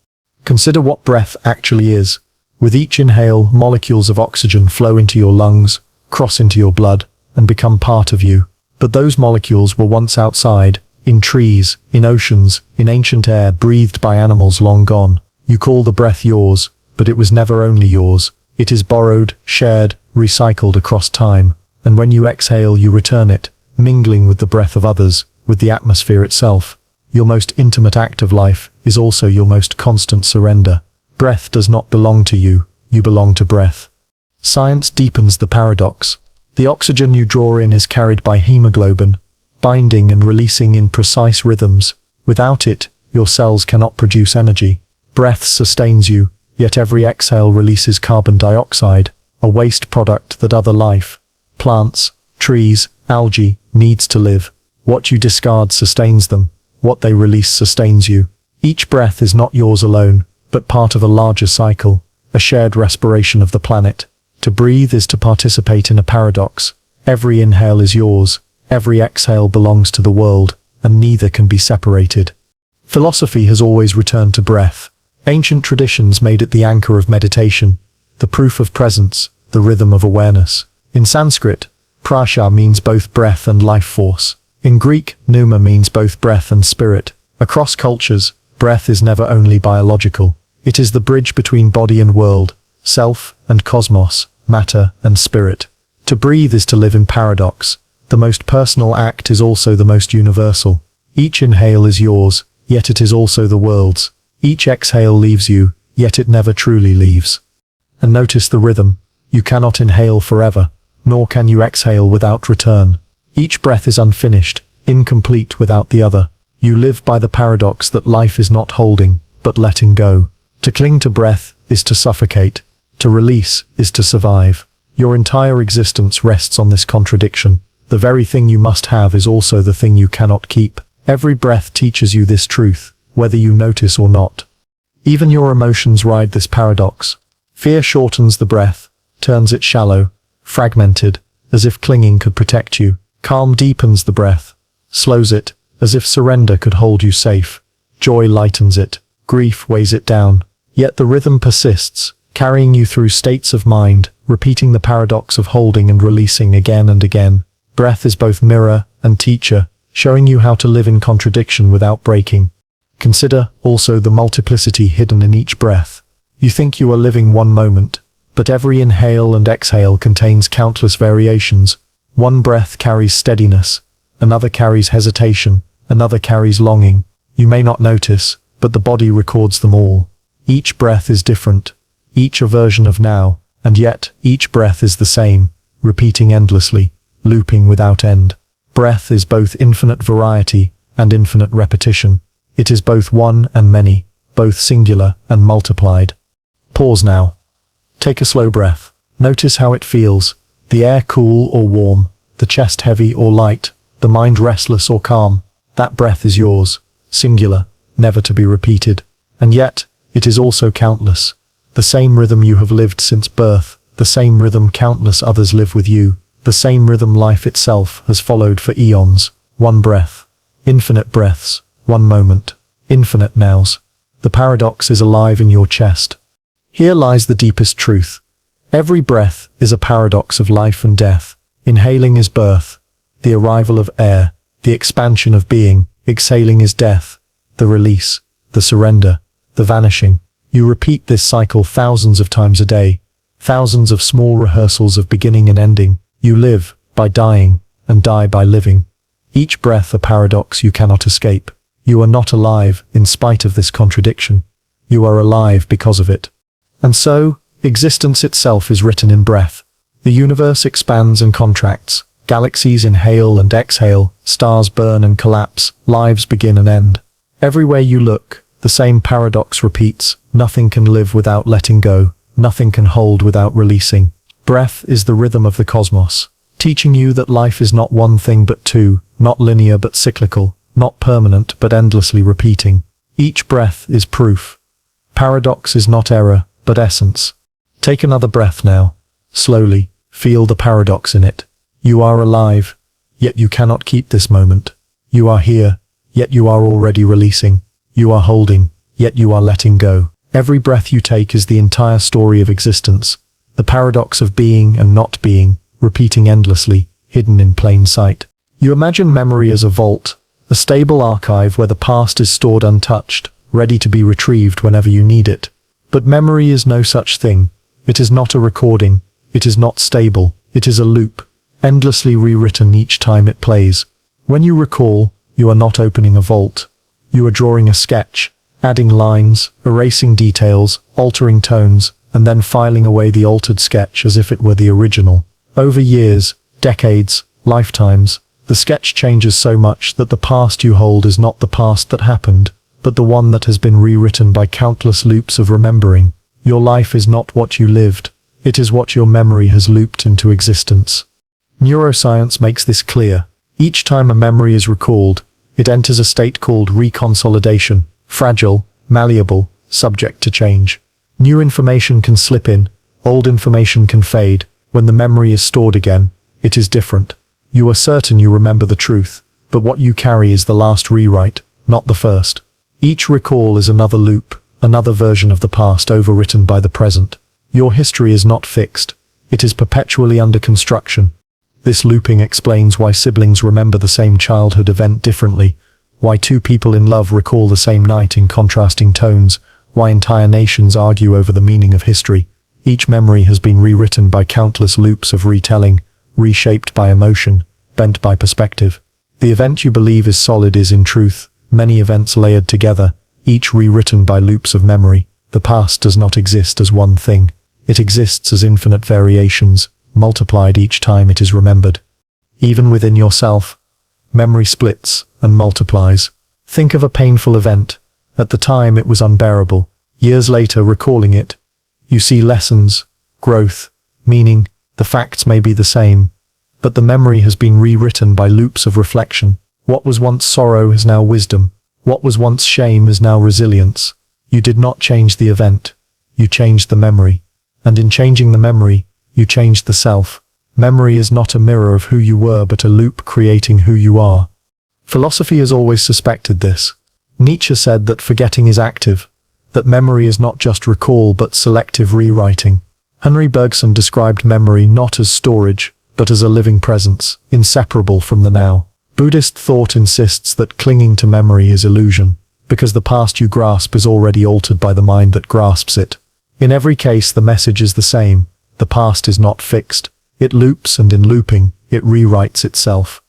Consider what breath actually is. With each inhale, molecules of oxygen flow into your lungs, cross into your blood, and become part of you. But those molecules were once outside, in trees, in oceans, in ancient air breathed by animals long gone. You call the breath yours, but it was never only yours. It is borrowed, shared, recycled across time. And when you exhale, you return it, mingling with the breath of others, with the atmosphere itself. Your most intimate act of life is also your most constant surrender. Breath does not belong to you, you belong to breath. Science deepens the paradox. The oxygen you draw in is carried by hemoglobin, binding and releasing in precise rhythms. Without it, your cells cannot produce energy. Breath sustains you, yet every exhale releases carbon dioxide, a waste product that other life, plants, trees, algae, needs to live. What you discard sustains them. What they release sustains you. Each breath is not yours alone, but part of a larger cycle, a shared respiration of the planet. To breathe is to participate in a paradox. Every inhale is yours, every exhale belongs to the world, and neither can be separated. Philosophy has always returned to breath. Ancient traditions made it the anchor of meditation, the proof of presence, the rhythm of awareness. In Sanskrit, prasha means both breath and life force. In Greek, pneuma means both breath and spirit. Across cultures, breath is never only biological. It is the bridge between body and world, self and cosmos, matter and spirit. To breathe is to live in paradox. The most personal act is also the most universal. Each inhale is yours, yet it is also the world's. Each exhale leaves you, yet it never truly leaves. And notice the rhythm. You cannot inhale forever, nor can you exhale without return. Each breath is unfinished, incomplete without the other. You live by the paradox that life is not holding, but letting go. To cling to breath is to suffocate. To release is to survive. Your entire existence rests on this contradiction. The very thing you must have is also the thing you cannot keep. Every breath teaches you this truth, whether you notice or not. Even your emotions ride this paradox. Fear shortens the breath, turns it shallow, fragmented, as if clinging could protect you. Calm deepens the breath, slows it, as if surrender could hold you safe. Joy lightens it, grief weighs it down. Yet the rhythm persists, carrying you through states of mind, repeating the paradox of holding and releasing again and again. Breath is both mirror and teacher, showing you how to live in contradiction without breaking. Consider also the multiplicity hidden in each breath. You think you are living one moment, but every inhale and exhale contains countless variations. One breath carries steadiness, another carries hesitation, another carries longing. You may not notice, but the body records them all. Each breath is different, each a version of now, and yet each breath is the same, repeating endlessly, looping without end. Breath is both infinite variety and infinite repetition. It is both one and many, both singular and multiplied. Pause now. Take a slow breath. Notice how it feels. The air cool or warm, the chest heavy or light, the mind restless or calm. That breath is yours, singular, never to be repeated. And yet, it is also countless. The same rhythm you have lived since birth, the same rhythm countless others live with you, the same rhythm life itself has followed for eons. One breath, infinite breaths, one moment, infinite nows. The paradox is alive in your chest. Here lies the deepest truth. Every breath is a paradox of life and death. Inhaling is birth, the arrival of air, the expansion of being. Exhaling is death, the release, the surrender, the vanishing. You repeat this cycle thousands of times a day, thousands of small rehearsals of beginning and ending. You live by dying and die by living. Each breath a paradox you cannot escape. You are not alive in spite of this contradiction. You are alive because of it. And so, existence itself is written in breath. The universe expands and contracts. Galaxies inhale and exhale. Stars burn and collapse. Lives begin and end. Everywhere you look, the same paradox repeats. Nothing can live without letting go. Nothing can hold without releasing. Breath is the rhythm of the cosmos, teaching you that life is not one thing but two, not linear but cyclical, not permanent but endlessly repeating. Each breath is proof. Paradox is not error, but essence. Take another breath now. Slowly, feel the paradox in it. You are alive, yet you cannot keep this moment. You are here, yet you are already releasing. You are holding, yet you are letting go. Every breath you take is the entire story of existence. The paradox of being and not being, repeating endlessly, hidden in plain sight. You imagine memory as a vault, a stable archive where the past is stored untouched, ready to be retrieved whenever you need it. But memory is no such thing. It is not a recording. It is not stable. It is a loop, endlessly rewritten each time it plays. When you recall, you are not opening a vault. You are drawing a sketch, adding lines, erasing details, altering tones, and then filing away the altered sketch as if it were the original. Over years, decades, lifetimes, The sketch changes so much that the past you hold is not the past that happened, but the one that has been rewritten by countless loops of remembering. Your life is not what you lived, it is what your memory has looped into existence. Neuroscience makes this clear. Each time a memory is recalled, it enters a state called reconsolidation, fragile, malleable, subject to change. New information can slip in, old information can fade. When the memory is stored again, it is different. You are certain you remember the truth, but what you carry is the last rewrite, not the first. Each recall is another loop, another version of the past overwritten by the present. Your history is not fixed, it is perpetually under construction. This looping explains why siblings remember the same childhood event differently, why two people in love recall the same night in contrasting tones, why entire nations argue over the meaning of history. Each memory has been rewritten by countless loops of retelling, reshaped by emotion, bent by perspective. The event you believe is solid is in truth many events layered together, each rewritten by loops of memory. The past does not exist as one thing. It exists as infinite variations, multiplied each time it is remembered. Even within yourself, memory splits and multiplies. Think of a painful event. At the time it was unbearable. Years later, recalling it, you see lessons, growth, meaning. The facts may be the same, but the memory has been rewritten by loops of reflection. What was once sorrow is now wisdom. What was once shame is now resilience. You did not change the event. You changed the memory. And in changing the memory, you changed the self. Memory is not a mirror of who you were, but a loop creating who you are. Philosophy has always suspected this. Nietzsche said that forgetting is active, that memory is not just recall but selective rewriting. Henri Bergson described memory not as storage, but as a living presence, inseparable from the now. Buddhist thought insists that clinging to memory is illusion, because the past you grasp is already altered by the mind that grasps it. In every case, the message is the same. The past is not fixed. It loops, and in looping, it rewrites itself.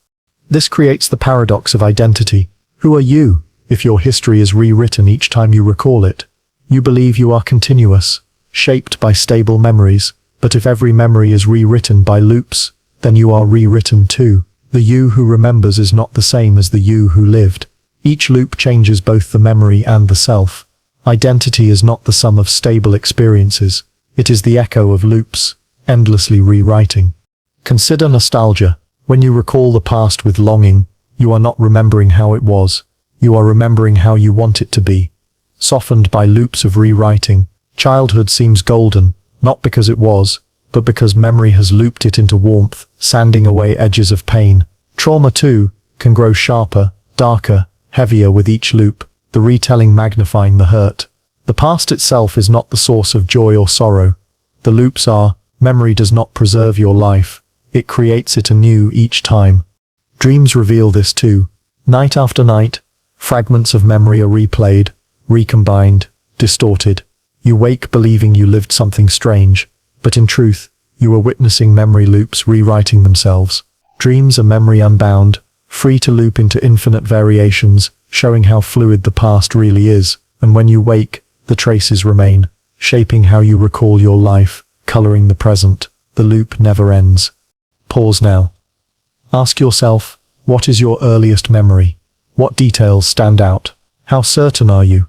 This creates the paradox of identity. Who are you, if your history is rewritten each time you recall it? You believe you are continuous, shaped by stable memories, but if every memory is rewritten by loops, then you are rewritten too. The you who remembers is not the same as the you who lived. Each loop changes both the memory and the self. Identity is not the sum of stable experiences. It is the echo of loops, endlessly rewriting. Consider nostalgia. When you recall the past with longing, you are not remembering how it was. You are remembering how you want it to be. Softened by loops of rewriting, childhood seems golden, not because it was, but because memory has looped it into warmth, sanding away edges of pain. Trauma, too, can grow sharper, darker, heavier with each loop, the retelling magnifying the hurt. The past itself is not the source of joy or sorrow. The loops are. Memory does not preserve your life. It creates it anew each time. Dreams reveal this too. Night after night, fragments of memory are replayed, recombined, distorted. You wake believing you lived something strange, but in truth, you are witnessing memory loops rewriting themselves. Dreams are memory unbound, free to loop into infinite variations, showing how fluid the past really is, and when you wake, the traces remain, shaping how you recall your life, coloring the present. The loop never ends. Pause now. Ask yourself, what is your earliest memory? What details stand out? How certain are you?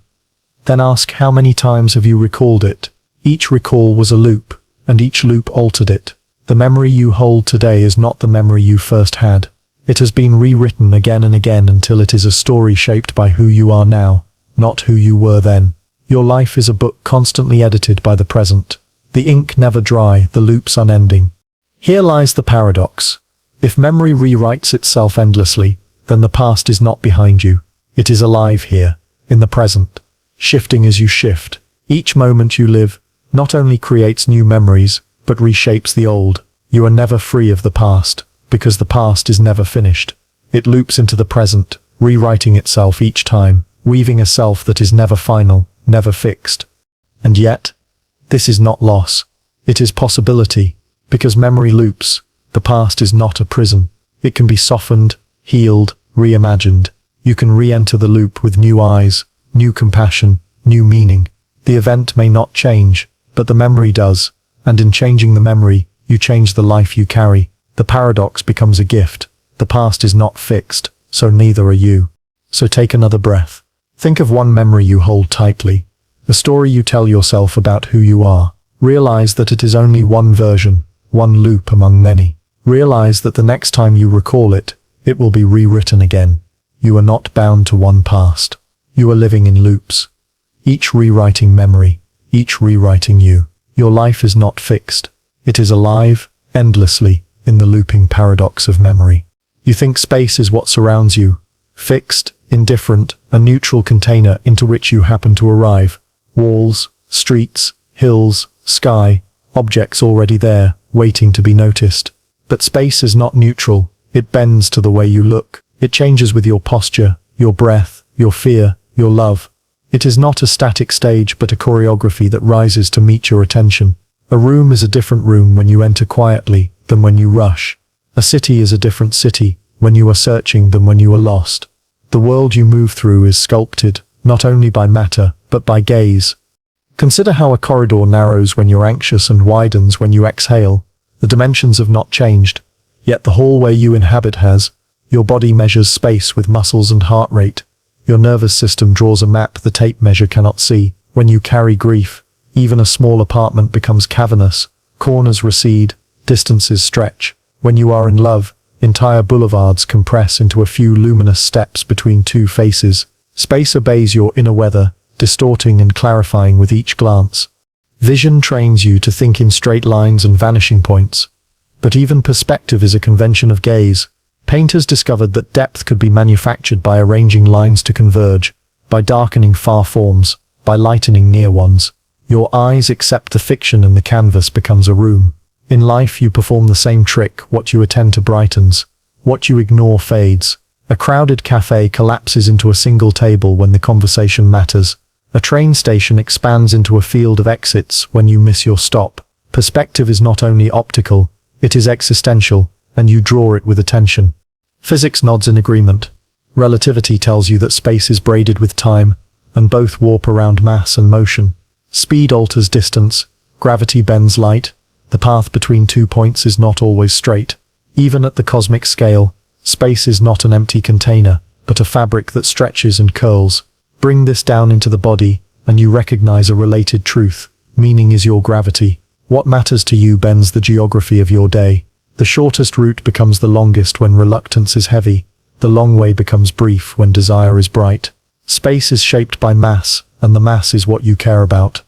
Then ask, how many times have you recalled it? Each recall was a loop, and each loop altered it. The memory you hold today is not the memory you first had. It has been rewritten again and again until it is a story shaped by who you are now, not who you were then. Your life is a book constantly edited by the present. The ink never dry, the loops unending. Here lies the paradox. If memory rewrites itself endlessly, then the past is not behind you. It is alive here, in the present, shifting as you shift. Each moment you live not only creates new memories, but reshapes the old. You are never free of the past, because the past is never finished. It loops into the present, rewriting itself each time, weaving a self that is never final, never fixed. And yet, this is not loss. It is possibility. Because memory loops, the past is not a prison. It can be softened, healed, reimagined. You can re-enter the loop with new eyes, new compassion, new meaning. The event may not change, but the memory does. And in changing the memory, you change the life you carry. The paradox becomes a gift. The past is not fixed, so neither are you. So take another breath. Think of one memory you hold tightly, the story you tell yourself about who you are. Realize that it is only one version, one loop among many. Realize that the next time you recall it, it will be rewritten again. You are not bound to one past. You are living in loops, each rewriting memory, each rewriting you. Your life is not fixed. It is alive, endlessly, in the looping paradox of memory. You think space is what surrounds you, fixed, indifferent, a neutral container into which you happen to arrive. Walls, streets, hills, sky, objects already there, waiting to be noticed. But space is not neutral. It bends to the way you look. It changes with your posture, your breath, your fear, your love. It is not a static stage but a choreography that rises to meet your attention. A room is a different room when you enter quietly than when you rush. A city is a different city when you are searching than when you are lost. The world you move through is sculpted, not only by matter, but by gaze. Consider how a corridor narrows when you're anxious and widens when you exhale. The dimensions have not changed, yet the hallway you inhabit has. Your body measures space with muscles and heart rate. Your nervous system draws a map the tape measure cannot see. When you carry grief, even a small apartment becomes cavernous. Corners recede, distances stretch. When you are in love, entire boulevards compress into a few luminous steps between two faces. Space obeys your inner weather, distorting and clarifying with each glance. Vision trains you to think in straight lines and vanishing points. But even perspective is a convention of gaze. Painters discovered that depth could be manufactured by arranging lines to converge, by darkening far forms, by lightening near ones. Your eyes accept the fiction and the canvas becomes a room. In life you perform the same trick. What you attend to brightens. What you ignore fades. A crowded cafe collapses into a single table when the conversation matters. A train station expands into a field of exits when you miss your stop. Perspective is not only optical, it is existential, and you draw it with attention. Physics nods in agreement. Relativity tells you that space is braided with time, and both warp around mass and motion. Speed alters distance, gravity bends light. The path between 2 points is not always straight. Even at the cosmic scale, space is not an empty container, but a fabric that stretches and curls. Bring this down into the body, and you recognize a related truth. Meaning is your gravity. What matters to you bends the geography of your day. The shortest route becomes the longest when reluctance is heavy. The long way becomes brief when desire is bright. Space is shaped by mass, and the mass is what you care about.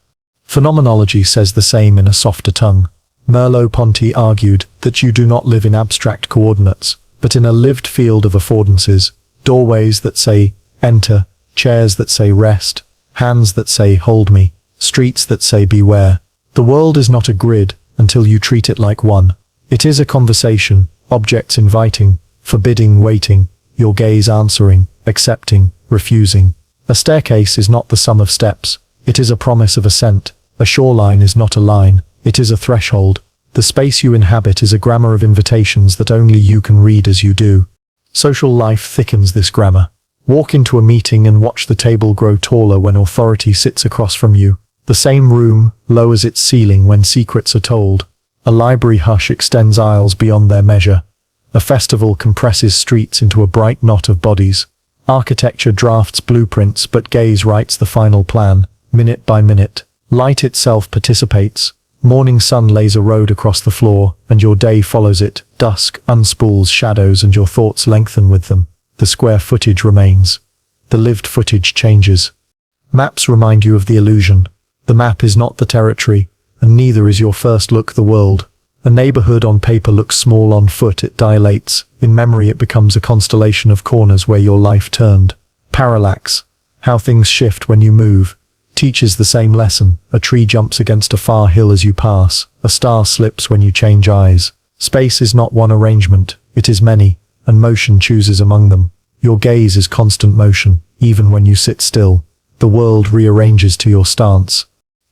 Phenomenology says the same in a softer tongue. Merleau-Ponty argued that you do not live in abstract coordinates, but in a lived field of affordances. Doorways that say, enter, chairs that say rest, hands that say hold me, streets that say beware. The world is not a grid until you treat it like one. It is a conversation, objects inviting, forbidding, waiting, your gaze answering, accepting, refusing. A staircase is not the sum of steps. It is a promise of ascent. A shoreline is not a line. It is a threshold. The space you inhabit is a grammar of invitations that only you can read as you do. Social life thickens this grammar. Walk into a meeting and watch the table grow taller when authority sits across from you. The same room lowers its ceiling when secrets are told. A library hush extends aisles beyond their measure. A festival compresses streets into a bright knot of bodies. Architecture drafts blueprints, but gaze writes the final plan, minute by minute. Light itself participates. Morning sun lays a road across the floor, and your day follows it. Dusk unspools shadows and your thoughts lengthen with them. The square footage remains. The lived footage changes. Maps remind you of the illusion. The map is not the territory, and neither is your first look the world. A neighborhood on paper looks small. On foot it dilates. In memory it becomes a constellation of corners where your life turned. Parallax, how things shift when you move, teaches the same lesson. A tree jumps against a far hill as you pass. A star slips when you change eyes. Space is not one arrangement, it is many, and motion chooses among them. Your gaze is constant motion, even when you sit still. The world rearranges to your stance.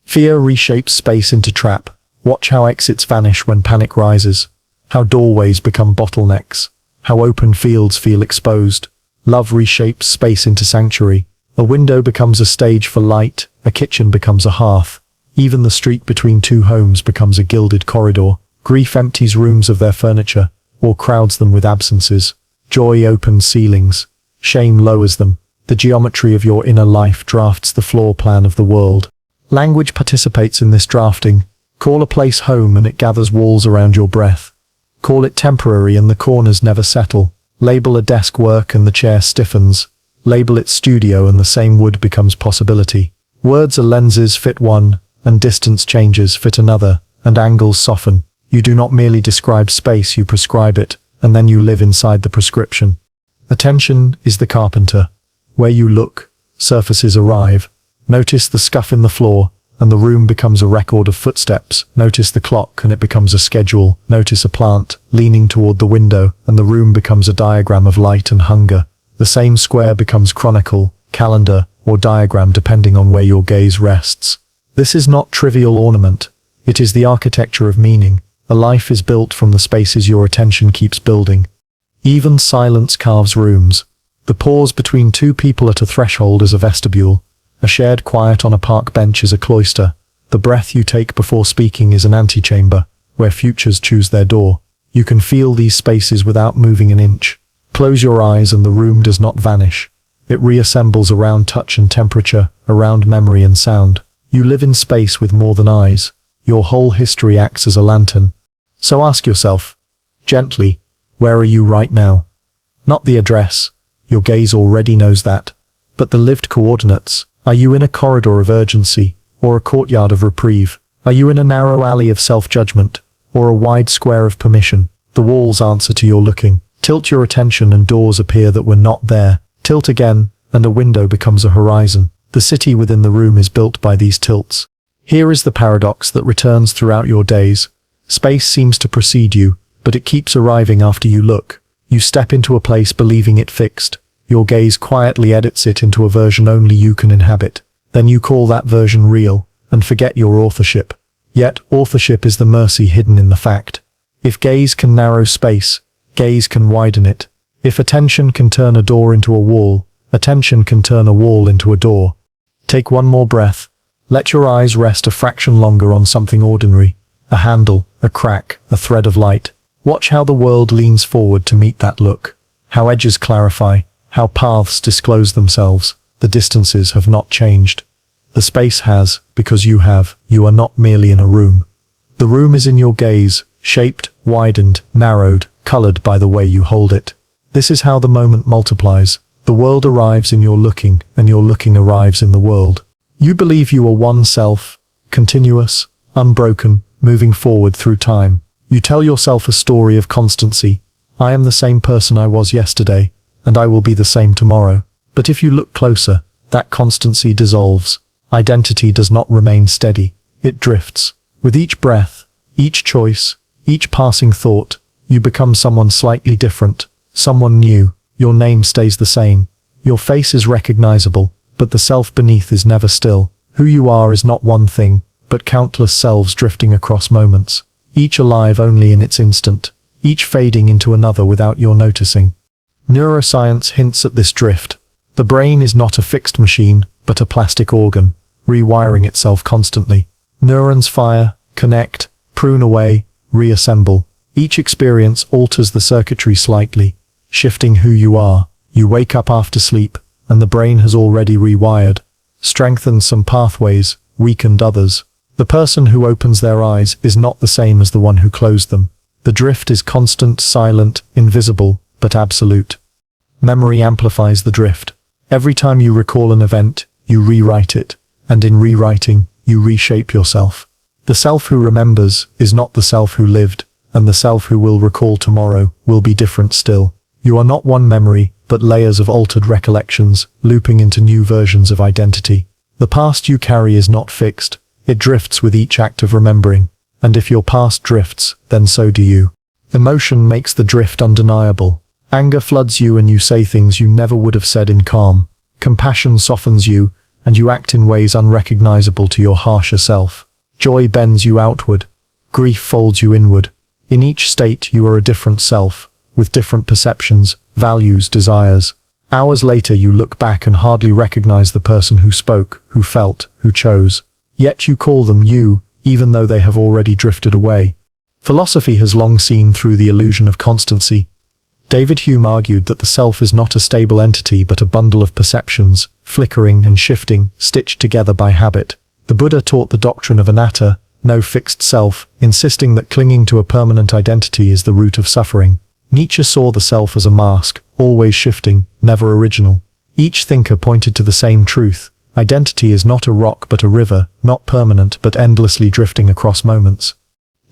Fear reshapes space into trap. Watch how exits vanish when panic rises. How doorways become bottlenecks. How open fields feel exposed. Love reshapes space into sanctuary. A window becomes a stage for light. A kitchen becomes a hearth. Even the street between two homes becomes a gilded corridor. Grief empties rooms of their furniture, or crowds them with absences. Joy opens ceilings. Shame lowers them. The geometry of your inner life drafts the floor plan of the world. Language participates in this drafting. Call a place home and it gathers walls around your breath. Call it temporary and the corners never settle. Label a desk work and the chair stiffens. Label it studio and the same wood becomes possibility. Words are lenses, fit one, and distance changes, fit another, and angles soften. You do not merely describe space, you prescribe it, and then you live inside the prescription. Attention is the carpenter. Where you look, surfaces arrive. Notice the scuff in the floor, and the room becomes a record of footsteps. Notice the clock, and it becomes a schedule. Notice a plant leaning toward the window, and the room becomes a diagram of light and hunger. The same square becomes chronicle, calendar, or diagram depending on where your gaze rests. This is not trivial ornament. It is the architecture of meaning. A life is built from the spaces your attention keeps building. Even silence carves rooms. The pause between two people at a threshold is a vestibule. A shared quiet on a park bench is a cloister. The breath you take before speaking is an antechamber, where futures choose their door. You can feel these spaces without moving an inch. Close your eyes and the room does not vanish. It reassembles around touch and temperature, around memory and sound. You live in space with more than eyes. Your whole history acts as a lantern. So ask yourself, gently, where are you right now? Not the address. Your gaze already knows that. But the lived coordinates. Are you in a corridor of urgency, or a courtyard of reprieve? Are you in a narrow alley of self-judgment, or a wide square of permission? The walls answer to your looking. Tilt your attention and doors appear that were not there. Tilt again, and a window becomes a horizon. The city within the room is built by these tilts. Here is the paradox that returns throughout your days. Space seems to precede you, but it keeps arriving after you look. You step into a place believing it fixed. Your gaze quietly edits it into a version only you can inhabit. Then you call that version real, and forget your authorship. Yet, authorship is the mercy hidden in the fact. If gaze can narrow space, gaze can widen it. If attention can turn a door into a wall, attention can turn a wall into a door. Take one more breath. Let your eyes rest a fraction longer on something ordinary. A handle, a crack, a thread of light. Watch how the world leans forward to meet that look. How edges clarify. How paths disclose themselves. The distances have not changed. The space has, because you have. You are not merely in a room. The room is in your gaze, shaped, widened, narrowed, colored by the way you hold it. This is how the moment multiplies. The world arrives in your looking, and your looking arrives in the world. You believe you are one self, continuous, unbroken, moving forward through time. You tell yourself a story of constancy. I am the same person I was yesterday, and I will be the same tomorrow. But if you look closer, that constancy dissolves. Identity does not remain steady. It drifts. With each breath, each choice, each passing thought, you become someone slightly different, someone new. Your name stays the same. Your face is recognizable, but the self beneath is never still. Who you are is not one thing, but countless selves drifting across moments, each alive only in its instant, each fading into another without your noticing. Neuroscience hints at this drift. The brain is not a fixed machine, but a plastic organ, rewiring itself constantly. Neurons fire, connect, prune away, reassemble. Each experience alters the circuitry slightly, shifting who you are. You wake up after sleep, and the brain has already rewired, strengthened some pathways, weakened others. The person who opens their eyes is not the same as the one who closed them. The drift is constant, silent, invisible, but absolute. Memory amplifies the drift. Every time you recall an event, you rewrite it, and in rewriting, you reshape yourself. The self who remembers is not the self who lived, and the self who will recall tomorrow will be different still. You are not one memory, but layers of altered recollections, looping into new versions of identity. The past you carry is not fixed. It drifts with each act of remembering. And if your past drifts, then so do you. Emotion makes the drift undeniable. Anger floods you and you say things you never would have said in calm. Compassion softens you, and you act in ways unrecognizable to your harsher self. Joy bends you outward. Grief folds you inward. In each state you are a different self, with different perceptions, values, desires. Hours later you look back and hardly recognize the person who spoke, who felt, who chose. Yet you call them you, even though they have already drifted away. Philosophy has long seen through the illusion of constancy. David Hume argued that the self is not a stable entity but a bundle of perceptions, flickering and shifting, stitched together by habit. The Buddha taught the doctrine of anatta, no fixed self, insisting that clinging to a permanent identity is the root of suffering. Nietzsche saw the self as a mask, always shifting, never original. Each thinker pointed to the same truth. Identity is not a rock but a river, not permanent but endlessly drifting across moments.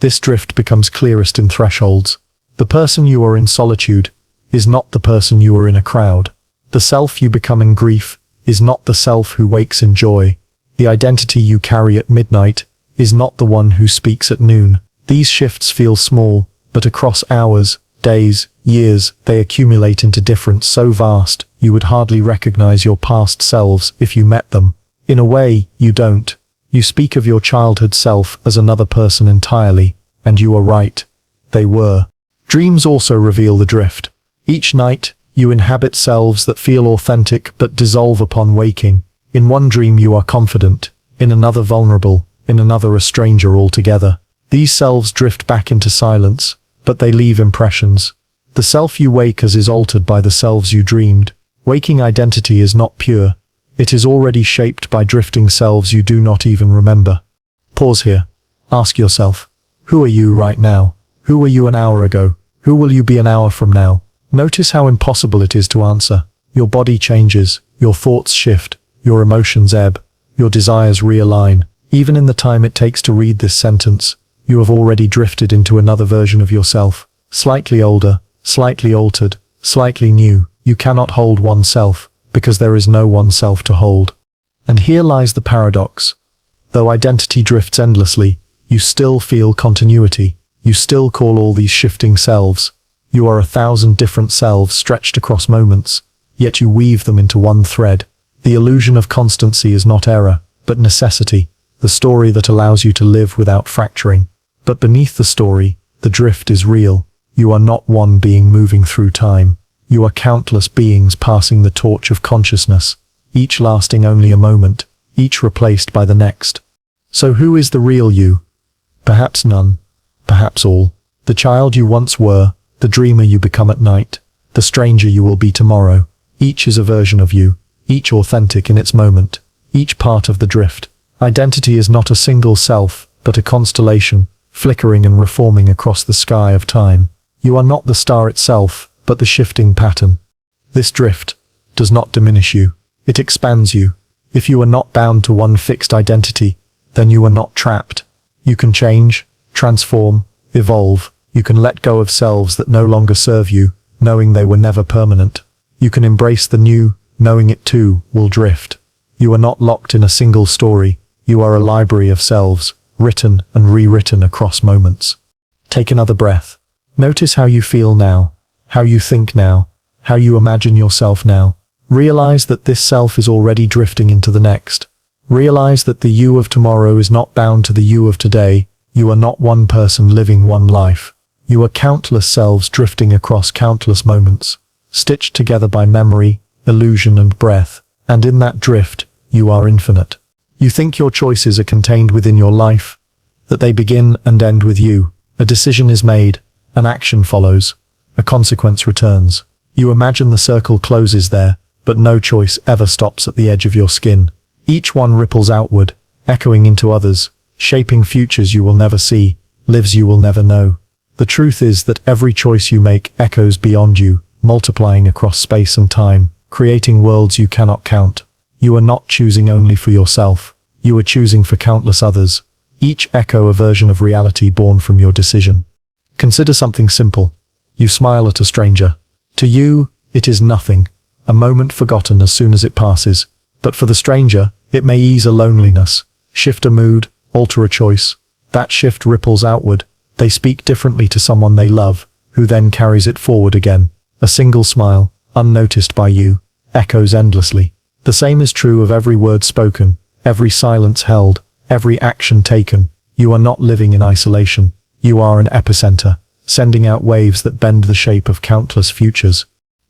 This drift becomes clearest in thresholds. The person you are in solitude is not the person you are in a crowd. The self you become in grief is not the self who wakes in joy. The identity you carry at midnight is not the one who speaks at noon. These shifts feel small, but across hours, days, years, they accumulate into difference so vast, you would hardly recognize your past selves if you met them. In a way, you don't. You speak of your childhood self as another person entirely, and you are right. They were. Dreams also reveal the drift. Each night, you inhabit selves that feel authentic but dissolve upon waking. In one dream you are confident, in another vulnerable, in another a stranger altogether. These selves drift back into silence, but they leave impressions. The self you wake as is altered by the selves you dreamed. Waking identity is not pure. It is already shaped by drifting selves you do not even remember. Pause here. Ask yourself, who are you right now? Who were you an hour ago? Who will you be an hour from now? Notice how impossible it is to answer. Your body changes, your thoughts shift, your emotions ebb, your desires realign. Even in the time it takes to read this sentence, you have already drifted into another version of yourself. Slightly older, slightly altered, slightly new. You cannot hold oneself, because there is no oneself to hold. And here lies the paradox. Though identity drifts endlessly, you still feel continuity. You still call all these shifting selves. You are 1,000 different selves stretched across moments, yet you weave them into one thread. The illusion of constancy is not error, but necessity, the story that allows you to live without fracturing. But beneath the story, the drift is real. You are not one being moving through time. You are countless beings passing the torch of consciousness, each lasting only a moment, each replaced by the next. So who is the real you? Perhaps none. Perhaps all. The child you once were, the dreamer you become at night, the stranger you will be tomorrow. Each is a version of you, each authentic in its moment, each part of the drift. Identity is not a single self, but a constellation, flickering and reforming across the sky of time. You are not the star itself, but the shifting pattern. This drift does not diminish you. It expands you. If you are not bound to one fixed identity, then you are not trapped. You can change, transform, evolve. You can let go of selves that no longer serve you, knowing they were never permanent. You can embrace the new, knowing it too will drift. You are not locked in a single story. You are a library of selves, written and rewritten across moments. Take another breath. Notice how you feel now, how you think now, how you imagine yourself now. Realize that this self is already drifting into the next. Realize that the you of tomorrow is not bound to the you of today. You are not one person living one life. You are countless selves drifting across countless moments, stitched together by memory, illusion and breath, and in that drift, you are infinite. You think your choices are contained within your life, that they begin and end with you. A decision is made, an action follows, a consequence returns. You imagine the circle closes there, but no choice ever stops at the edge of your skin. Each one ripples outward, echoing into others, shaping futures you will never see, lives you will never know. The truth is that every choice you make echoes beyond you, multiplying across space and time, creating worlds you cannot count. You are not choosing only for yourself. You are choosing for countless others. Each echo a version of reality born from your decision. Consider something simple. You smile at a stranger. To you, it is nothing, a moment forgotten as soon as it passes. But for the stranger, it may ease a loneliness, shift a mood, alter a choice. That shift ripples outward. They speak differently to someone they love, who then carries it forward again. A single smile, unnoticed by you, echoes endlessly. The same is true of every word spoken, every silence held, every action taken. You are not living in isolation. You are an epicenter, sending out waves that bend the shape of countless futures.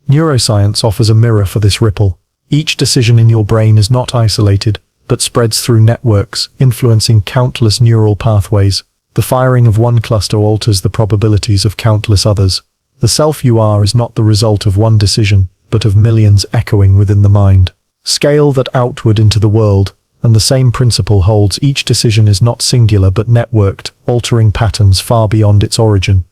Neuroscience offers a mirror for this ripple. Each decision in your brain is not isolated, but spreads through networks, influencing countless neural pathways. The firing of one cluster alters the probabilities of countless others. The self you are is not the result of one decision, but of millions echoing within the mind. Scale that outward into the world, and the same principle holds. Each decision is not singular but networked, altering patterns far beyond its origin.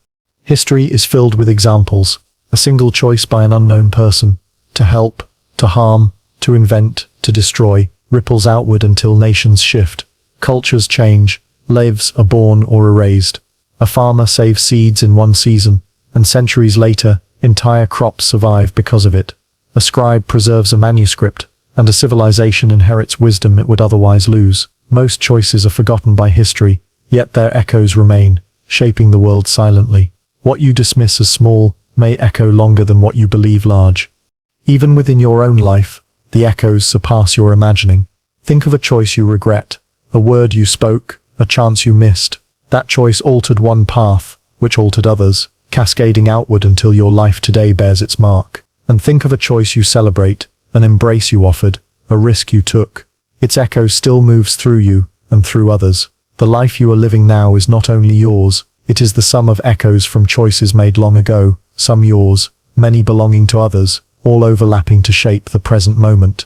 History is filled with examples. A single choice by an unknown person, to help, to harm, to invent, to destroy, ripples outward until nations shift. Cultures change, lives are born or erased. A farmer saves seeds in one season, and centuries later, entire crops survive because of it. A scribe preserves a manuscript, and a civilization inherits wisdom it would otherwise lose. Most choices are forgotten by history, yet their echoes remain, shaping the world silently. What you dismiss as small may echo longer than what you believe large. Even within your own life, the echoes surpass your imagining. Think of a choice you regret, a word you spoke, a chance you missed. That choice altered one path, which altered others, cascading outward until your life today bears its mark. And think of a choice you celebrate, an embrace you offered, a risk you took. Its echo still moves through you, and through others. The life you are living now is not only yours, it is the sum of echoes from choices made long ago, some yours, many belonging to others, all overlapping to shape the present moment.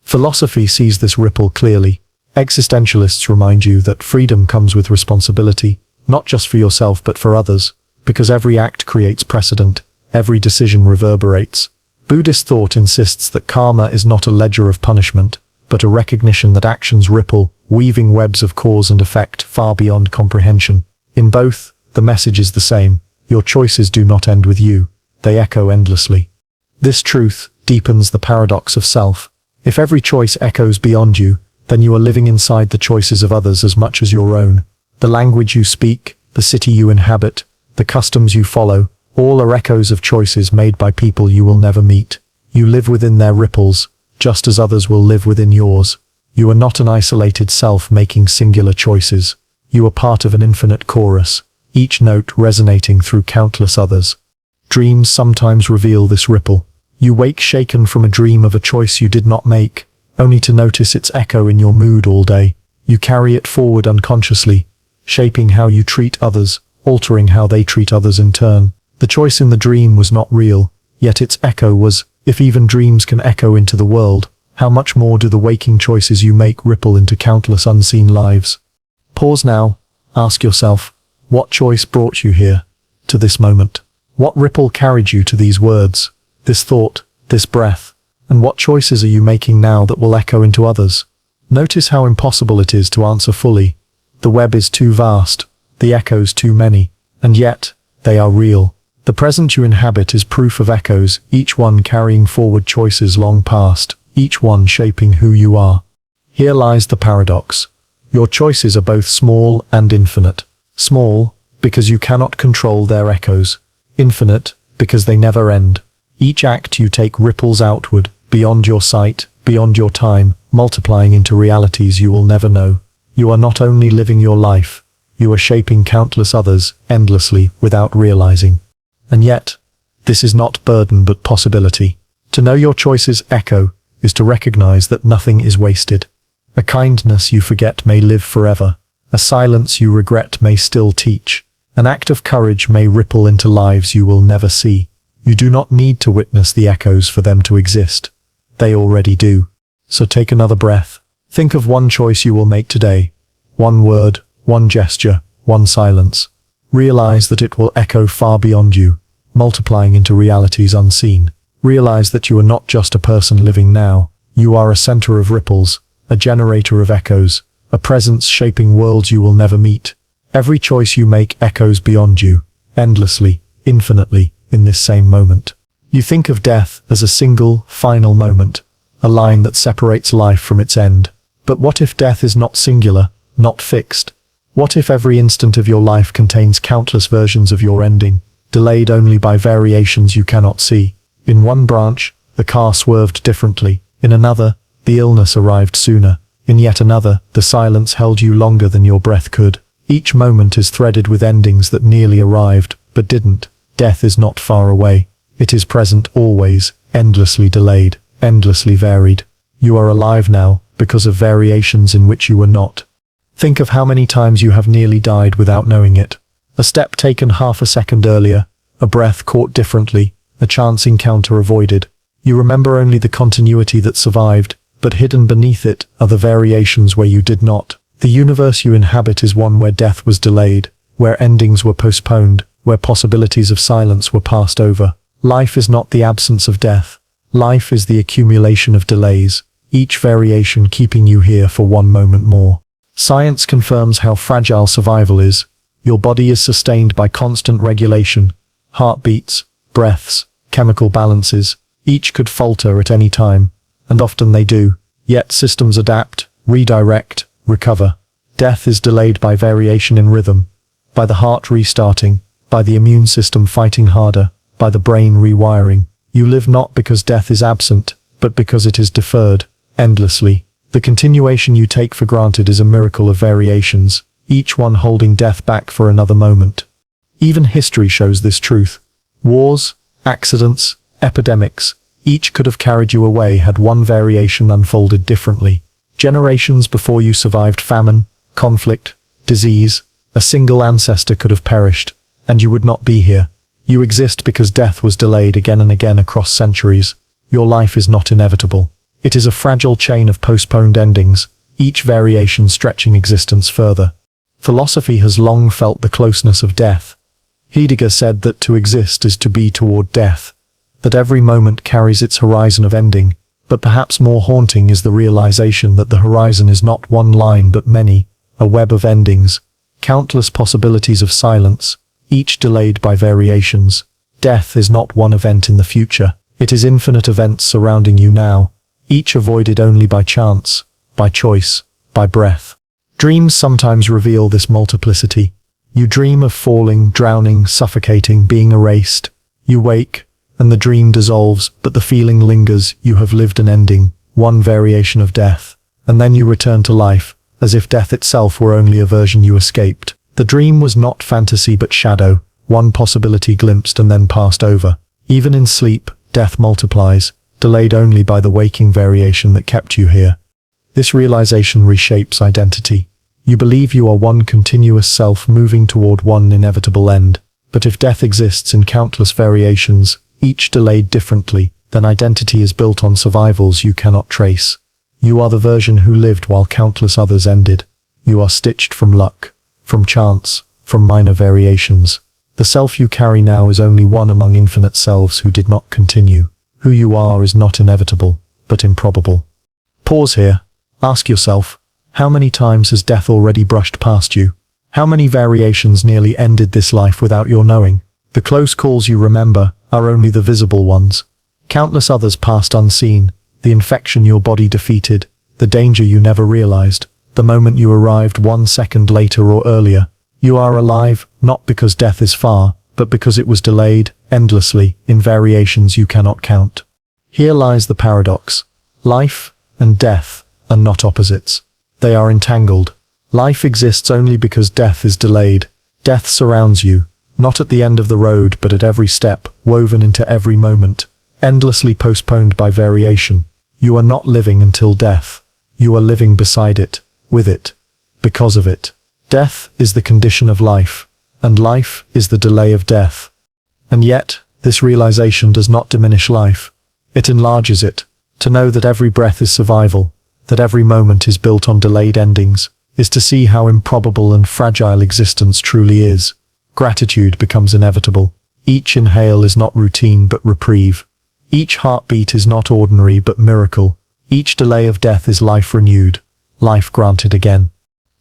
Philosophy sees this ripple clearly. Existentialists remind you that freedom comes with responsibility, not just for yourself but for others, because every act creates precedent, every decision reverberates. Buddhist thought insists that karma is not a ledger of punishment, but a recognition that actions ripple, weaving webs of cause and effect far beyond comprehension. In both, the message is the same: your choices do not end with you, they echo endlessly. This truth deepens the paradox of self. If every choice echoes beyond you, then you are living inside the choices of others as much as your own. The language you speak, the city you inhabit, the customs you follow, all are echoes of choices made by people you will never meet. You live within their ripples, just as others will live within yours. You are not an isolated self making singular choices. You are part of an infinite chorus, each note resonating through countless others. Dreams sometimes reveal this ripple. You wake shaken from a dream of a choice you did not make, only to notice its echo in your mood all day. You carry it forward unconsciously, shaping how you treat others, altering how they treat others in turn. The choice in the dream was not real, yet its echo was. If even dreams can echo into the world, how much more do the waking choices you make ripple into countless unseen lives? Pause now, ask yourself, what choice brought you here, to this moment? What ripple carried you to these words, this thought, this breath? And what choices are you making now that will echo into others? Notice how impossible it is to answer fully. The web is too vast, the echoes too many, and yet, they are real. The present you inhabit is proof of echoes, each one carrying forward choices long past, each one shaping who you are. Here lies the paradox. Your choices are both small and infinite. Small, because you cannot control their echoes. Infinite, because they never end. Each act you take ripples outward, beyond your sight, beyond your time, multiplying into realities you will never know. You are not only living your life, you are shaping countless others, endlessly, without realizing. And yet, this is not burden but possibility. To know your choices echo is to recognize that nothing is wasted. A kindness you forget may live forever. A silence you regret may still teach. An act of courage may ripple into lives you will never see. You do not need to witness the echoes for them to exist. They already do. So take another breath. Think of one choice you will make today. One word, one gesture, one silence. Realize that it will echo far beyond you, multiplying into realities unseen. Realize that you are not just a person living now. You are a center of ripples, a generator of echoes, a presence shaping worlds you will never meet. Every choice you make echoes beyond you, endlessly, infinitely, in this same moment. You think of death as a single, final moment, a line that separates life from its end. But what if death is not singular, not fixed? What if every instant of your life contains countless versions of your ending, delayed only by variations you cannot see? In one branch, the car swerved differently. In another, the illness arrived sooner. In yet another, the silence held you longer than your breath could. Each moment is threaded with endings that nearly arrived, but didn't. Death is not far away. It is present always, endlessly delayed, endlessly varied. You are alive now, because of variations in which you were not. Think of how many times you have nearly died without knowing it. A step taken half a second earlier, a breath caught differently, a chance encounter avoided. You remember only the continuity that survived, but hidden beneath it are the variations where you did not. The universe you inhabit is one where death was delayed, where endings were postponed, where possibilities of silence were passed over. Life is not the absence of death. Life is the accumulation of delays, each variation keeping you here for one moment more. Science confirms how fragile survival is. Your body is sustained by constant regulation. Heartbeats, breaths, chemical balances, each could falter at any time, and often they do. Yet systems adapt, redirect, recover. Death is delayed by variation in rhythm, by the heart restarting, by the immune system fighting harder, by the brain rewiring. You live not because death is absent, but because it is deferred, endlessly. The continuation you take for granted is a miracle of variations, each one holding death back for another moment. Even history shows this truth. Wars, accidents, epidemics, each could have carried you away had one variation unfolded differently. Generations before you survived famine, conflict, disease, a single ancestor could have perished, and you would not be here. You exist because death was delayed again and again across centuries. Your life is not inevitable. It is a fragile chain of postponed endings, each variation stretching existence further. Philosophy has long felt the closeness of death. Heidegger said that to exist is to be toward death, that every moment carries its horizon of ending, but perhaps more haunting is the realization that the horizon is not one line but many, a web of endings, countless possibilities of silence, each delayed by variations. Death is not one event in the future, it is infinite events surrounding you now, each avoided only by chance, by choice, by breath. Dreams sometimes reveal this multiplicity. You dream of falling, drowning, suffocating, being erased. You wake, and the dream dissolves, but the feeling lingers. You have lived an ending, one variation of death, and then you return to life, as if death itself were only a version you escaped. The dream was not fantasy but shadow, one possibility glimpsed and then passed over. Even in sleep, death multiplies, delayed only by the waking variation that kept you here. This realization reshapes identity. You believe you are one continuous self moving toward one inevitable end. But if death exists in countless variations, each delayed differently, then identity is built on survivals you cannot trace. You are the version who lived while countless others ended. You are stitched from luck, from chance, from minor variations. The self you carry now is only one among infinite selves who did not continue. Who you are is not inevitable, but improbable. Pause here. Ask yourself, how many times has death already brushed past you? How many variations nearly ended this life without your knowing? The close calls you remember are only the visible ones. Countless others passed unseen, the infection your body defeated, the danger you never realized, the moment you arrived 1 second later or earlier. You are alive, not because death is far, but because it was delayed, endlessly, in variations you cannot count. Here lies the paradox. Life and death are not opposites. They are entangled. Life exists only because death is delayed. Death surrounds you, not at the end of the road but at every step, woven into every moment, endlessly postponed by variation. You are not living until death. You are living beside it, with it, because of it. Death is the condition of life, and life is the delay of death. And yet, this realization does not diminish life. It enlarges it. To know that every breath is survival, that every moment is built on delayed endings, is to see how improbable and fragile existence truly is. Gratitude becomes inevitable. Each inhale is not routine but reprieve. Each heartbeat is not ordinary but miracle. Each delay of death is life renewed, life granted again.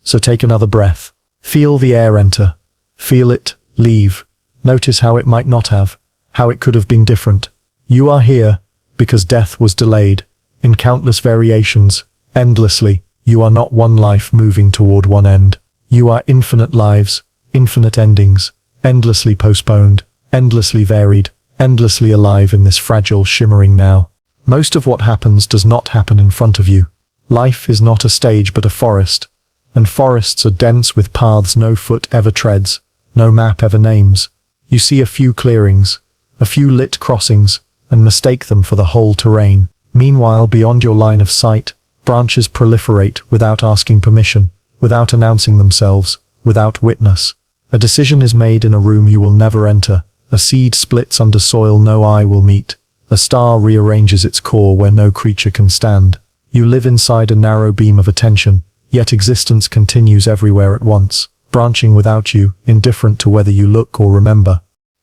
So take another breath. Feel the air enter. Feel it leave. Notice how it might not have, how it could have been different. You are here because death was delayed, in countless variations, endlessly. You are not one life moving toward one end. You are infinite lives, infinite endings, endlessly postponed, endlessly varied, endlessly alive in this fragile, shimmering now. Most of what happens does not happen in front of you. Life is not a stage but a forest, and forests are dense with paths no foot ever treads, no map ever names. You see a few clearings, a few lit crossings, and mistake them for the whole terrain. Meanwhile, beyond your line of sight, branches proliferate without asking permission, without announcing themselves, without witness. A decision is made in a room you will never enter, A seed splits under soil no eye will meet. A star rearranges its core where no creature can stand. You live inside a narrow beam of attention, yet existence continues everywhere at once, branching without you, indifferent to whether you look or remember.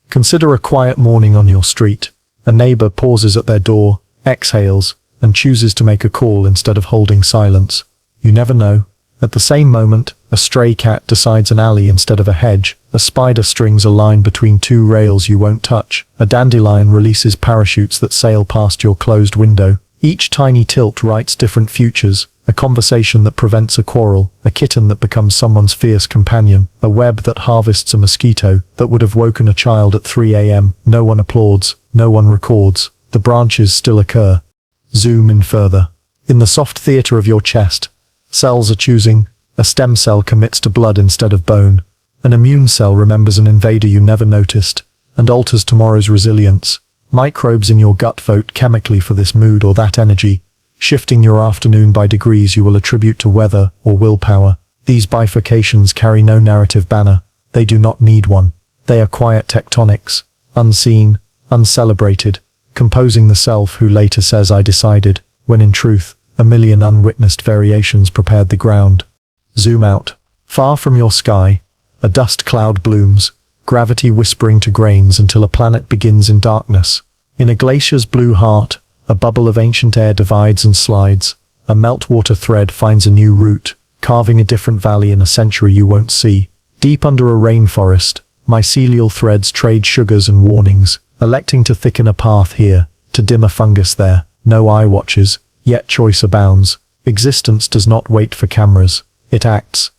Consider a quiet morning on your street. A neighbor pauses at their door, exhales, and chooses to make a call instead of holding silence. You never know. At the same moment, a stray cat decides an alley instead of a hedge. A spider strings a line between two rails you won't touch. A dandelion releases parachutes that sail past your closed window. Each tiny tilt writes different futures. A conversation that prevents a quarrel, a kitten that becomes someone's fierce companion, a web that harvests a mosquito that would have woken a child at 3 a.m. No one applauds, no one records. The branches still occur. Zoom in further. In the soft theater of your chest, cells are choosing. A stem cell commits to blood instead of bone. An immune cell remembers an invader you never noticed, and alters tomorrow's resilience. Microbes in your gut vote chemically for this mood or that energy, shifting your afternoon by degrees you will attribute to weather or willpower. These bifurcations carry no narrative banner. They do not need one. They are quiet tectonics, unseen, uncelebrated, composing the self who later says I decided, when in truth, a million unwitnessed variations prepared the ground. Zoom out. Far from your sky, a dust cloud blooms, gravity whispering to grains until a planet begins in darkness. In a glacier's blue heart, a bubble of ancient air divides and slides. A meltwater thread finds a new route, carving a different valley in a century you won't see. Deep under a rainforest, mycelial threads trade sugars and warnings, electing to thicken a path here, to dim a fungus there. No eye watches, yet choice abounds. Existence does not wait for cameras. It acts.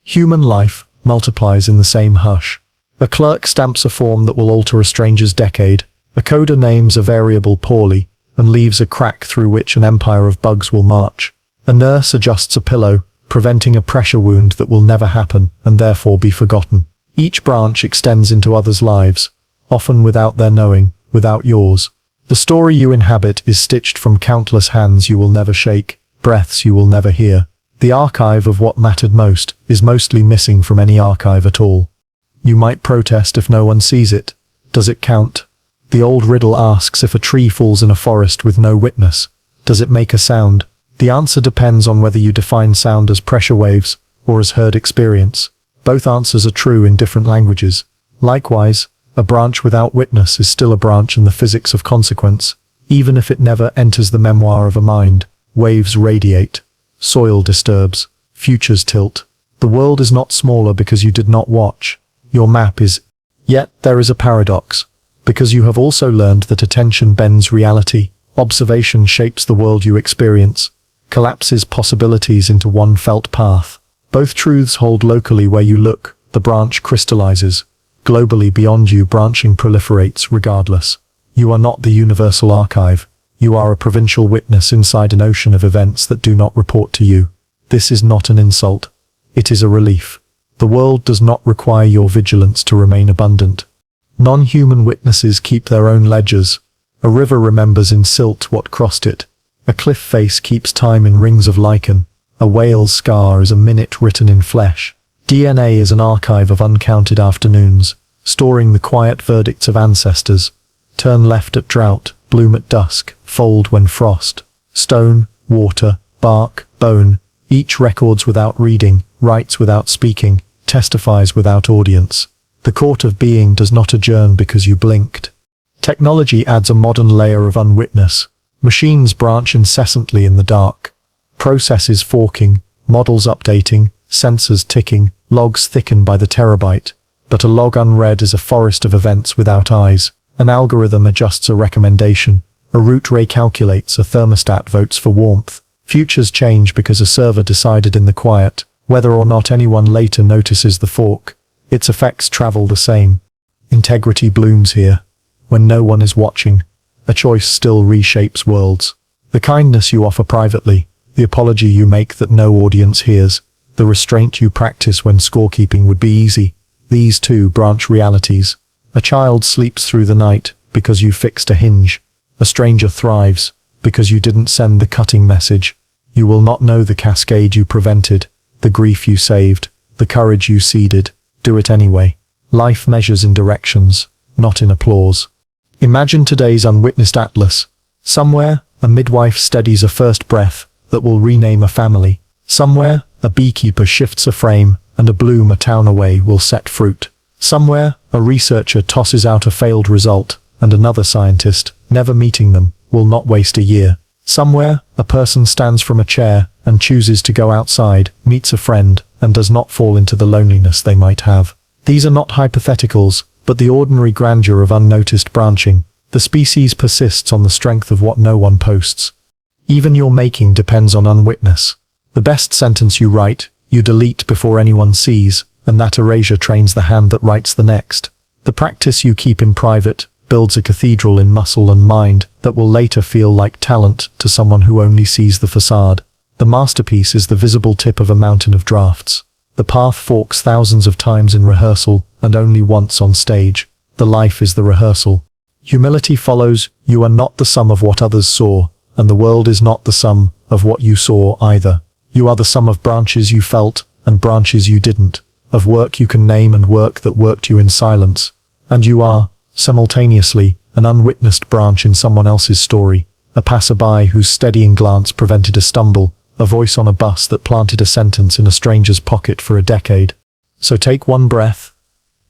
Human life multiplies in the same hush. A clerk stamps a form that will alter a stranger's decade. A coder names a variable poorly, and leaves a crack through which an empire of bugs will march. A nurse adjusts a pillow, preventing a pressure wound that will never happen, and therefore be forgotten. Each branch extends into others' lives, often without their knowing, without yours. The story you inhabit is stitched from countless hands you will never shake, breaths you will never hear. The archive of what mattered most is mostly missing from any archive at all. You might protest if no one sees it. Does it count? The old riddle asks if a tree falls in a forest with no witness. Does it make a sound? The answer depends on whether you define sound as pressure waves or as heard experience. Both answers are true in different languages. Likewise, a branch without witness is still a branch in the physics of consequence, even if it never enters the memoir of a mind. Waves radiate. Soil disturbs. Futures tilt. The world is not smaller because you did not watch. Your map is. Yet there is a paradox. Because you have also learned that attention bends reality, observation shapes the world you experience, collapses possibilities into one felt path. Both truths hold locally where you look, the branch crystallizes. Globally beyond you, branching proliferates regardless. You are not the universal archive. You are a provincial witness inside an ocean of events that do not report to you. This is not an insult. It is a relief. The world does not require your vigilance to remain abundant. Non-human witnesses keep their own ledgers. A river remembers in silt what crossed it. A cliff face keeps time in rings of lichen. A whale's scar is a minute written in flesh. DNA is an archive of uncounted afternoons, storing the quiet verdicts of ancestors. Turn left at drought, bloom at dusk, fold when frost. Stone, water, bark, bone, each records without reading, writes without speaking, testifies without audience. The court of being does not adjourn because you blinked. Technology adds a modern layer of unwitness. Machines branch incessantly in the dark. Processes forking, models updating, sensors ticking, logs thicken by the terabyte. But a log unread is a forest of events without eyes. An algorithm adjusts a recommendation. A route recalculates, a thermostat votes for warmth. Futures change because a server decided in the quiet, whether or not anyone later notices the fork. Its effects travel the same. Integrity blooms here. When no one is watching, a choice still reshapes worlds. The kindness you offer privately, the apology you make that no audience hears, the restraint you practice when scorekeeping would be easy. These two branch realities. A child sleeps through the night because you fixed a hinge. A stranger thrives because you didn't send the cutting message. You will not know the cascade you prevented, the grief you saved, the courage you seeded. Do it anyway. Life measures in directions. not in applause. Imagine today's unwitnessed atlas. Somewhere, a midwife steadies a first breath that will rename a family. Somewhere, a beekeeper shifts a frame, and a bloom a town away will set fruit. Somewhere, a researcher tosses out a failed result, and another scientist, never meeting them, will not waste a year. Somewhere, a person stands from a chair and chooses to go outside, meets a friend, and does not fall into the loneliness they might have. These are not hypotheticals, but the ordinary grandeur of unnoticed branching. The species persists on the strength of what no one posts. Even your making depends on unwitness. The best sentence you write, you delete before anyone sees, and that erasure trains the hand that writes the next. The practice you keep in private builds a cathedral in muscle and mind that will later feel like talent to someone who only sees the facade. The masterpiece is the visible tip of a mountain of drafts. The path forks thousands of times in rehearsal and only once on stage. The life is the rehearsal. Humility follows. You are not the sum of what others saw, and the world is not the sum of what you saw either. You are the sum of branches you felt and branches you didn't, of work you can name and work that worked you in silence. And you are, simultaneously, an unwitnessed branch in someone else's story, a passerby whose steadying glance prevented a stumble, a voice on a bus that planted a sentence in a stranger's pocket for a decade. So take one breath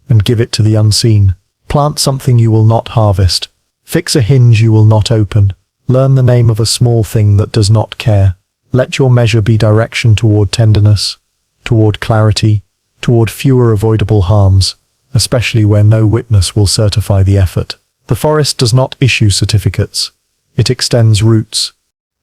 and give it to the unseen. Plant something you will not harvest. Fix a hinge you will not open. Learn the name of a small thing that does not care. Let your measure be direction toward tenderness, toward clarity, toward fewer avoidable harms, especially where no witness will certify the effort. The forest does not issue certificates. It extends roots.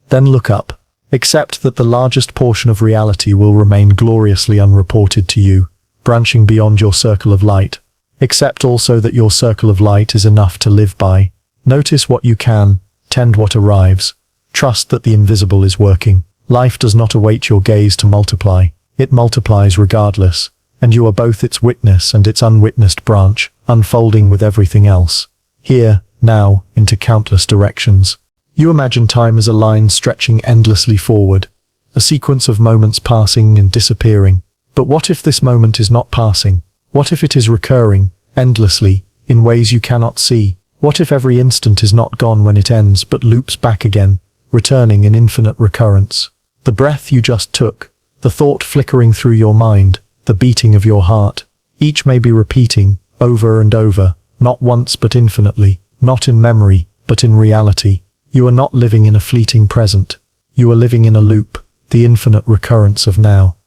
Then look up. Accept that the largest portion of reality will remain gloriously unreported to you, branching beyond your circle of light. Accept also that your circle of light is enough to live by. Notice what you can, tend what arrives. Trust that the invisible is working. Life does not await your gaze to multiply. It multiplies regardless, and you are both its witness and its unwitnessed branch, unfolding with everything else. Here, now, into countless directions. You imagine time as a line stretching endlessly forward, a sequence of moments passing and disappearing. But what if this moment is not passing? What if it is recurring, endlessly, in ways you cannot see? What if every instant is not gone when it ends but loops back again, returning in infinite recurrence? The breath you just took, the thought flickering through your mind, the beating of your heart, each may be repeating, over and over, not once but infinitely, not in memory, but in reality. You are not living in a fleeting present. You are living in a loop, the infinite recurrence of now.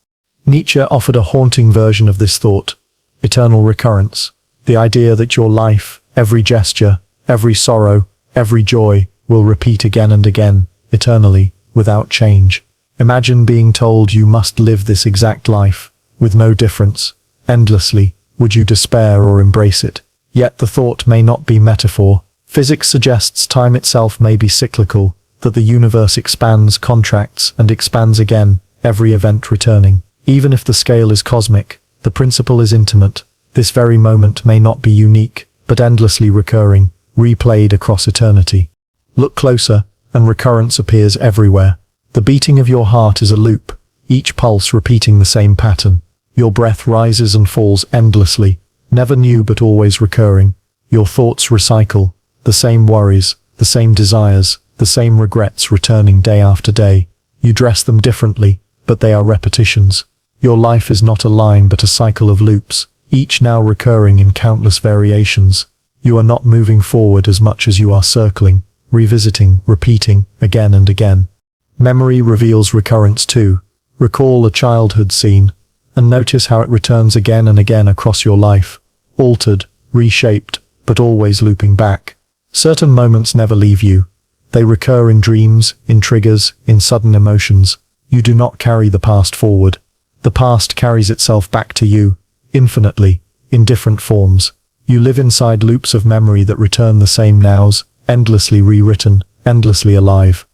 Nietzsche offered a haunting version of this thought, eternal recurrence, the idea that your life, every gesture, every sorrow, every joy, will repeat again and again, eternally, without change. Imagine being told you must live this exact life, with no difference, endlessly. Would you despair or embrace it? Yet the thought may not be metaphor. Physics suggests time itself may be cyclical, that the universe expands, contracts, and expands again, every event returning. Even if the scale is cosmic, the principle is intimate. This very moment may not be unique, but endlessly recurring, replayed across eternity. Look closer, and recurrence appears everywhere. The beating of your heart is a loop, each pulse repeating the same pattern. Your breath rises and falls endlessly, never new but always recurring. Your thoughts recycle, the same worries, the same desires, the same regrets returning day after day. You dress them differently, but they are repetitions. Your life is not a line but a cycle of loops, each now recurring in countless variations. You are not moving forward as much as you are circling, revisiting, repeating, again and again. Memory reveals recurrence too. Recall a childhood scene, and notice how it returns again and again across your life, altered, reshaped, but always looping back. Certain moments never leave you. They recur in dreams, in triggers, in sudden emotions. You do not carry the past forward. The past carries itself back to you, infinitely, in different forms. You live inside loops of memory that return the same nows, endlessly rewritten, endlessly alive.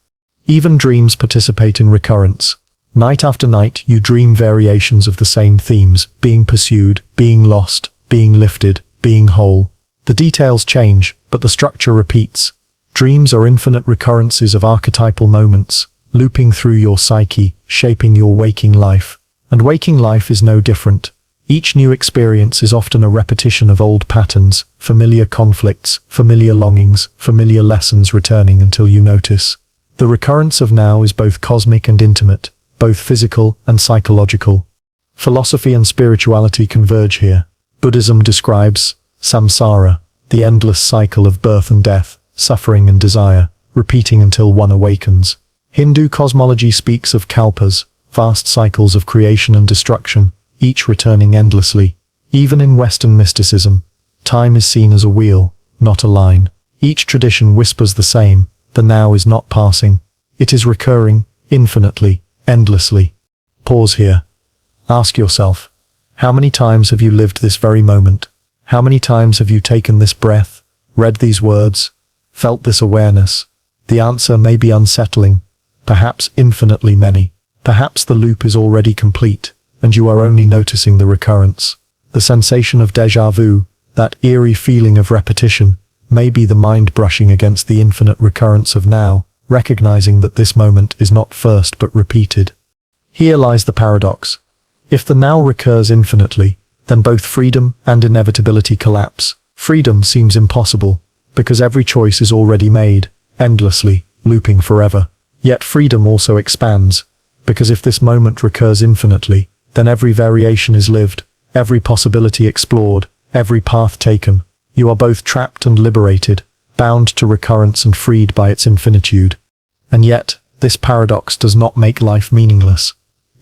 Even dreams participate in recurrence. Night after night, you dream variations of the same themes, being pursued, being lost, being lifted, being whole. The details change, but the structure repeats. Dreams are infinite recurrences of archetypal moments, looping through your psyche, shaping your waking life. And waking life is no different. Each new experience is often a repetition of old patterns, familiar conflicts, familiar longings, familiar lessons returning until you notice. The recurrence of now is both cosmic and intimate, both physical and psychological. Philosophy and spirituality converge here. Buddhism describes samsara, the endless cycle of birth and death, suffering and desire, repeating until one awakens. Hindu cosmology speaks of kalpas, vast cycles of creation and destruction, each returning endlessly. Even in Western mysticism, time is seen as a wheel, not a line. Each tradition whispers the same: the now is not passing. It is recurring, infinitely, endlessly. Pause here. Ask yourself, how many times have you lived this very moment? How many times have you taken this breath, read these words, felt this awareness? The answer may be unsettling, perhaps infinitely many. Perhaps the loop is already complete, and you are only noticing the recurrence. The sensation of déjà vu, that eerie feeling of repetition, may be the mind brushing against the infinite recurrence of now, recognizing that this moment is not first but repeated. Here lies the paradox. If the now recurs infinitely, then both freedom and inevitability collapse. Freedom seems impossible, because every choice is already made, endlessly, looping forever. Yet freedom also expands, because if this moment recurs infinitely, then every variation is lived, every possibility explored, every path taken. You are both trapped and liberated, bound to recurrence and freed by its infinitude. And yet, this paradox does not make life meaningless.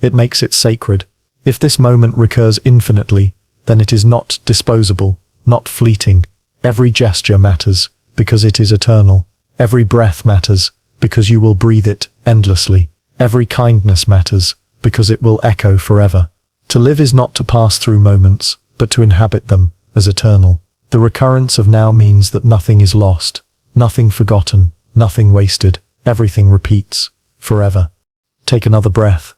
It makes it sacred. If this moment recurs infinitely, then it is not disposable, not fleeting. Every gesture matters, because it is eternal. Every breath matters, because you will breathe it endlessly. Every kindness matters, because it will echo forever. To live is not to pass through moments, but to inhabit them as eternal. The recurrence of now means that nothing is lost, nothing forgotten, nothing wasted. Everything repeats, forever. Take another breath.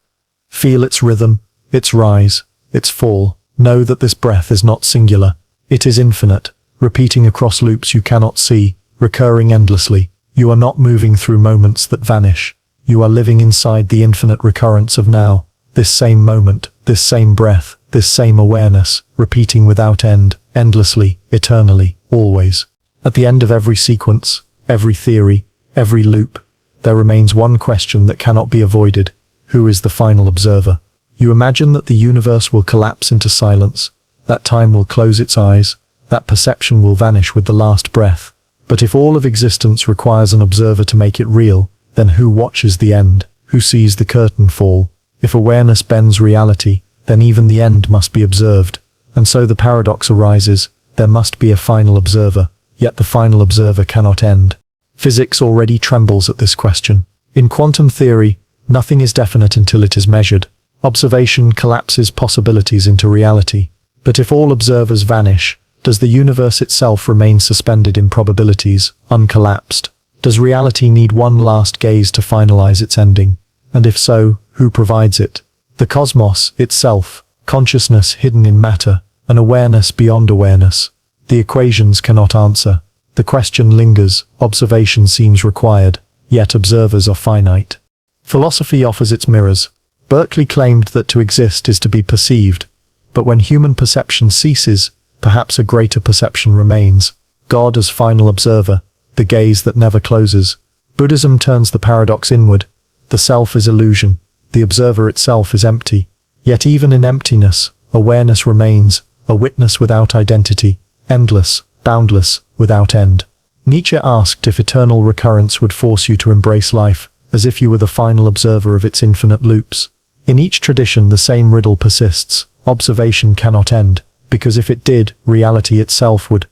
Feel its rhythm, its rise, its fall. Know that this breath is not singular. It is infinite, repeating across loops you cannot see, recurring endlessly. You are not moving through moments that vanish. You are living inside the infinite recurrence of now. This same moment, this same breath, this same awareness, repeating without end, endlessly, eternally, always. At the end of every sequence, every theory, every loop, there remains one question that cannot be avoided. Who is the final observer? You imagine that the universe will collapse into silence, that time will close its eyes, that perception will vanish with the last breath. But if all of existence requires an observer to make it real, then who watches the end? Who sees the curtain fall? If awareness bends reality, then even the end must be observed. And so the paradox arises: there must be a final observer, yet the final observer cannot end. Physics already trembles at this question. In quantum theory, nothing is definite until it is measured. Observation collapses possibilities into reality. But if all observers vanish, does the universe itself remain suspended in probabilities, uncollapsed? Does reality need one last gaze to finalize its ending? And if so, who provides it? The cosmos itself, consciousness hidden in matter, an awareness beyond awareness. The equations cannot answer. The question lingers, observation seems required, yet observers are finite. Philosophy offers its mirrors. Berkeley claimed that to exist is to be perceived, but when human perception ceases, perhaps a greater perception remains. God as final observer, the gaze that never closes. Buddhism turns the paradox inward. The self is illusion. The observer itself is empty. Yet even in emptiness, awareness remains, a witness without identity, endless, boundless, without end. Nietzsche asked if eternal recurrence would force you to embrace life, as if you were the final observer of its infinite loops. In each tradition the same riddle persists: observation cannot end, because if it did, reality itself would.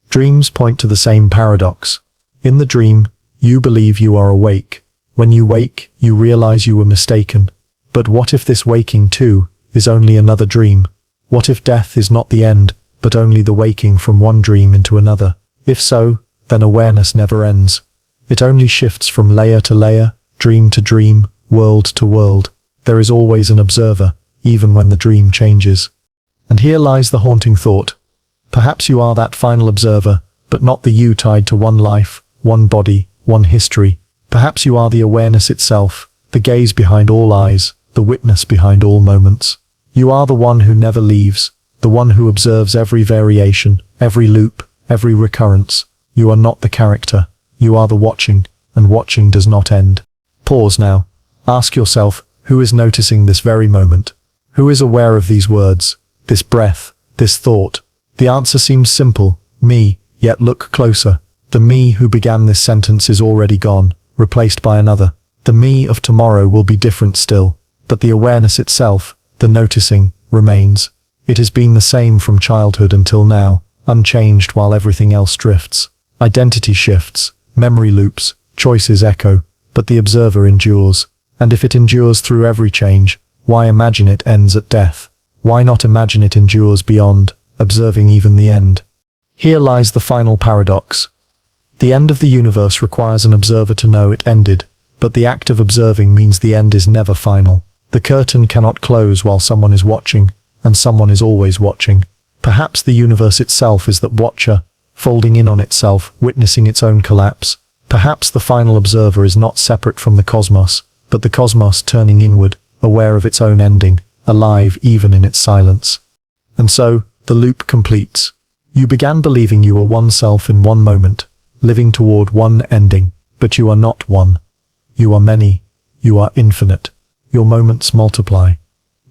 Dreams point to the same paradox. In the dream, you believe you are awake. When you wake, you realize you were mistaken. But what if this waking too is only another dream? What if death is not the end, but only the waking from one dream into another? If so, then awareness never ends. It only shifts from layer to layer, dream to dream, world to world. There is always an observer, even when the dream changes. And here lies the haunting thought. Perhaps you are that final observer, but not the you tied to one life, one body, one history. Perhaps you are the awareness itself, the gaze behind all eyes, the witness behind all moments. You are the one who never leaves, the one who observes every variation, every loop, every recurrence. You are not the character, you are the watching, and watching does not end. Pause now. Ask yourself, who is noticing this very moment? Who is aware of these words, this breath, this thought? The answer seems simple, me, yet look closer. The me who began this sentence is already gone, replaced by another. The me of tomorrow will be different still, but the awareness itself, the noticing, remains. It has been the same from childhood until now, unchanged while everything else drifts. Identity shifts, memory loops, choices echo, but the observer endures. And if it endures through every change, why imagine it ends at death? Why not imagine it endures beyond, observing even the end? Here lies the final paradox. The end of the universe requires an observer to know it ended, but the act of observing means the end is never final. The curtain cannot close while someone is watching, and someone is always watching. Perhaps the universe itself is that watcher, folding in on itself, witnessing its own collapse. Perhaps the final observer is not separate from the cosmos, but the cosmos turning inward, aware of its own ending, alive even in its silence. And so, the loop completes. You began believing you were one self in one moment, living toward one ending, but you are not one. You are many. You are infinite. Your moments multiply.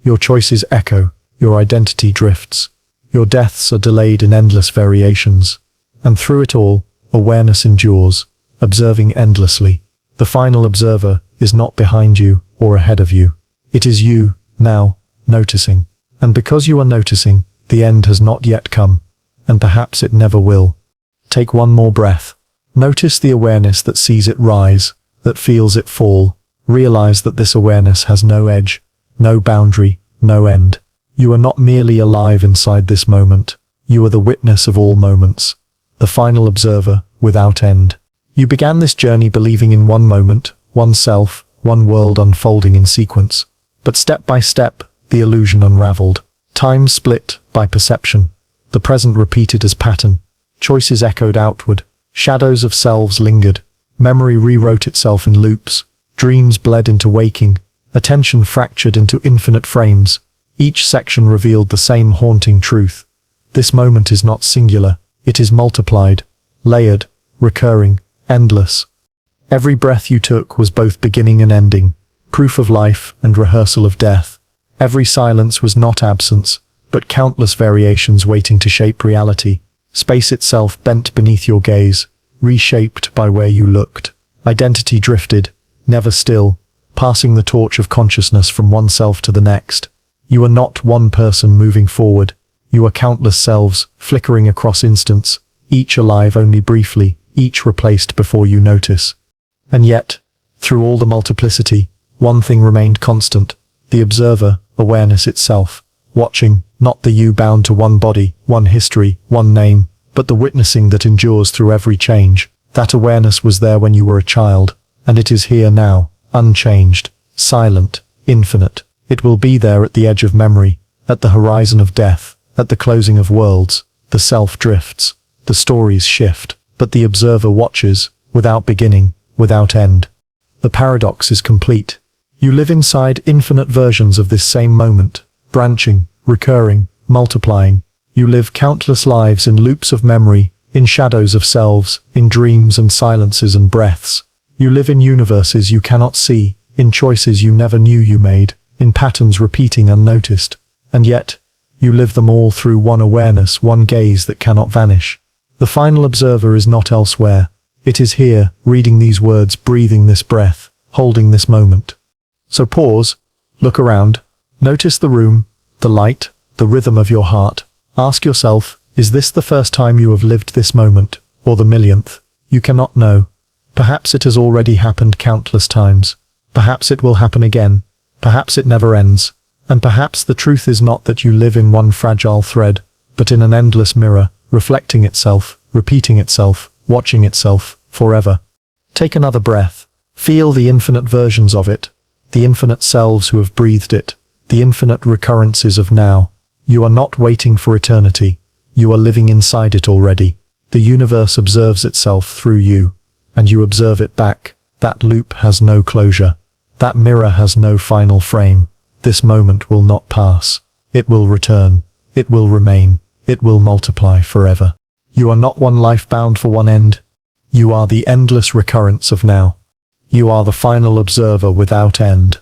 Your choices echo. Your identity drifts. Your deaths are delayed in endless variations. And through it all, awareness endures, observing endlessly. The final observer is not behind you or ahead of you. It is you, now, noticing. And because you are noticing, the end has not yet come, and perhaps it never will. Take one more breath. Notice the awareness that sees it rise, that feels it fall. Realize that this awareness has no edge, no boundary, no end. You are not merely alive inside this moment. You are the witness of all moments, the final observer, without end. You began this journey believing in one moment, one self, one world unfolding in sequence. But step by step, the illusion unraveled. Time split by perception. The present repeated as pattern. Choices echoed outward. Shadows of selves lingered. Memory rewrote itself in loops. Dreams bled into waking. Attention fractured into infinite frames. Each section revealed the same haunting truth. This moment is not singular. It is multiplied, layered, recurring, endless. Every breath you took was both beginning and ending, proof of life and rehearsal of death. Every silence was not absence, but countless variations waiting to shape reality. Space itself bent beneath your gaze, reshaped by where you looked. Identity drifted, never still, passing the torch of consciousness from one self to the next. You are not one person moving forward. You are countless selves, flickering across instants, each alive only briefly, each replaced before you notice. And yet, through all the multiplicity, one thing remained constant, the observer, awareness itself, watching, not the you bound to one body, one history, one name, but the witnessing that endures through every change. That awareness was there when you were a child, and it is here now, unchanged, silent, infinite. It will be there at the edge of memory, at the horizon of death, at the closing of worlds. The self drifts, the stories shift, but the observer watches, without beginning, without end. The paradox is complete. You live inside infinite versions of this same moment, branching, recurring, multiplying. You live countless lives in loops of memory, in shadows of selves, in dreams and silences and breaths. You live in universes you cannot see, in choices you never knew you made, in patterns repeating unnoticed. And yet, you live them all through one awareness, one gaze that cannot vanish. The final observer is not elsewhere. It is here, reading these words, breathing this breath, holding this moment. So pause, look around, notice the room, the light, the rhythm of your heart. Ask yourself, is this the first time you have lived this moment, or the millionth? You cannot know. Perhaps it has already happened countless times. Perhaps it will happen again. Perhaps it never ends. And perhaps the truth is not that you live in one fragile thread, but in an endless mirror, reflecting itself, repeating itself, watching itself, forever. Take another breath. Feel the infinite versions of it, the infinite selves who have breathed it, the infinite recurrences of now. You are not waiting for eternity. You are living inside it already. The universe observes itself through you, and you observe it back. That loop has no closure. That mirror has no final frame. This moment will not pass. It will return. It will remain. It will multiply forever. You are not one life bound for one end. You are the endless recurrence of now. You are the final observer without end.